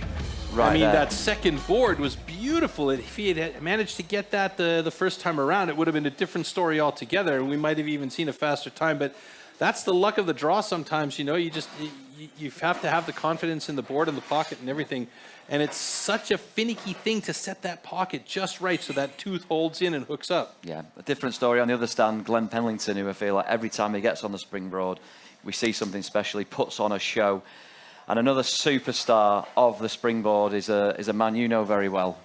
right there. That second board was beautiful. If he had managed to get that the first time around, it would have been a different story altogether, and we might have even seen a faster time. But that's the luck of the draw sometimes, you know. You have to have the confidence in the board and the pocket and everything. And it's such a finicky thing to set that pocket just right so that tooth holds in and hooks up. Yeah, a different story on the other stand, Glenn Penlington, who I feel like every time he gets on the springboard, we see something special. He puts on a show. And another superstar of the springboard is a man you know very well.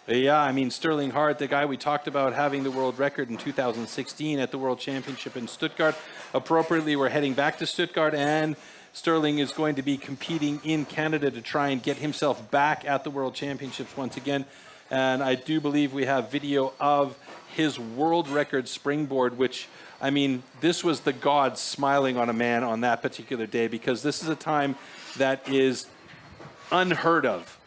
Yeah, I mean, Sterling Hart, the guy we talked about having the world record in 2016 at the World Championship in Stuttgart. Appropriately, we're heading back to Stuttgart, and Sterling is going to be competing in Canada to try and get himself back at the World Championships once again. And I do believe we have video of his world record springboard, which, I mean, this was the gods smiling on a man on that particular day, because this is a time that is unheard of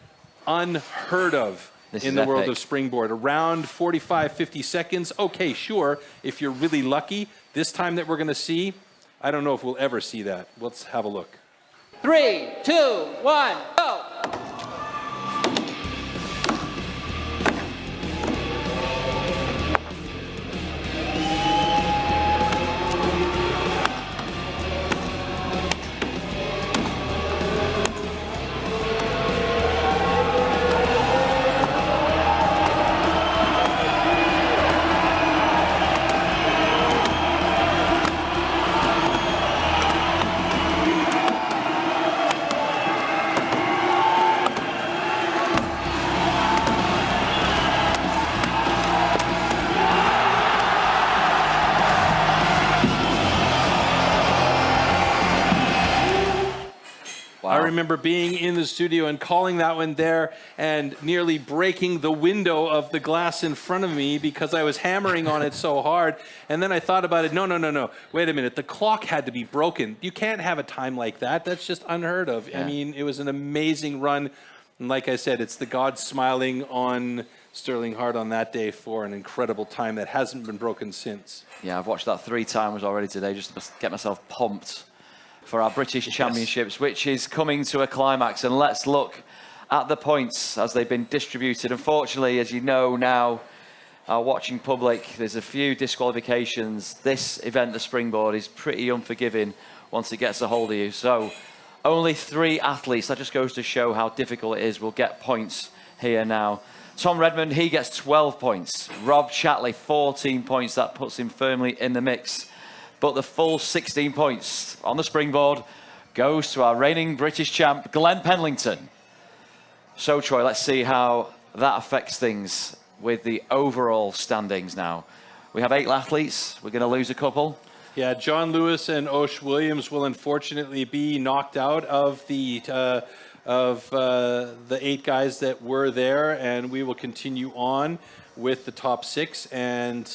in the world of springboard. Around 45, 50 seconds. Okay, sure, if you're really lucky. This time that we're going to see, I don't know if we'll ever see that. Let's have a look. 3, 2, 1, go! I remember being in the studio and calling that one there and nearly breaking the window of the glass in front of me because I was hammering on it so hard. And then I thought about it. No. Wait a minute. The clock had to be broken. You can't have a time like that. That's just unheard of. Yeah. I mean, it was an amazing run. And like I said, it's the gods smiling on Sterling Hart on that day for an incredible time that hasn't been broken since. Yeah, I've watched that 3 times already today just to get myself pumped for our British Championships, which is coming to a climax. And let's look at the points as they've been distributed. Unfortunately, as you know now, our watching public, there's a few disqualifications. This event, the springboard, is pretty unforgiving once it gets a hold of you. So only 3 athletes. That just goes to show how difficult it is. We'll get points here now. Tom Redmond, he gets 12 points. Rob Chatley, 14 points. That puts him firmly in the mix. But the full 16 points on the springboard goes to our reigning British champ, Glenn Penlington. So, Troy, let's see how that affects things with the overall standings now. We have 8 athletes. We're going to lose a couple. Yeah, John Lewis and Osh Williams will unfortunately be knocked out of the 8 guys that were there, and we will continue on with the top 6. And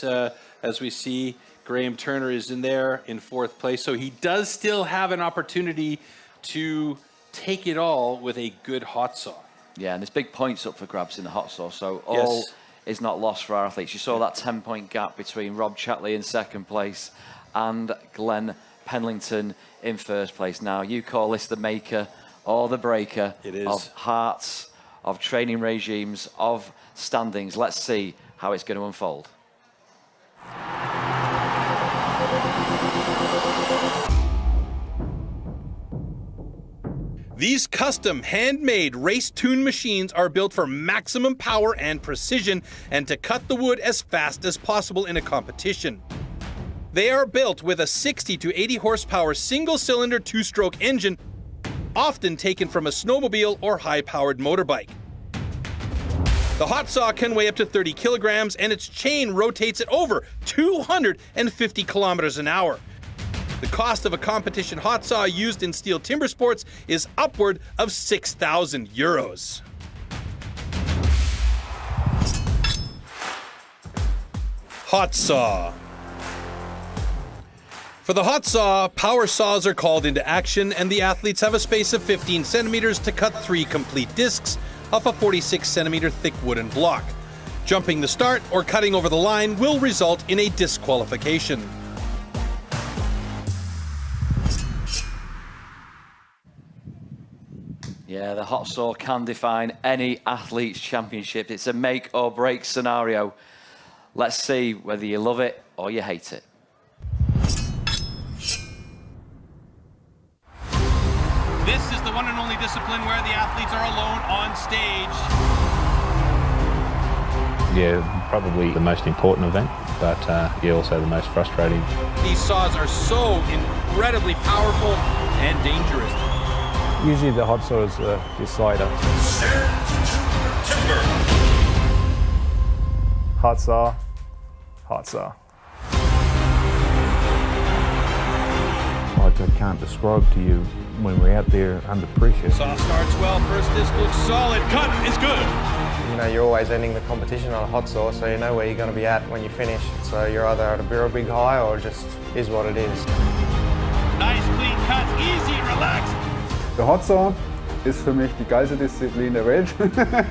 as we see, Graham Turner is in there in 4th place. So he does still have an opportunity to take it all with a good hot saw. Yeah, and there's big points up for grabs in the hot saw. So all is not lost for our athletes. You saw that 10-point gap between Rob Chatley in 2nd place and Glenn Penlington in 1st place. Now, you call this the maker or the breaker of hearts, of training regimes, of standings. Let's see how it's going to unfold. These custom handmade race-tuned machines are built for maximum power and precision and to cut the wood as fast as possible in a competition. They are built with a 60 to 80 horsepower single-cylinder 2-stroke engine, often taken from a snowmobile or high-powered motorbike. The hot saw can weigh up to 30 kilograms and its chain rotates at over 250 kilometers an hour. The cost of a competition hot saw used in STIHL Timbersports is upward of 6,000 euros. Hot saw. For the hot saw, power saws are called into action and the athletes have a space of 15 centimeters to cut 3 complete discs off a 46 centimeter thick wooden block. Jumping the start or cutting over the line will result in a disqualification. Yeah, the hot saw can define any athlete's championship. It's a make or break scenario. Let's see whether you love it or you hate it. This is the one and only discipline where the athletes are alone on stage. Yeah, probably the most important event, but yeah, also the most frustrating. These saws are so incredibly powerful and dangerous. Usually the hot saw is a decider. Hot saw, hot saw. Like I can't describe to you when we're out there under pressure. Saw starts well, first disc looks solid, cut is good. You know, you're always ending the competition on a hot saw, so you know where you're going to be at when you finish. So you're either at a real big high or just is what it is. Nice clean cut, easy, relaxed. Der Hot Saw ist für mich die geilste Disziplin der Welt. 5, 6, 8,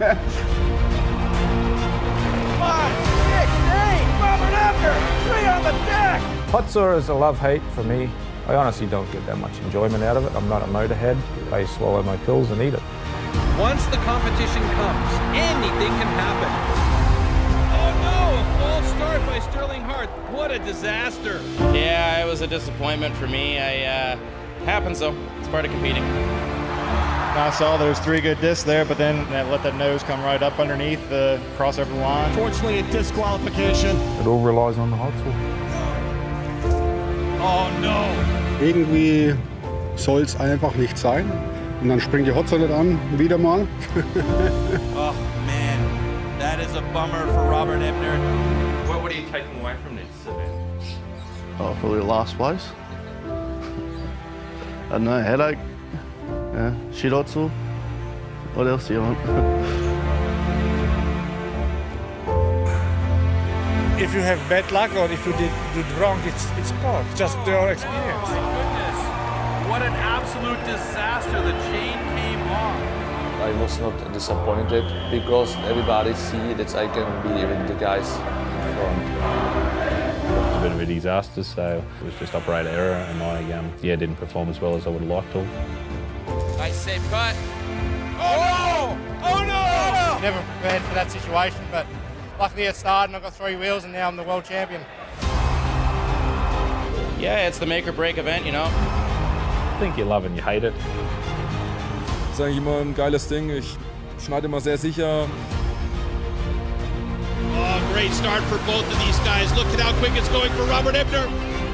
Robert Ebner, 3 on the deck. Hot saw is a love-hate for me. I honestly don't get that much enjoyment out of it. I'm not a motorhead. I swallow my pills and eat it. Once the competition comes, anything can happen. Oh no, a false start by Sterling Hart. What a disaster. Yeah, it was a disappointment for me. Happens though, it's part of competing. I saw there's 3 good discs there, but then let that nose come right up underneath the crossover line. Unfortunately, a disqualification. It all relies on the hot saw. Oh no. Irgendwie soll es einfach nicht sein. Und dann springt die Hot Saw nicht an, wieder mal. Oh man, that is a bummer for Robert Ebner. What are you taking away from this event? Oh, probably last place. I don't know, headache. Yeah, shit hot saw. What else do you want? If you have bad luck or if you did wrong, it's part, just your experience. Oh my goodness, what an absolute disaster, the chain came off. I was not disappointed because everybody see that I can be with the guys in front. It was a bit of a disaster, so it was just operator error, and I didn't perform as well as I would have liked to. Nice safe cut. Oh no! Oh no! Never prepared for that situation, but luckily it started and I got 3 wheels and now I'm the world champion. Yeah, it's the make or break event, you know. I think you love it and you hate it. Das ist eigentlich immer ein geiles Ding. Ich schneide immer sehr sicher. Oh, great start for both of these guys. Look at how quick it's going for Robert Ebner.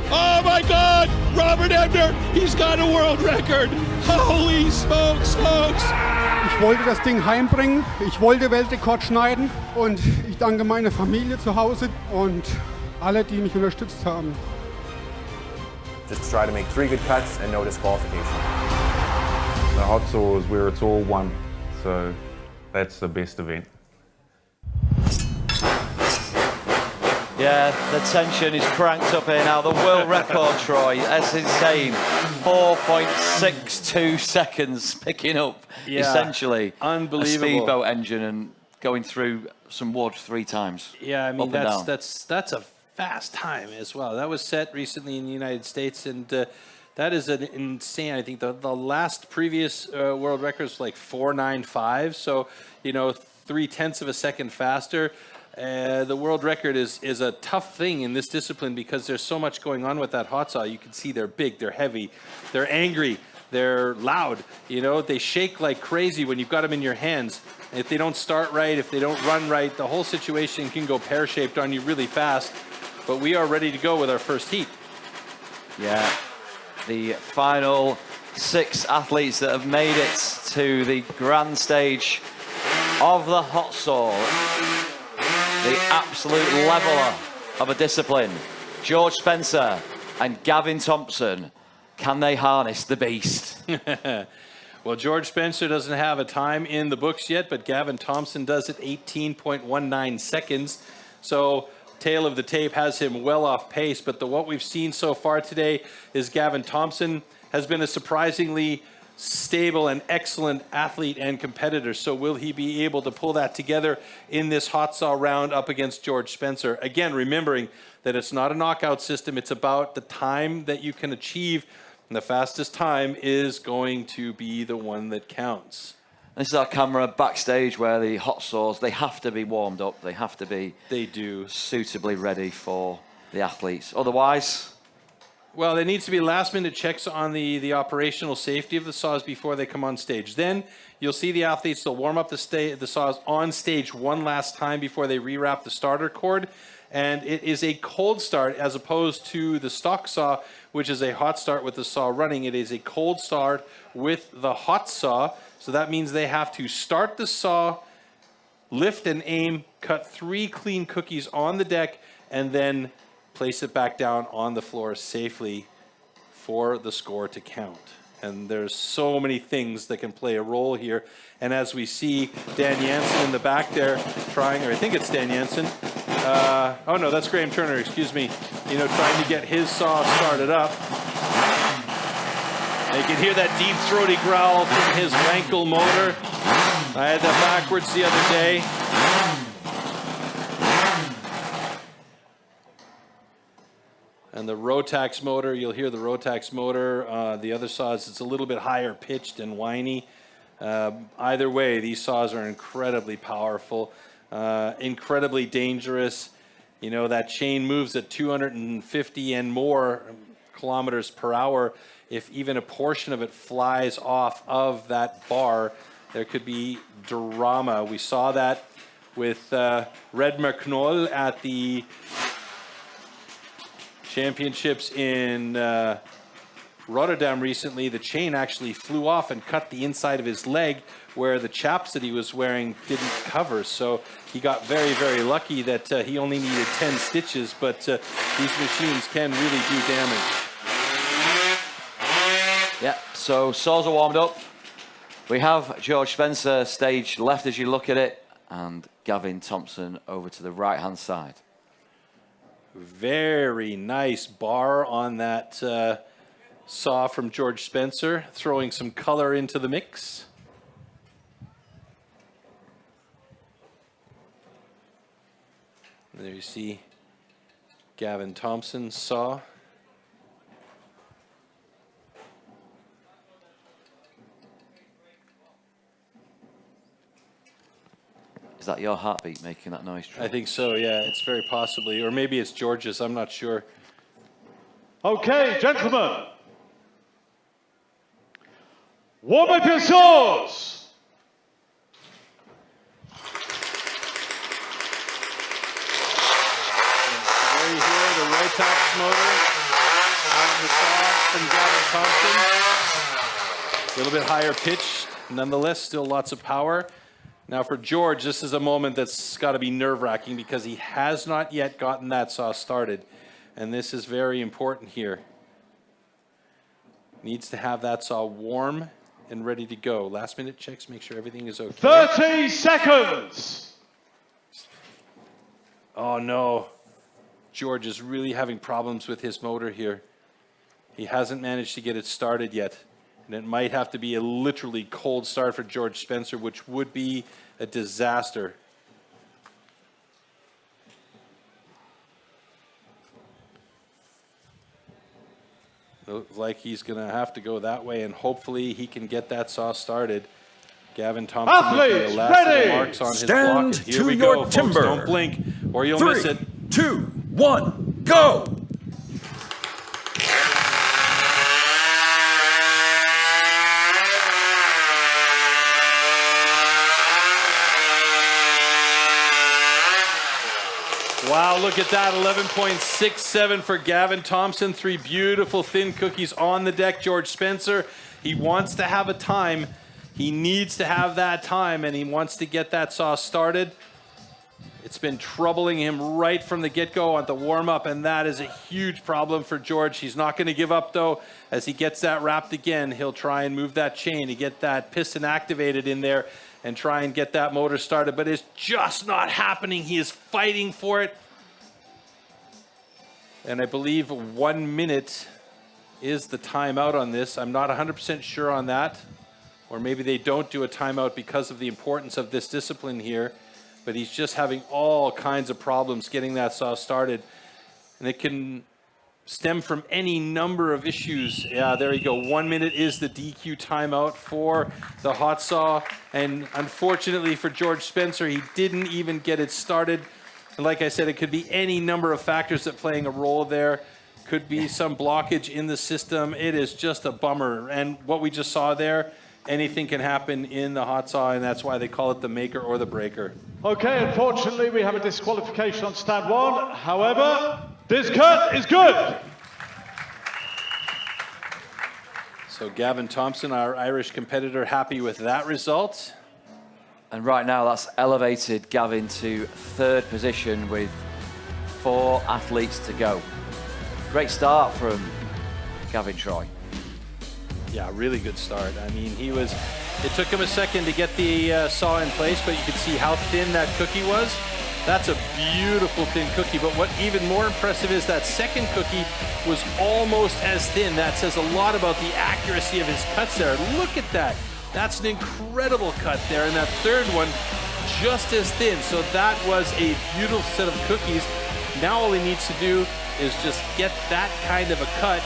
Oh my God, Robert Ebner, he's got a world record. Holy smokes, folks. Ich wollte das Ding heimbringen, ich wollte Weltrekord schneiden und ich danke meiner Familie zu Hause und alle, die mich unterstützt haben. Just try to make 3 good cuts and no disqualification. The hot saw is where it's all one, so that's the best event. Yeah, the tension is cranked up here now. The world record, Troy, that's insane. 4.62 seconds picking up, essentially, unbelievable. A speedboat engine and going through some wood 3 times. Yeah, I mean, up and down. that's a fast time as well. That was set recently in the United States, and that is an insane. I think the last previous world record was like 4.95, so, 0.3 of a second faster. The world record is a tough thing in this discipline because there's so much going on with that hot saw. You can see they're big, they're heavy, they're angry, they're loud. They shake like crazy when you've got them in your hands. If they don't start right, if they don't run right, the whole situation can go pear-shaped on you really fast. But we are ready to go with our first heat. Yeah, the final 6 athletes that have made it to the grand stage of the hot saw, the absolute leveler of a discipline, George Spencer and Gavin Thompson. Can they harness the beast? Well, George Spencer doesn't have a time in the books yet, but Gavin Thompson does at 18.19 seconds. So tail of the tape has him well off pace, but what we've seen so far today is Gavin Thompson has been a surprisingly stable and excellent athlete and competitor. So will he be able to pull that together in this hot saw round up against George Spencer? Again, remembering that it's not a knockout system, it's about the time that you can achieve. And the fastest time is going to be the one that counts. This is our camera backstage where the hot saws, they have to be warmed up. They have to be suitably ready for the athletes. Otherwise... Well, there needs to be last-minute checks on the operational safety of the saws before they come on stage. Then you'll see the athletes, they'll warm up the saws on stage one last time before they rewrap the starter cord. And it is a cold start as opposed to the stock saw, which is a hot start with the saw running. It is a cold start with the hot saw. So that means they have to start the saw, lift and aim, cut 3 clean cookies on the deck, and then place it back down on the floor safely for the score to count. And there's so many things that can play a role here. And as we see Dan Jansen in the back there trying, or I think it's Dan Jansen. Oh no, that's Graham Turner, excuse me. You know, trying to get his saw started up. And you can hear that deep throaty growl from his Wankel motor. I had that backwards the other day. And the Rotax motor, you'll hear the Rotax motor. The other saws, it's a little bit higher pitched and whiny. Either way, these saws are incredibly powerful, incredibly dangerous. You know, that chain moves at 250 and more kilometers per hour. If even a portion of it flies off of that bar, there could be drama. We saw that with Redmer Knoll at the championships in Rotterdam recently. The chain actually flew off and cut the inside of his leg where the chaps that he was wearing didn't cover. So he got very, very lucky that he only needed 10 stitches, but these machines can really do damage. Yeah, so saws are warmed up. We have George Spencer stage left as you look at it, and Gavin Thompson over to the right-hand side. Very nice bar on that saw from George Spencer, throwing some color into the mix. And there you see Gavin Thompson's saw. Is that your heartbeat making that noise, Troy? I think so, yeah. It's very possibly. Or maybe it's George's. I'm not sure. Okay, gentlemen. Warm up your saws. There you hear the Rotax motor on the saw from Gavin Thompson. A little bit higher pitch. Nonetheless, still lots of power. Now for George, this is a moment that's got to be nerve-wracking because he has not yet gotten that saw started. And this is very important here. Needs to have that saw warm and ready to go. Last minute checks, make sure everything is okay. 30 seconds! Oh no. George is really having problems with his motor here. He hasn't managed to get it started yet. And it might have to be a literally cold start for George Spencer, which would be a disaster. Looks like he's going to have to go that way, and hopefully he can get that saw started. Gavin Thompson making the last of the marks on his block. And here we go, folks. Don't blink, or you'll miss it. 3, 2, 1, go! Wow, look at that, 11.67 for Gavin Thompson. 3 beautiful thin cookies on the deck. George Spencer, he wants to have a time. He needs to have that time, and he wants to get that saw started. It's been troubling him right from the get-go on the warm-up, and that is a huge problem for George. He's not going to give up, though. As he gets that wrapped again, he'll try and move that chain to get that piston activated in there and try and get that motor started, but it's just not happening. He is fighting for it. And I believe 1 minute is the timeout on this. I'm not 100% sure on that. Or maybe they don't do a timeout because of the importance of this discipline here. But he's just having all kinds of problems getting that saw started. And it can stem from any number of issues. Yeah, there you go. 1 minute is the DQ timeout for the hot saw. And unfortunately for George Spencer, he didn't even get it started. And like I said, it could be any number of factors that playing a role there. Could be some blockage in the system. It is just a bummer. And what we just saw there, anything can happen in the hot saw, and that's why they call it the maker or the breaker. Okay, unfortunately, we have a disqualification on stand one. However, this cut is good. So Gavin Thompson, our Irish competitor, happy with that result. And right now, that's elevated Gavin to third position with 4 athletes to go. Great start from Gavin Troy. Yeah, really good start. I mean, it took him a second to get the saw in place, but you could see how thin that cookie was. That's a beautiful thin cookie, but what even more impressive is that second cookie was almost as thin. That says a lot about the accuracy of his cuts there. Look at that. That's an incredible cut there, and that third one just as thin. So that was a beautiful set of cookies. Now all he needs to do is just get that kind of a cut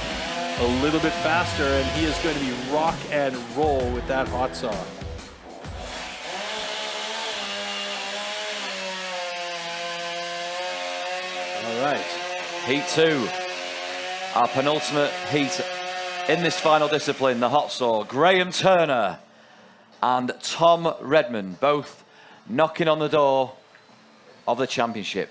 a little bit faster, and he is going to be rock and roll with that hot saw. All right, heat 2, our penultimate heat in this final discipline, the hot saw. Graham Turner and Tom Redmond, both knocking on the door of the championship.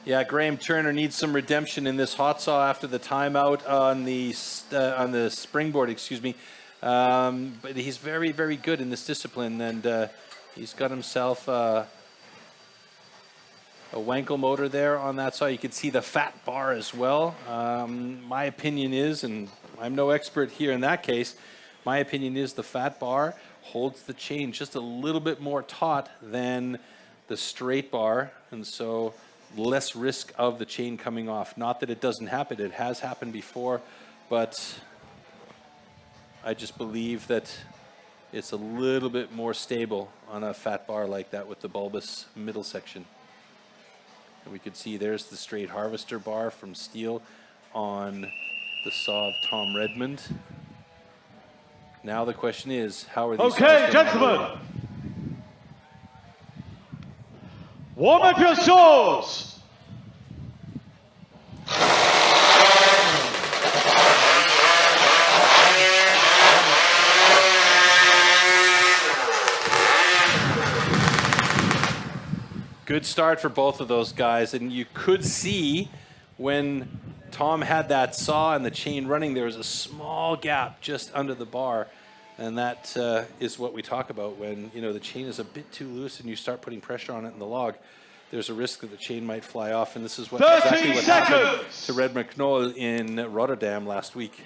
Yeah, Graham Turner needs some redemption in this hot saw after the timeout on the springboard, excuse me. But he's very, very good in this discipline, and he's got himself a Wankel motor there on that saw. You can see the fat bar as well. My opinion is, and I'm no expert here in that case, my opinion is the fat bar holds the chain just a little bit more taut than the straight bar, and so less risk of the chain coming off. Not that it doesn't happen, it has happened before, but I just believe that it's a little bit more stable on a fat bar like that with the bulbous middle section. And we could see there's the straight harvester bar from STIHL on the saw of Tom Redmond. Now the question is, how are these? Okay, gentlemen, warm up your saws. Good start for both of those guys, and you could see when Tom had that saw and the chain running, there was a small gap just under the bar, and that is what we talk about when the chain is a bit too loose and you start putting pressure on it in the log. There's a risk that the chain might fly off, and this is exactly what happened to Red McNoll in Rotterdam last week.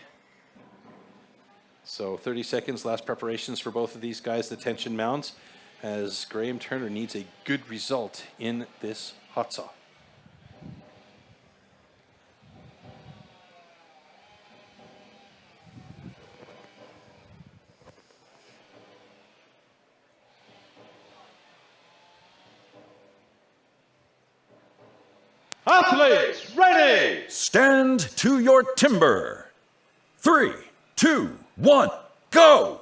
So 30 seconds, last preparations for both of these guys, the tension mounts, as Graham Turner needs a good result in this hot saw. Athletes, ready! Stand to your timber. 3, 2, 1, go!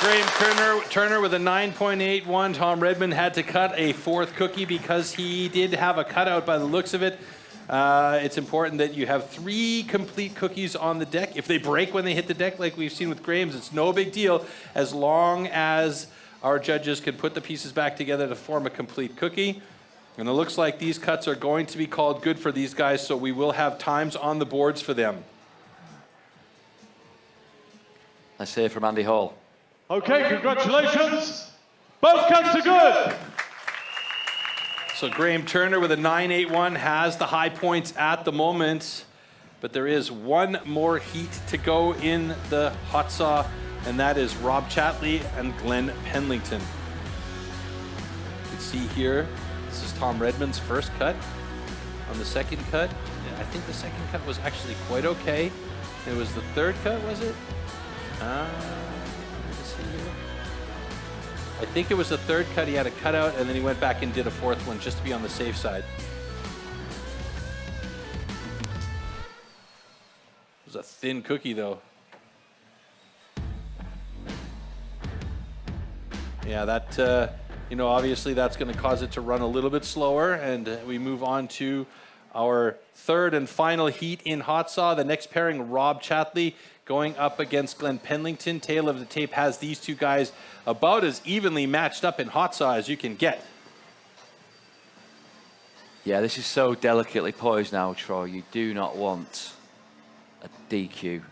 Graham Turner with a 9.81. Tom Redmond had to cut a fourth cookie because he did have a cutout by the looks of it. It's important that you have 3 complete cookies on the deck. If they break when they hit the deck, like we've seen with Graham's, it's no big deal as long as our judges can put the pieces back together to form a complete cookie. And it looks like these cuts are going to be called good for these guys, so we will have times on the boards for them. Let's hear from Andy Hall. Okay, congratulations. Both cuts are good. So Graham Turner with a 9.81 has the high points at the moment, but there is one more heat to go in the hot saw, and that is Rob Chatley and Glenn Penlington. You can see here, this is Tom Redmond's first cut. On the second cut, I think the second cut was actually quite okay. It was the third cut, was it? Let's see here. I think it was the third cut. He had a cutout, and then he went back and did a fourth one just to be on the safe side. It was a thin cookie, though. Yeah, that, you know, obviously that's going to cause it to run a little bit slower, and we move on to our third and final heat in hot saw. The next pairing, Rob Chatley going up against Glenn Penlington. Tail of the tape has these two guys about as evenly matched up in hot saw as you can get. Yeah, this is so delicately poised now, Troy. You do not want a DQ.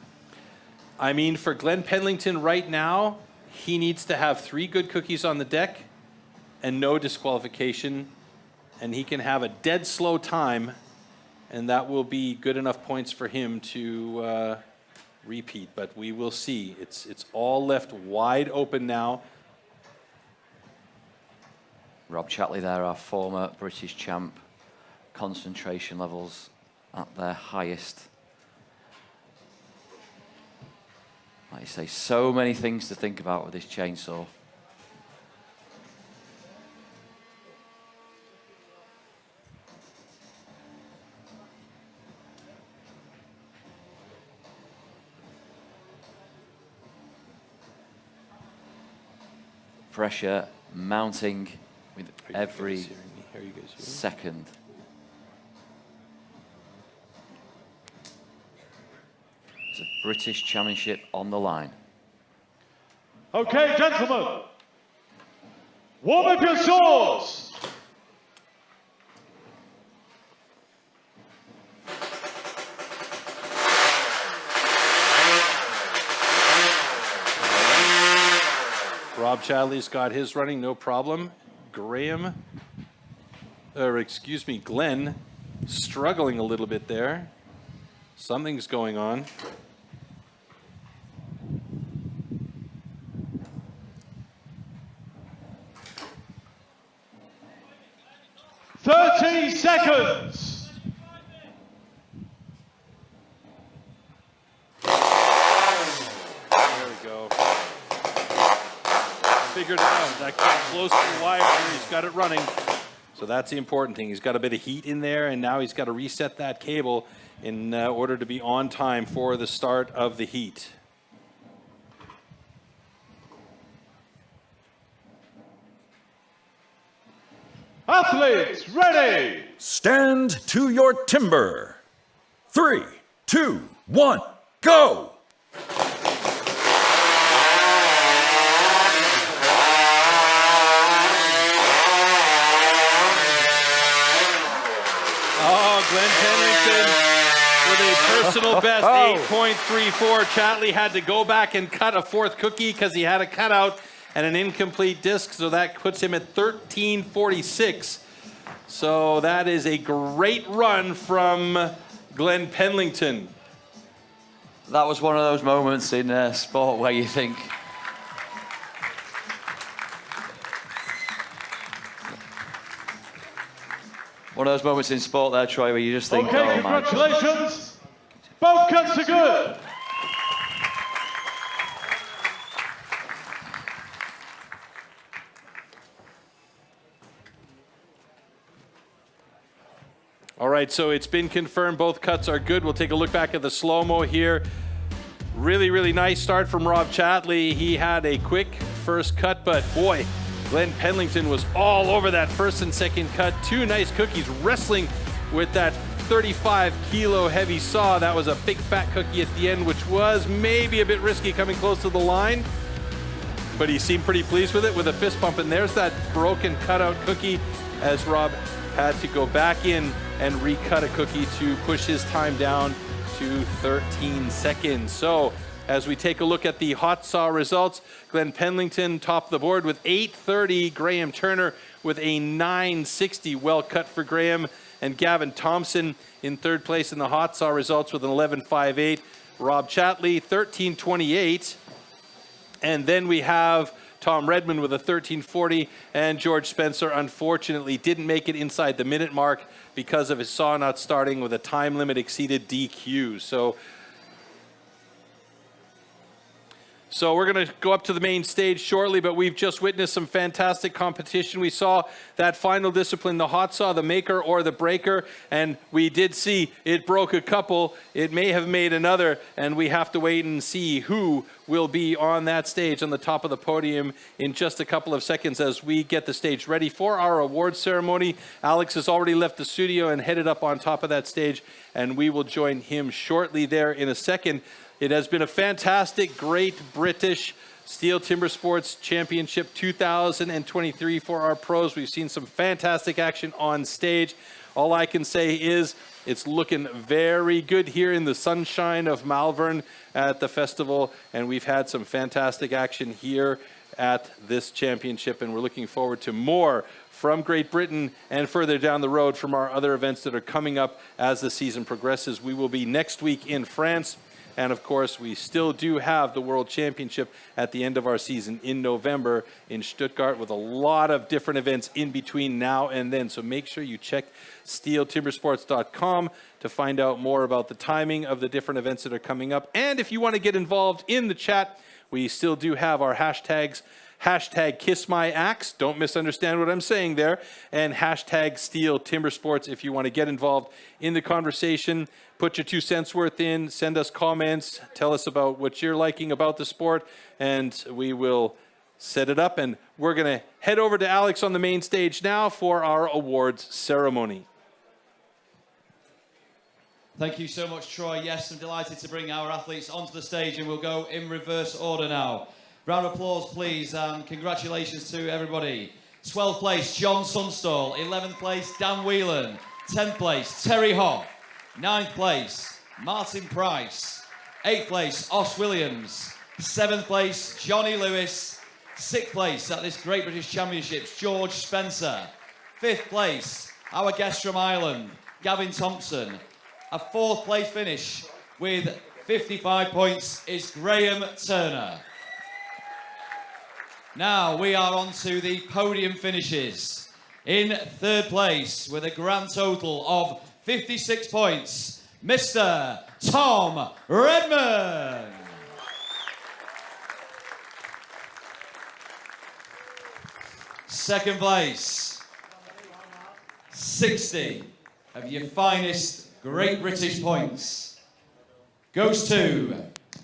I mean, for Glenn Penlington right now, he needs to have 3 good cookies on the deck and no disqualification, and he can have a dead slow time, and that will be good enough points for him to repeat, but we will see. It's all left wide open now. Rob Chatley there, our former British champ. Concentration levels at their highest. Like you say, so many things to think about with this chainsaw. Pressure mounting with every second. It's a British Championship on the line. Okay, gentlemen, warm up your saws. Rob Chatley's got his running, no problem. Glenn, struggling a little bit there. Something's going on. Seconds. There we go. Figured it out. That got close to the wire here. He's got it running. So that's the important thing. He's got a bit of heat in there, and now he's got to reset that cable in order to be on time for the start of the heat. Athletes, ready! Stand to your timber. 3, 2, 1, go! Glenn Penlington with a personal best 8.34. Chatley had to go back and cut a fourth cookie because he had a cutout and an incomplete disc, so that puts him at 13.46. So that is a great run from Glenn Penlington. That was one of those moments in sport where you think, one of those moments in sport there, Troy, where you just think, okay, oh my congratulations. Both cuts are good. All right, so it's been confirmed both cuts are good. We'll take a look back at the slow-mo here. Really, really nice start from Rob Chatley. He had a quick first cut, but boy, Glenn Penlington was all over that first and second cut. 2 nice cookies wrestling with that 35-kilo heavy saw. That was a big fat cookie at the end, which was maybe a bit risky coming close to the line. but he seemed pretty pleased with it with a fist bump. And there's that broken cutout cookie as Rob had to go back in and recut a cookie to push his time down to 13 seconds. So as we take a look at the hot saw results, Glenn Pendleton topped the board with 8:30. Graham Turner with a 9:60. Well cut for Graham. And Gavin Thompson in third place in the hot saw results with an 11:58. Rob Chatley, 13:28. And then we have Tom Redmond with a 13:40. And George Spencer, unfortunately, didn't make it inside the minute mark because of his saw not starting with a time limit exceeded DQ. So we're going to go up to the main stage shortly, but we've just witnessed some fantastic competition. We saw that final discipline, the hot saw, the maker or the breaker, and we did see it broke a couple. It may have made another, and we have to wait and see who will be on that stage on the top of the podium in just a couple of seconds as we get the stage ready for our awards ceremony. Alex has already left the studio and headed up on top of that stage, and we will join him shortly there in a second. It has been a fantastic, great British Steel Timber Sports Championship 2023 for our pros. We've seen some fantastic action on stage. All I can say is it's looking very good here in the sunshine of Malvern at the festival, and we've had some fantastic action here at this championship, and we're looking forward to more from Great Britain and further down the road from our other events that are coming up as the season progresses. We will be next week in France. And of course, we still do have the World Championship at the end of our season in November in Stuttgart with a lot of different events in between now and then. So make sure you check STIHLTimbersports.com to find out more about the timing of the different events that are coming up. And if you want to get involved in the chat, we still do have our hashtags. Hashtag KissMyAxe, don't misunderstand what I'm saying there, and hashtag Steel Timber Sports if you want to get involved in the conversation. Put your 2 cents worth in, send us comments, tell us about what you're liking about the sport, and we will set it up. And we're going to head over to Alex on the main stage now for our awards ceremony. Thank you so much, Troy. Yes, I'm delighted to bring our athletes onto the stage, and we'll go in reverse order now. Round of applause, please, and congratulations to everybody. 12th place, John Sunstall. 11th place, Dan Whelan. 10th place, Terry Hoff. 9th place, Martin Price. 8th place, Os Williams. 7th place, Johnny Lewis. 6th place at this Great British Championships, George Spencer. 5th place, our guest from Ireland, Gavin Thompson. A 4th place finish with 55 points is Graham Turner. Now we are on to the podium finishes. In 3rd place with a grand total of 56 points, Mr. Tom Redmond. Second place, 60 of your finest Great British points goes to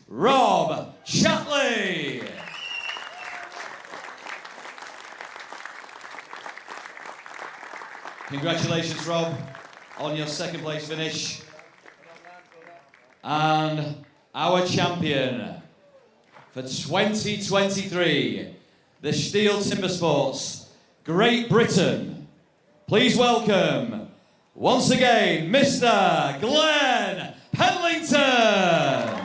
Rob Chatley. Congratulations, Rob, on your 2nd place finish. And our champion for 2023, the Steel Timber Sports Great Britain. Please welcome, once again, Mr. Glenn Pendleton.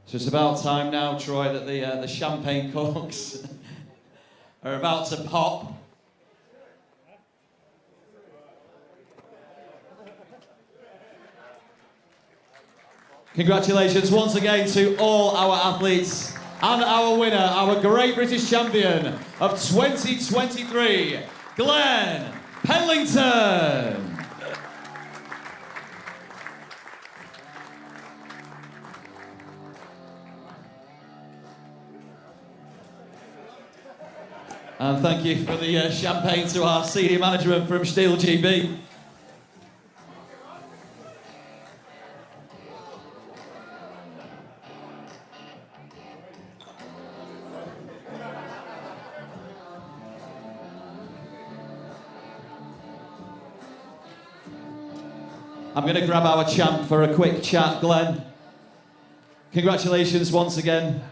So it's about time now, Troy, that the champagne corks are about to pop. Congratulations once again to all our athletes and our winner, our Great British Champion of 2023, Glenn Pendleton. And thank you for the champagne to our senior management from Steel GB. I'm going to grab our champ for a quick chat. Glenn, congratulations once again.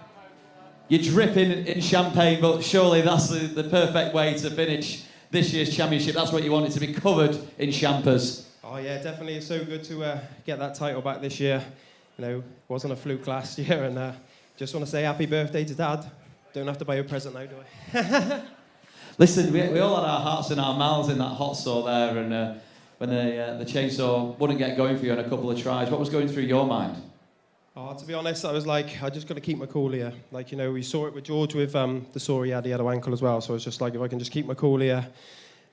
You're dripping in champagne, but surely that's the perfect way to finish this year's championship. That's what you want it to be, covered in champers. Oh yeah, definitely. It's so good to get that title back this year. You know, wasn't a fluke last year, and just want to say happy birthday to Dad. Don't have to buy you a present now, do I? Listen, we all had our hearts in our mouths in that hot saw there, and when the chainsaw wouldn't get going for you on a couple of tries, what was going through your mind? Oh, to be honest, I was like, I just got to keep my cool here. Like, you know, we saw it with George with the saw he had an ankle as well, so it's just like, if I can just keep my cool here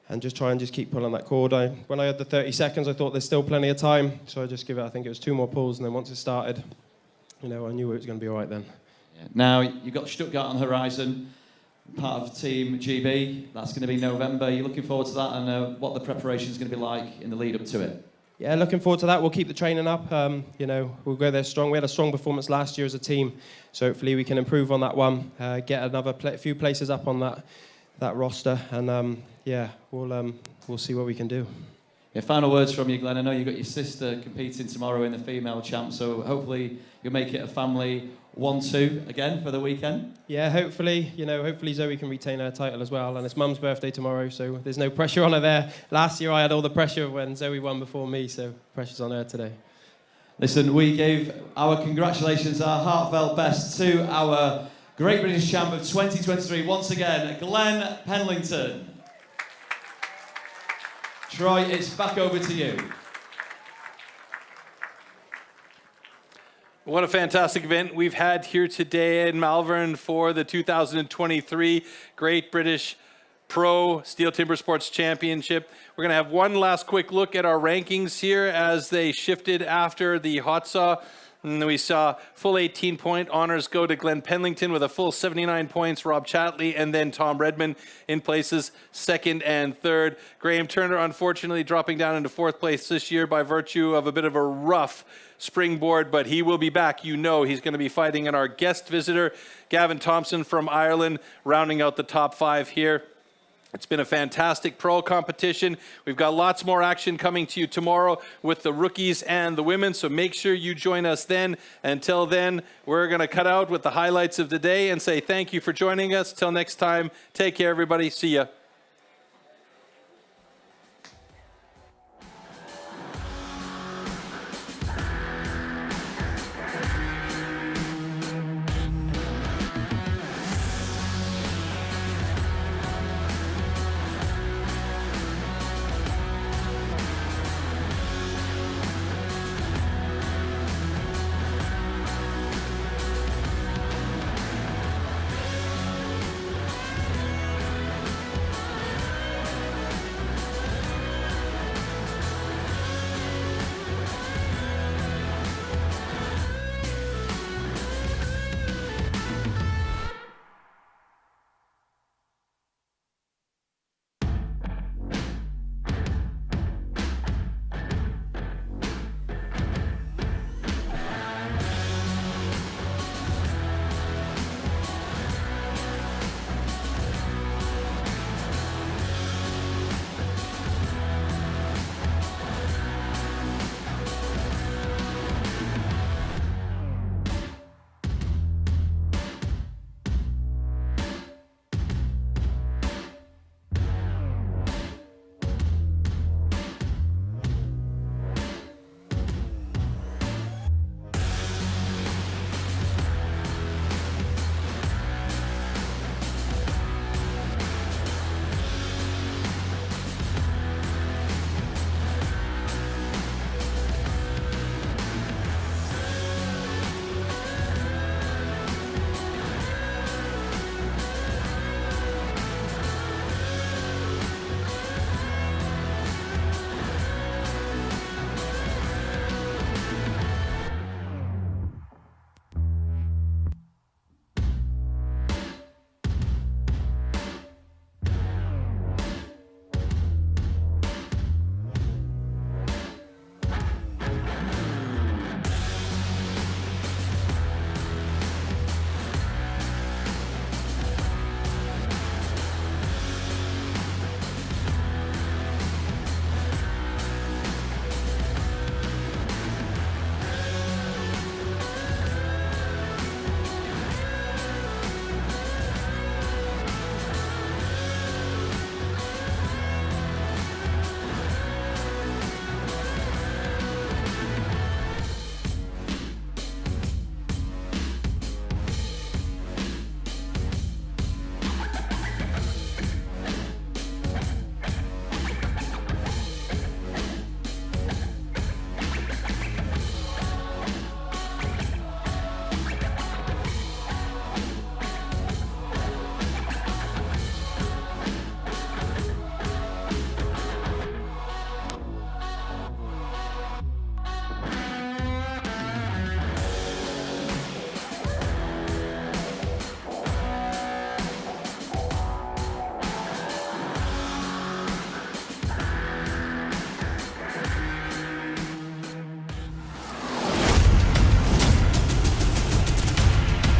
and just try and just keep pulling that cord. When I had the 30 seconds, I thought there's still plenty of time, so I just give it, I think it was 2 more pulls, and then once it started, you know, I knew it was going to be all right then. Yeah. Now, you've got Stuttgart on the horizon, part of Team GB. That's going to be November. Are you looking forward to that, and what the preparation is going to be like in the lead up to it? Yeah, looking forward to that. We'll keep the training up. You know, we'll go there strong. We had a strong performance last year as a team, so hopefully we can improve on that one, get another few places up on that roster, and yeah, we'll see what we can do. Yeah, final words from you, Glenn. I know you've got your sister competing tomorrow in the female champ, so hopefully you'll make it a family 1-2 again for the weekend. Yeah, hopefully, you know, hopefully Zoe can retain her title as well, and it's Mum's birthday tomorrow, so there's no pressure on her there. Last year I had all the pressure when Zoe won before me, so pressure's on her today. Listen, we gave our congratulations, our heartfelt best to our Great British Champ of 2023. Once again, Glenn Penlington. Troy, it's back over to you. What a fantastic event we've had here today in Malvern for the 2023 Great British Pro Steel Timber Sports Championship. We're going to have one last quick look at our rankings here as they shifted after the hot saw. And we saw full 18-point honors go to Glenn Penlington with a full 79 points, Rob Chatley, and then Tom Redmond in places 2nd and 3rd. Graham Turner, unfortunately, dropping down into 4th place this year by virtue of a bit of a rough springboard, but he will be back. You know he's going to be fighting in our guest visitor, Gavin Thompson from Ireland, rounding out the top 5 here. It's been a fantastic pro competition. We've got lots more action coming to you tomorrow with the rookies and the women, so make sure you join us then. Until then, we're going to cut out with the highlights of the day and say thank you for joining us. Till next time, take care, everybody. See ya.